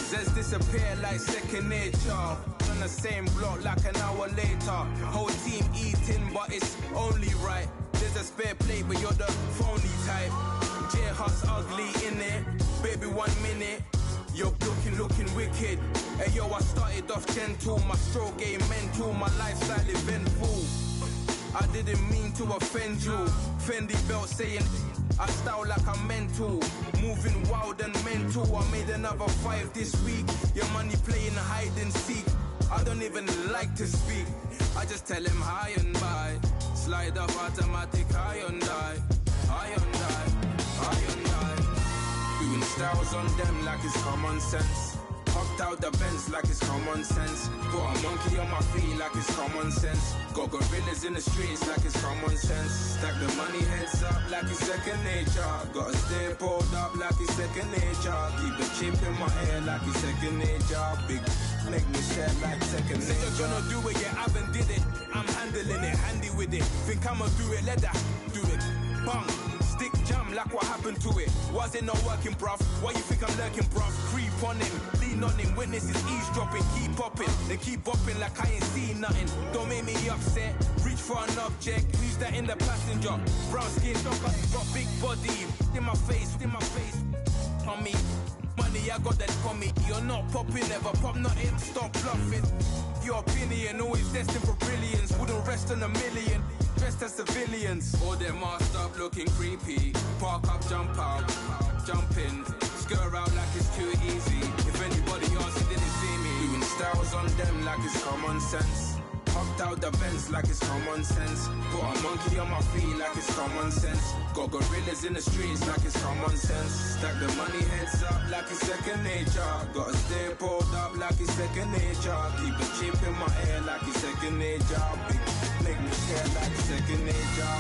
Says disappear like second nature. On the same block like an hour later. Whole team eating but it's only right. There's a spare plate, but you're the phony type. J-Hut's ugly, innit? Baby, 1 minute. You're looking wicked. Hey, yo, I started off gentle. My stroke game mental. My lifestyle eventful. I didn't mean to offend you. Fendi belt saying I style like I'm mental. Moving wild and mental. I made another 5 this week. Your money playing hide and seek. I don't even like to speak. I just tell him hi and bye. Slide up automatic, high on die. High on die, high on die. Doing styles on them like it's common sense. Hopped out the Benz like it's common sense. Got a monkey on my feet like it's common sense. Got gorillas in the streets like it's common sense. Stack the money heads up like it's second nature. Gotta stay pulled up like it's second nature. Keep the chip in my hair like it's second nature. Big make me stare like second nature. Said you're gonna do it, yeah, I haven't did it. I'm handling it, handy with it. Think I'ma do it, let that do it. Bang, stick jam like what happened to it. Was it not working, bruv? Why you think I'm lurking, bruv? Creep on him, lean on him, witnesses eavesdropping. Keep popping, they keep bopping like I ain't seen nothing. Don't make me upset, reach for an object. Who's that in the passenger? Brown skin, got big body. In my face, on me. Money, I got that for me. You're not popping, never pop nothing. Stop bluffing. Your opinion, always destined for brilliance. Wouldn't rest on a million. Dressed as civilians. All them masked up looking creepy. Park up, jump out, jump in. Skirt out like it's too easy. If anybody else didn't see me. Doing styles on them like it's common sense. Hopped out the Benz like it's common sense. Got a monkey on my feet like it's common sense. Got gorillas in the streets like it's common sense. Stack the money heads up like it's second nature. Gotta stay pulled up like it's second nature. Keep a chip in my hair like it's second nature. Big make me stare like second nature.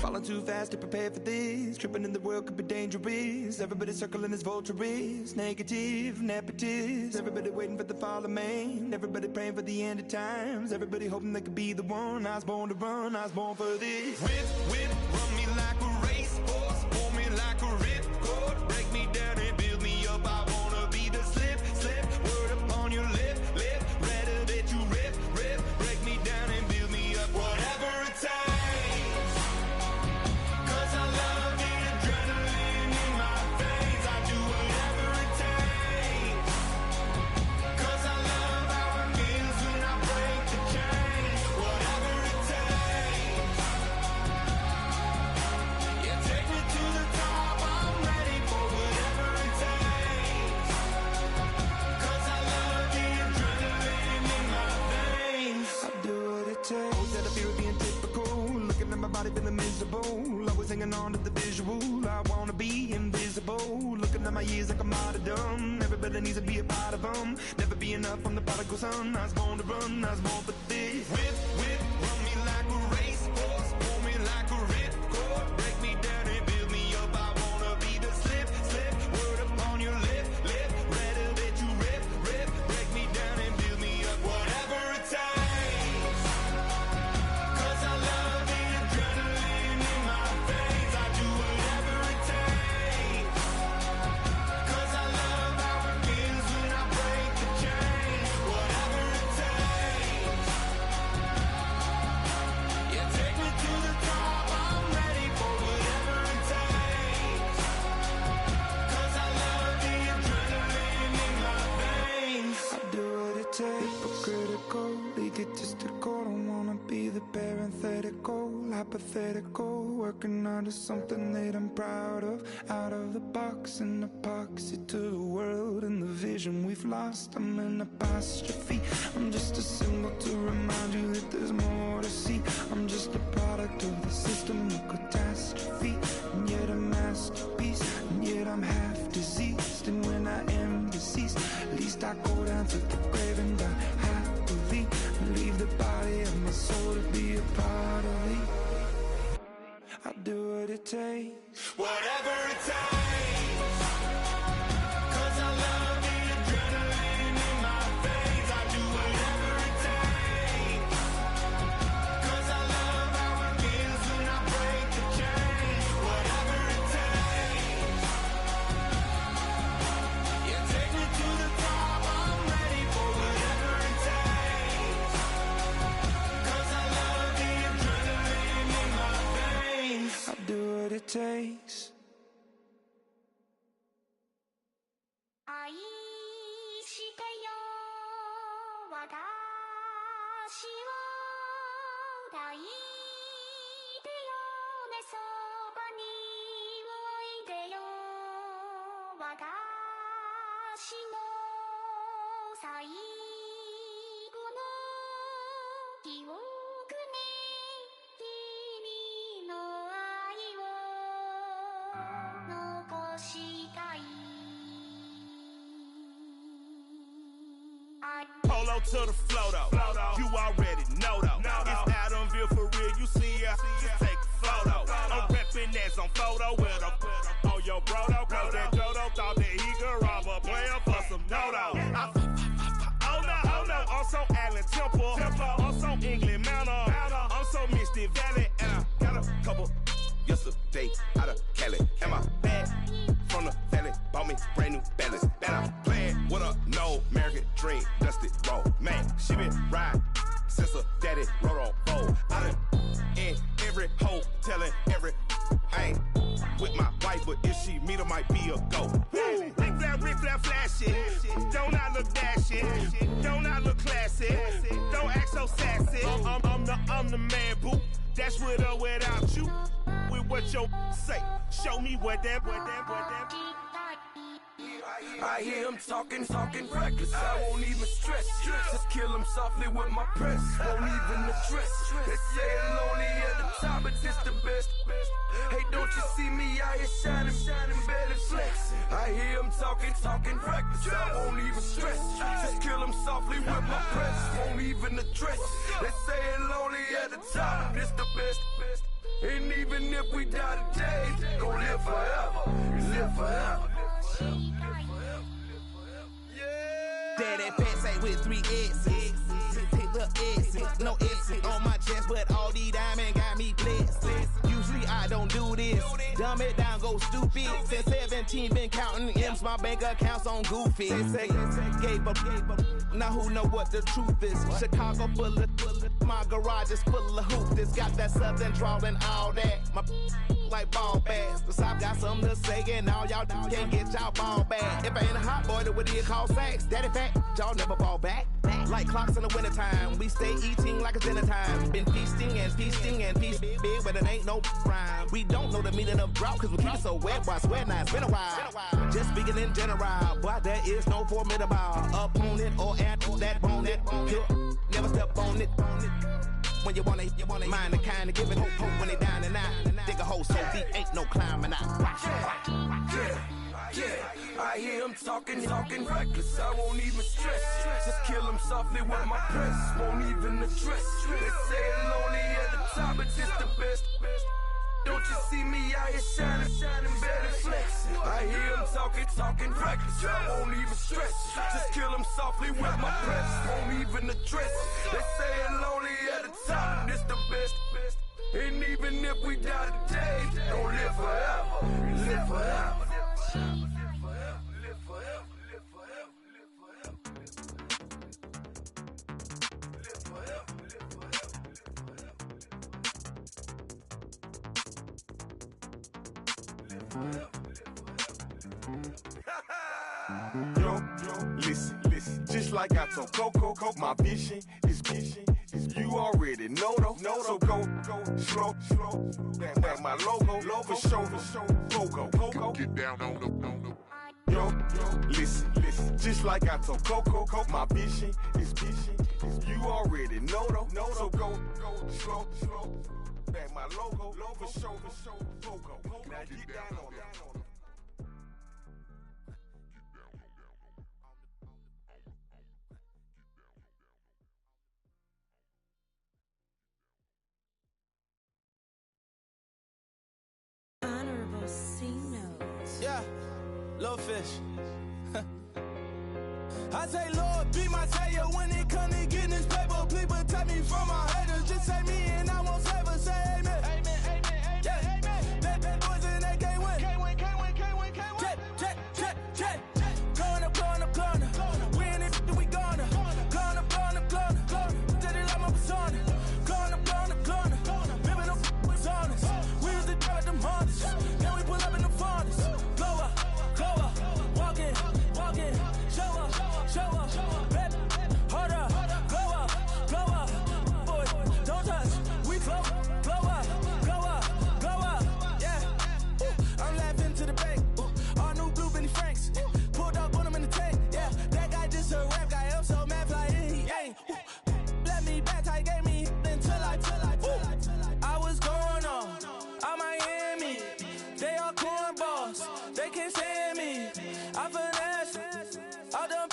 Falling too fast to prepare for this. Tripping in the world could be dangerous. Everybody circling as vultures. Negative, nepotist. Everybody waiting for the fall of man. Everybody praying for the end of times. Everybody hoping they could be the one. I was born to run, I was born for this. Whip, run me like a racehorse. Pull me like a ripcord. Break me down and build me up. I wanna be the slip. Word upon your lip. Rather that you rip. Break me down. holding on to the visual. I wanna be invisible, looking at my years like a martyrdom. Everybody needs to be a part of them. Never be enough from the prodigal son. I was born to run, I was born for this. Whip, whip, run me like a racehorse, pull me like a ripcord, break me down and build me up. I wanna be the slip, slip, word upon your lip, lip, rather that you rip, rip, break me down and build me up. Whatever it takes, 'cause I love the adrenaline in my veins. I do whatever it takes, 'cause I love how it feels when I break the chains. Whatever it takes, yeah, take me to the top. I'm ready for whatever it takes, 'cause I love the adrenaline in my veins. I do what it takes, but critical, egotistical. Don't wanna be the parenthetical, hypothetical, working out of something that I'm proud of. Out of the box, an epoxy to the world and the vision we've lost. I'm an apostrophe, I'm just a symbol to remind you that there's more to see. I'm just a product of the system, a catastrophe, and yet a masterpiece, and yet I'm half diseased. And when I am deceased, at least I go down to the grave and die happily, and leave the body of my soul to be a part of me. I do what it takes, whatever it takes, 'cause I love the adrenaline in my veins. I do whatever it takes, 'cause I love how it feels when I break the chains. Whatever it takes, yeah, take me to the top. I'm ready for whatever it takes, 'cause I love the adrenaline in my veins. I do what it takes. 愛してよ私を抱いてよねそばにおいでよ私の最後の記憶に君の愛を残したいPolo to the flow though, you already know though. It's Adamville for real, you see ya, just take a photo. I'm reppin' as on photo with a on your brodo. Cause that Dodo thought that he could rob a player for some dodo. Oh no, I'm so Allen Temple, I'm so England Mountain, I'm so Mystic Valley, and I got a couple yesterday out of Cali. And my bag from the valley bought me brand new balance. And I'm playing with a no American dream, dusty road. Man, she been riding since her daddy rode on bold. I done in every hole, telling every I ain't with my wife, but if she meet her, might be a go. Rick flat flashing, don't I look dashing, don't I look classy, don't act so sassy. I'm the man, boo. That's with or without you. With what your say, show me what that. I hear him talking reckless. I won't even stress. Just kill him softly with my press. Won't even address. They say I'm lonely at the top, but this the best. Hey, don't you see me out here shining, barely flexing. I hear him talking reckless. I won't even stress. Just kill him softly with my press. Won't even address. They say I'm lonely at the top, this the best. And even if we die today, gon' live forever. Live forever. Daddy Patsy with 3 S's. The S's, no S's on my chest, but all these diamonds got me blessed. Usually I don't do this. Dumb it down, go stupid. Since 17, been counting M's, my bank accounts on Goofy. Say, gave up. Now who know what the truth is? Chicago full of, my garage is full of hoopers. Got that southern drawl and all that. My like ball bags. The South got something to say, and all y'all can't get y'all ball back. If I ain't a hot boy, then what do you call sacks? Daddy fact, y'all never ball back. Like clocks in the wintertime, we stay eating like it's dinner time. Been feasting and feasting big, but it ain't no rhyme. We don't know the meaning of drought, cause we keep it so wet, boy, I swear now it's been a while. Just speaking in general, boy, there is no formidable opponent or at that bone, never step on it. when you wanna mind the kind of giving hope when they down and out. Dig a hole so deep, ain't no climbing out. Yeah, I hear him talking reckless. I won't even stress. Just kill him softly with my press. Won't even address. They say it lonely at the top, but it's the best. Don't you see me out here shining better flex? I hear him talking reckless. I won't even stress. Just kill him softly with my press. Won't even address. They say it lonely at the top, but it's the best. And even if we die today, don't live forever. Live forever. Yo, listen, just like I told Coco, my vision is you already know though. So go slow, back my logo, for show, Coco. Get down on the. Yo, listen, just like I told Coco, my vision is you already know though. So go slow, back my logo, for show, Coco. Now get down on that. Honorable C notes. Yeah, little fish. I say, Lord, be my savior when it come to getting this paper. Please protect me from my haters. Just say me and I won't save us. Say amen. Amen. Yeah. Amen. Bad boys and they can't win. Can't win. Check. Gonna. Win it, we gonna. Gonna. Did it like my persona. Gonna. Remember them was honest. We was the drug them hardest. Then we pull up in the farthest. Glow up. Walking. Show up. Baby, hold up. Glow up. Boy, don't touch. We flow. Glow up. Yeah. I'm laughing to the bank. All new blue Benny Franks. Pulled up on him in the tank. Yeah, that guy just a rap guy. I'm so mad fly in. He ain't. Let me back. I gave me until I. I was going on Miami. They all cornballs. They can't stand me. I finesse. All them.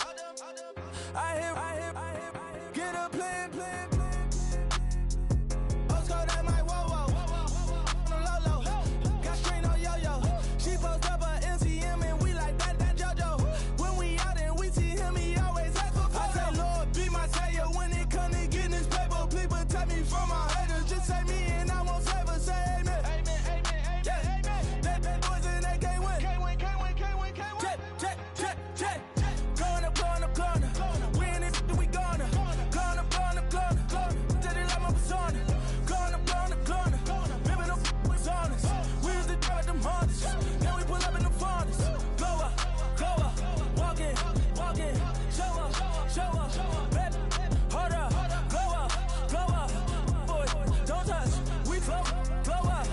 I hear. Get a plan. Postcode at my whoa. Low. Got strain on yo. She post up a MCM and we like that JoJo. When we out and we see him, he always ask for photo. I say, Lord, be my savior when it come to getting this paper. Please protect me from my haters. Just say me and I won't save us. Say amen. Yeah. Bad boys and they can't win. Check. Gonna. Win it, we gonna. Gonna. Did it like my persona. Gonna. Remember them was honest. We was the drug them hardest. Then we pull up in the farthest. Glow up. Walking. Show up. Baby, hold up. Glow up. Boy, don't touch. We flow. Glow up.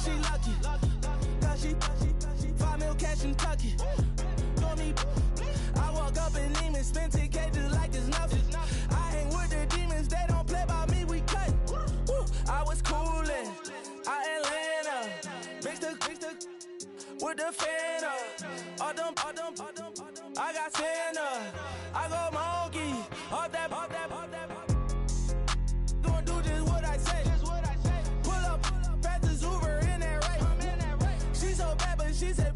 She lucky. Cause she 5 mil cash in Tucky. Told me I walk up in demons, spend 10K just like it's nothing. I hang with the demons, they don't play by me, we cut. I was coolin', Atlanta, mixed the with the fan up. All them, I got Santa, I go monkey, all that. Gonna do just what I say. Pull up, pass the Uber in that race. She so bad, but she said.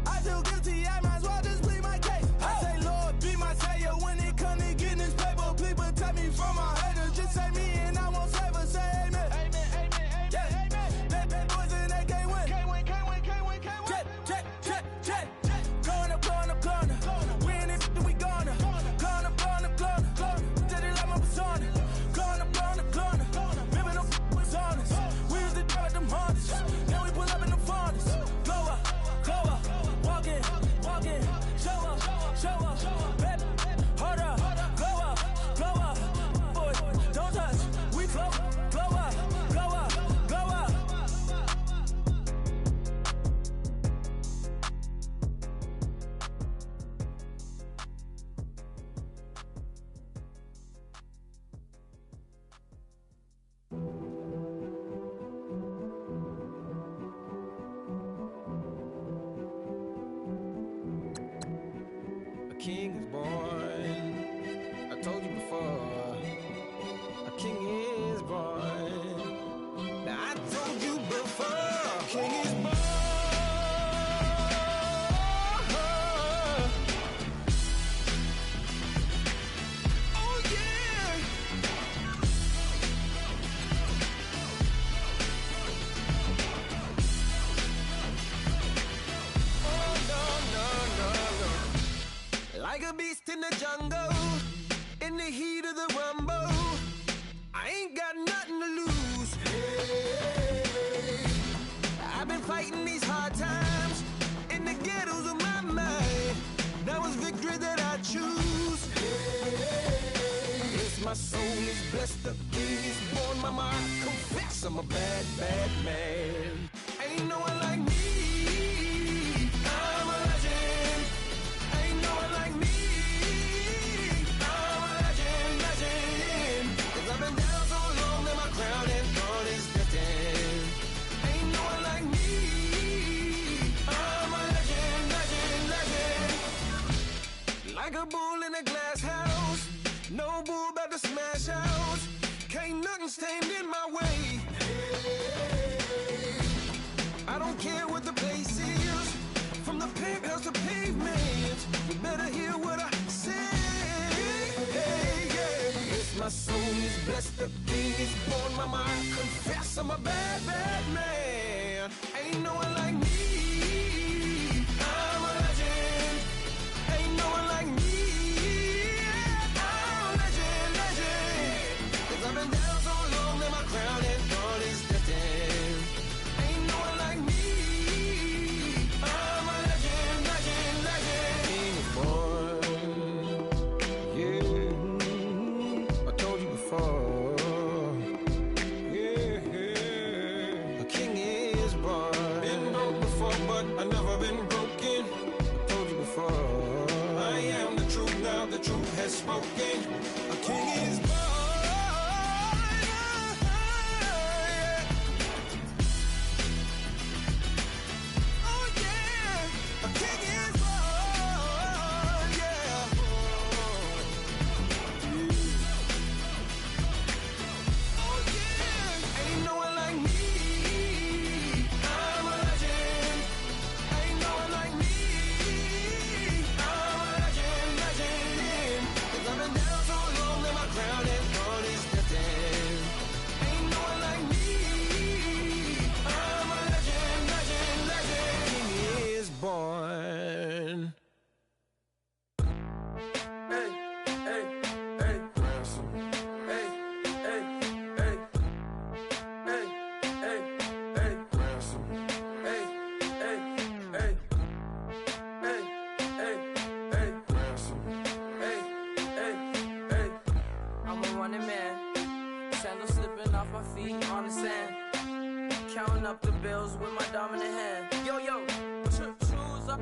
I feel guilty, I might as well just plead my case. I say, Lord, be my savior when it come to getting this paper. Please protect me from my haters. Just say me and I won't save us. Say amen. Yeah. Bad boys and they can't win. Check. Gonna. Win it, we gonna. Gonna. king is born. I told you before, a king is born. Now I told you before, a king is born. Oh yeah. Oh no. Like a beast in the jungle, in the heat of the rumble, I ain't got nothing to lose. Hey, I've been fighting these hard times in the ghettos of my mind. Now it's victory that I choose. Hey, yes, my soul is blessed, the king is born. Mama, I confess I'm a bad, bad man. Ain't no one like me. I'm a legend. Ain't no one like me. I'm a legend, legend. 'Cause I've been down so long that my crown and throne is destined. Ain't no one like me. I'm a legend, legend, legend. Like a bull in a glass house, no bull about to smash out. Can't nothing stand in my way. I don't care what the place is, from the penthouse to pavement. You better hear what I say. Hey, yeah. Yes, my soul is blessed, the king is born. Mama, I confess I'm a bad, bad man. Ain't no one like me. I'm a legend. Ain't no one like me. I'm a legend, legend. 'Cause I've been down so long that my crown and throne is destined. Ain't no one like me. I'm a legend, legend, legend. King is born. Yeah, I told you before. Yeah, a king is born. Been broke before, but I never been broken. I told you before. I am the truth now, the truth has spoken. A king is born. Oh yeah, a king is born. Yeah. Oh yeah, ain't no one like me. I'm a legend. Ain't no one like me. I'm a legend, legend. 'Cause I've been down so long that my crown and throne is destined. Ain't no one like me. I'm a legend, legend, legend. King is born. Hey, hey, hey, ransom. Hey, hey, hey, hey, hey, hey, ransom. Hey, hey, hey, hey, hey, hey, ransom. Hey, hey, hey. I'm a running man, sandals slipping off my feet on the sand, counting up the bills with my dominant hand. Yo, yo, choose up,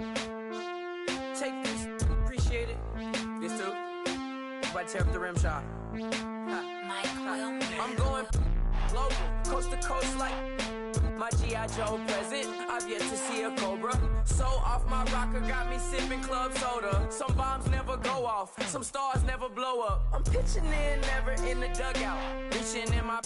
take this, appreciate it. This too, but tear up the rim shot. I'm going global, coast to coast like my G.I. Joe present. I've yet to see a Cobra. So off my rocker got me sipping club soda. Some bombs never go off, some stars never blow up. I'm pitching in, never in the dugout. Reaching in my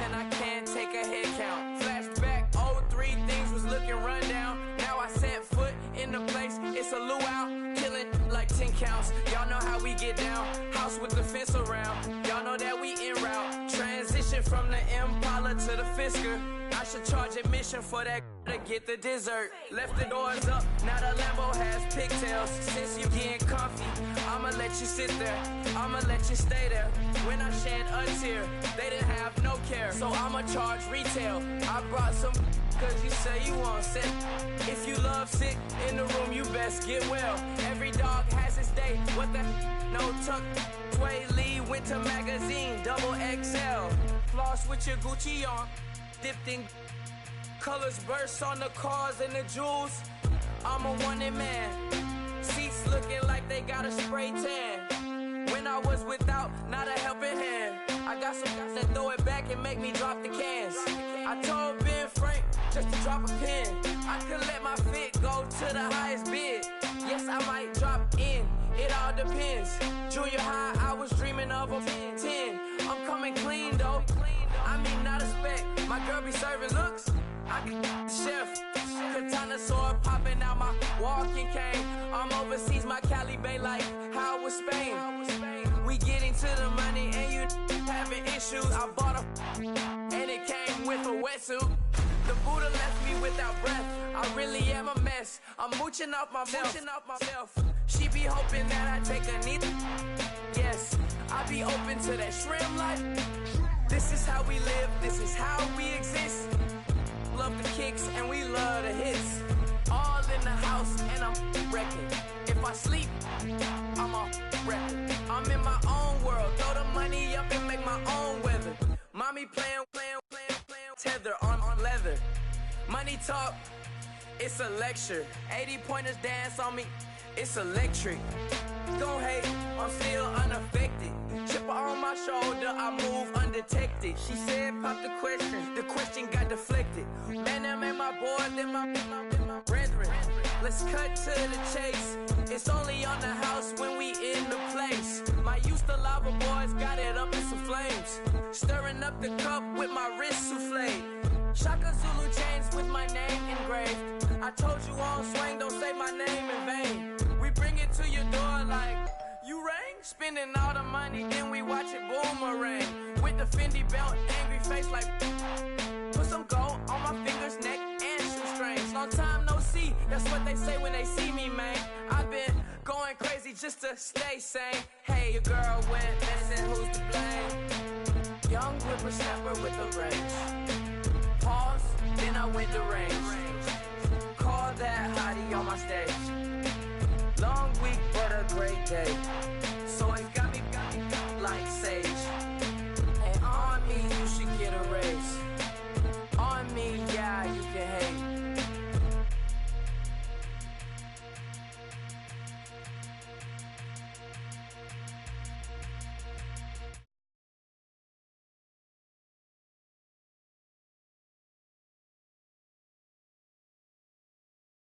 and I can't take a head count. Flashback, 03, things was looking run down. Now I set foot in the place, it's a luau. Killing like 10 counts. Y'all know how we get down. House with the fence around. Y'all know that we en route. Transition from the Impala to the Fisker. I should charge admission for that to get the dessert. Left the doors up, now the Lambo has pigtails. Since you getting comfy, I'ma let you sit there. I'ma let you stay there. When I shed a tear, they didn't have no care. So I'ma charge retail. I brought some 'cause you say you want sick. If you love sick in the room, you best get well. Every dog has its day. What the no tuck. Sway Lee Winter Magazine, double XL. Floss with your Gucci on. Dipped in colors burst on the cars and the jewels. I'm a wanted man. Seats looking like they got a spray tan. When I was without, not a helping hand. I got some guys that throw it back and make me drop the cans. I told Ben Frank just to drop a pin. I could let my fit go to the highest bid. Yes, I might drop in. It all depends. Junior high, I was dreaming of a 10. I'm coming clean though. I mean, not a spec. My girl be serving looks. I can the chef. Katana sword popping out my walking cane. I'm overseas, my Cali Bay like how was Spain. We getting to the money and you having issues. I bought a and it came with a wetsuit. The Buddha left me without breath. I really am a mess. I'm mooching off myself. She be hoping that I take a knee. Yes, I be open to that shrimp life. This is how we live. This is how we exist. Love the kicks and we love the hits. All in the house and I'm wrecking. If I sleep, I'm a wrecking. I'm in my own world. Throw the money up and make my own weather. Mommy playing, tether on leather. Money talk, it's a lecture. 80 pointers dance on me, it's electric. Don't hate, I'm still unaffected. Chipper on my shoulder, I move undetected. She said pop the question got deflected. Man, that made my boy, then my brethren. Let's cut to the chase. It's only on the house when we in the place. My used to lava boys got it up in some flames. Stirring up the cup with my wrist souffle. Shaka Zulu chains with my name engraved. I told you on swing, don't say my name in vain. We bring it to your door like, you rang? Spending all the money, then we watch it boomerang. With the Fendi belt, angry face like, put some gold on my fingers, neck, and shoestrings. Long time no see, that's what they say when they see me, man. I've been going crazy just to stay sane. Hey, your girl went missing, who's to blame? Young whippersnapper with a range. Pause, then I went to range. Call that hottie on my stage. Long week, but a great day.